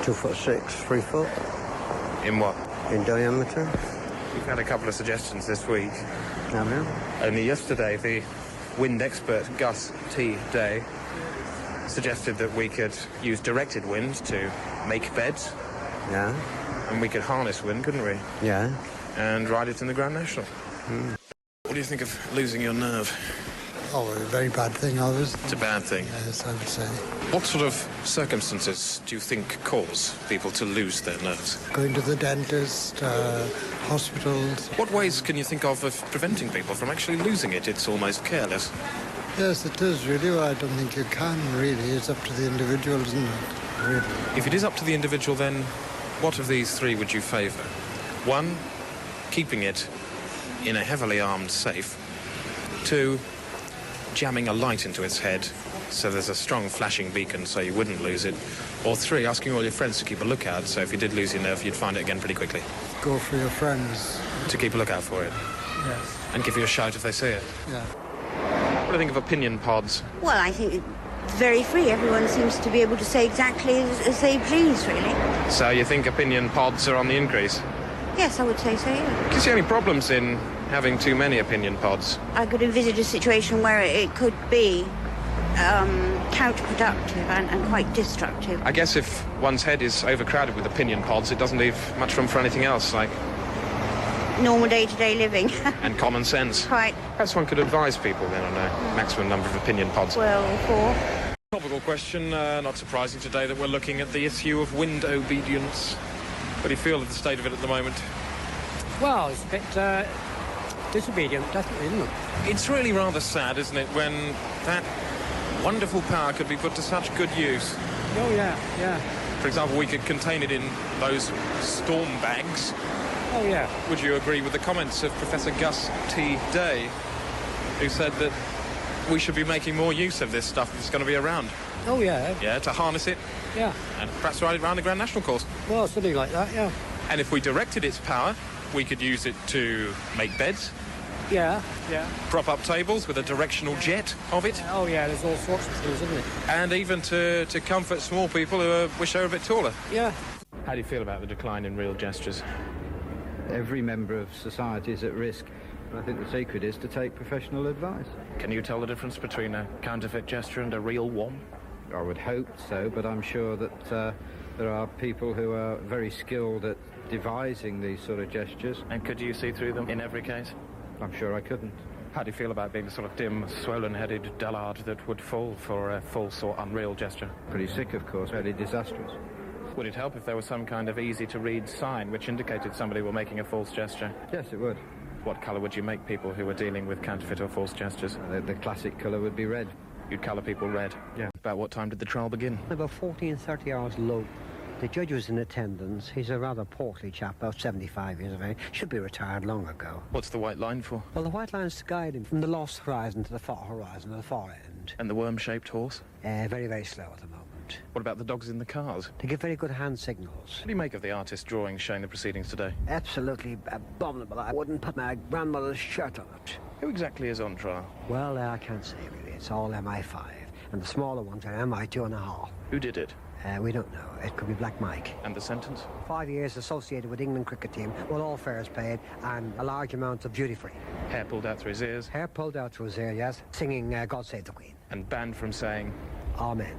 2'6", 3 foot. In what? In diameter. We've had a couple of suggestions this week. Have you? Only yesterday, the wind expert Gus T. Day suggested that we could use directed wind to make beds. Yeah. And we could harness wind, couldn't we? Yeah. And ride it in the Grand National. What do you think of losing your nerve? Oh, a very bad thing, obviously. It's a bad thing. Yes, I would say. What sort of circumstances do you think cause people to lose their nerves? Going to the dentist, hospitals. What ways can you think of preventing people from actually losing it? It's almost careless. Yes, it is, really. Well, I don't think you can, really. It's up to the individual, isn't it? Really. If it is up to the individual, then what of these three would you favour? 1, keeping it in a heavily armed safe. 2, jamming a light into its head so there's a strong flashing beacon so you wouldn't lose it. Or 3, asking all your friends to keep a lookout so if you did lose your nerve, you'd find it again pretty quickly. Go for your friends. To keep a lookout for it? Yes. And give you a shout if they see it? Yeah. What do you think of opinion pods? Well, I think it's very free. Everyone seems to be able to say exactly as they please, really. So you think opinion pods are on the increase? Yes, I would say so, yeah. Do you see any problems in having too many opinion pods? I could envisage a situation where it could be counterproductive and quite destructive. I guess if one's head is overcrowded with opinion pods, it doesn't leave much room for anything else, like normal day-to-day living. And common sense. Quite. Perhaps one could advise people then on a maximum number of opinion pods. Well, 4. Topical question, not surprising today that we're looking at the issue of wind obedience. What do you feel of the state of it at the moment? Well, it's a bit disobedient, definitely, isn't it? It's really rather sad, isn't it, when that wonderful power could be put to such good use. Oh, yeah, yeah. For example, we could contain it in those storm bags. Oh, yeah. Would you agree with the comments of Professor Gus T. Day, who said that we should be making more use of this stuff if it's going to be around? Oh, yeah. Yeah, to harness it. Yeah. And perhaps ride it around the Grand National course. Well, something like that, yeah. And if we directed its power, we could use it to make beds. Yeah, yeah. Prop up tables with a directional jet of it. Oh, yeah, there's all sorts of things, isn't it? And even to comfort small people who wish they were a bit taller. Yeah. How do you feel about the decline in real gestures? Every member of society is at risk. I think the secret is to take professional advice. Can you tell the difference between a counterfeit gesture and a real one? I would hope so, but I'm sure that there are people who are very skilled at devising these sort of gestures. And could you see through them in every case? I'm sure I couldn't. How do you feel about being the sort of dim, swollen-headed dullard that would fall for a false or unreal gesture? Pretty sick, of course, very disastrous. Would it help if there was some kind of easy-to-read sign which indicated somebody were making a false gesture? Yes, it would. What colour would you make people who were dealing with counterfeit or false gestures? The classic colour would be red. You'd colour people red? Yeah. About what time did the trial begin? About 30 hours low. The judge was in attendance. He's a rather portly chap, about 75 years of age. Should be retired long ago. What's the white line for? Well, the white line's to guide him from the lost horizon to the far horizon, at the far end. And the worm-shaped horse? Very, very slow at the moment. What about the dogs in the cars? They give very good hand signals. What do you make of the artist's drawings showing the proceedings today? Absolutely abominable. I wouldn't put my grandmother's shirt on it. Who exactly is on trial? Well, I can't say really. It's all MI5. And the smaller ones are MI2.5. Who did it? We don't know. It could be Black Mike. And the sentence? 5 years associated with England cricket team, with all fares paid, and a large amount of duty-free. Hair pulled out through his ears? Hair pulled out through his ears, yes. Singing God Save the Queen. And banned from saying? Amen.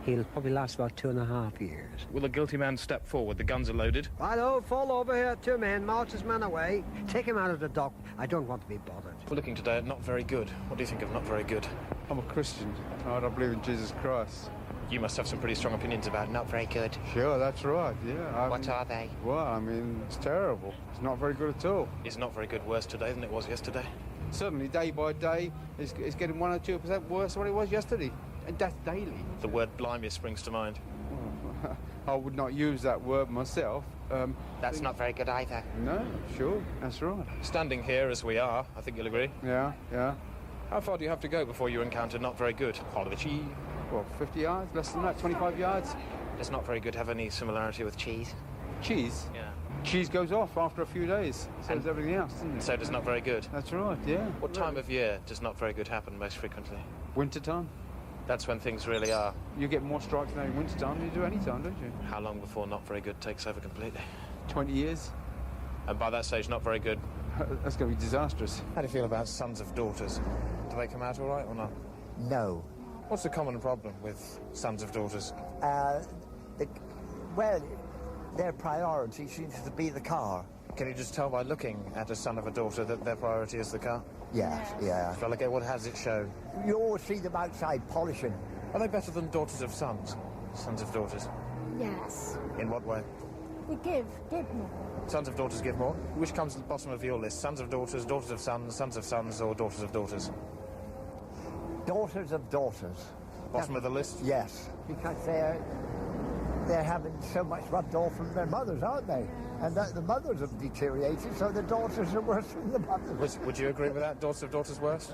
He'll probably last about 2.5 years. Will the guilty man step forward? The guns are loaded. Righto, fall over here, 2 men, march his man away. Take him out of the dock. I don't want to be bothered. We're looking today at not very good. What do you think of not very good? I'm a Christian. I don't believe in Jesus Christ. You must have some pretty strong opinions about not very good. Sure, that's right, yeah. What are they? Well, I mean, it's terrible. It's not very good at all. Is not very good worse today than it was yesterday? Certainly, day by day, it's getting 1 or 2% worse than what it was yesterday. And that's daily. The word blimey springs to mind. I would not use that word myself. That's not very good either. No, sure, that's right. Standing here as we are, I think you'll agree. Yeah, yeah. How far do you have to go before you encounter not very good? Follow the cheese. Well, 50 yards, less than that, 25 yards. Does not very good have any similarity with cheese? Cheese? Yeah. Cheese goes off after a few days. So does everything else, doesn't it? So does not very good? That's right, yeah. What time of year does not very good happen most frequently? Winter time. That's when things really are. You get more strikes now in winter time than you do any time, don't you? How long before not very good takes over completely? 20 years. And by that stage, not very good. That's going to be disastrous. How do you feel about sons of daughters? Do they come out all right or not? No. What's the common problem with sons of daughters? Well, their priority seems to be the car. Can you just tell by looking at a son of a daughter that their priority is the car? Yes, yeah. Well, okay, what has it shown? You always see them outside polishing. Are they better than daughters of sons? Sons of daughters? Yes. In what way? They give more. Sons of daughters give more? Which comes at the bottom of your list? Sons of daughters, daughters of sons, or daughters of daughters? Daughters of daughters. Bottom of the list? Yes, because they're having so much rubbed off from their mothers, aren't they? And the mothers have deteriorated, so the daughters are worse than the mothers. Would you agree with that? Daughters of daughters worse?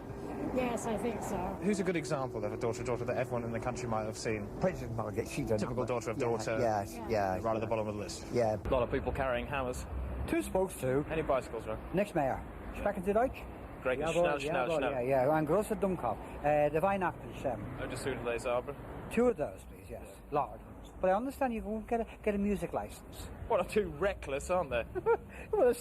Yes, I think so. Who's a good example of a daughter of daughter that everyone in the country might have seen? Princess Margaret, she doesn't. Typical daughter of daughter. Yes, yeah. Right at the bottom of the list. Yeah. A lot of people carrying hammers. 2 spokes too. Any bicycles, right? Next Mayor. Sprechen Sie Deutsch? Great, Jawohl, schnell. Yeah, ein großer Dummkopf. Der Weihnachtsschirm. Oh, just soon les arbres. 2 of those, please, yes. Large ones. But I understand you won't get a music license. What, are too reckless, aren't they? Well,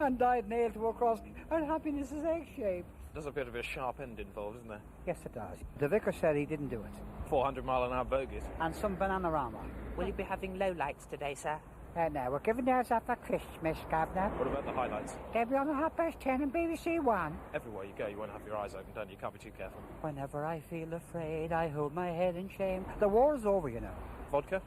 and died nailed to a cross, and happiness is egg-shaped. Does appear to be a sharp end involved, isn't there? Yes, it does. The vicar said he didn't do it. 400-mile-an-hour bogies. And some banana-rama. Will you be having lowlights today, sir? No, we're giving theirs up for Christmas, Governor. What about the highlights? They'll be on the 10:30 on BBC One. Everywhere you go, you won't have your eyes open, don't you? You can't be too careful. Whenever I feel afraid, I hold my head in shame. The war's over, you know. Vodka?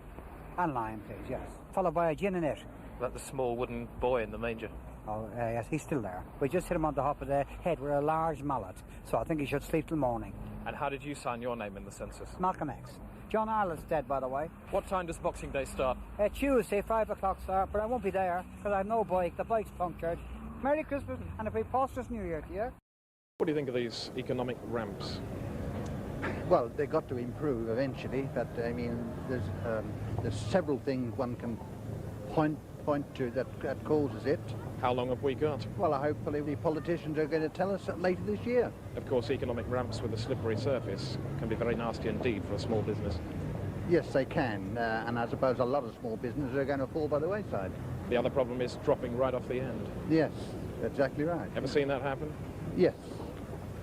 And lime, please, yes. Followed by a gin and it. Like the small wooden boy in the manger. Oh, yes, he's still there. We just hit him on the top of the head with a large mallet, so I think he should sleep till morning. And how did you sign your name in the census? Malcolm X. John Ireland's dead, by the way. What time does Boxing Day start? Tuesday, 5 o'clock start, but I won't be there, because I have no bike. The bike's punctured. Merry Christmas, and a very prosperous New Year to you. What do you think of these economic ramps? Well, they've got to improve eventually, but I mean, there's several things one can point to that causes it. How long have we got? Well, hopefully the politicians are going to tell us later this year. Of course, economic ramps with a slippery surface can be very nasty indeed for a small business. Yes, they can, and I suppose a lot of small businesses are going to fall by the wayside. The other problem is dropping right off the end. Yes, exactly right. Ever seen that happen? Yes.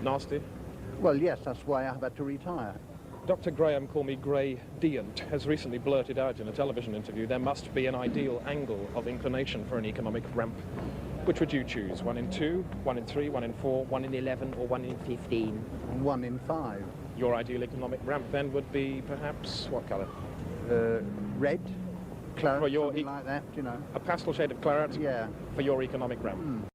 Nasty? Well, yes, that's why I've had to retire. Dr. Graham, call me Gradient, has recently blurted out in a television interview there must be an ideal angle of inclination for an economic ramp. Which would you choose? 1 in 2, 1 in 3, 1 in 4, 1 in 11, or 1 in 15? 1 in 5. Your ideal economic ramp then would be perhaps what colour? Red, claret, for your something like that, you know. A pastel shade of claret? Yeah. For your economic ramp?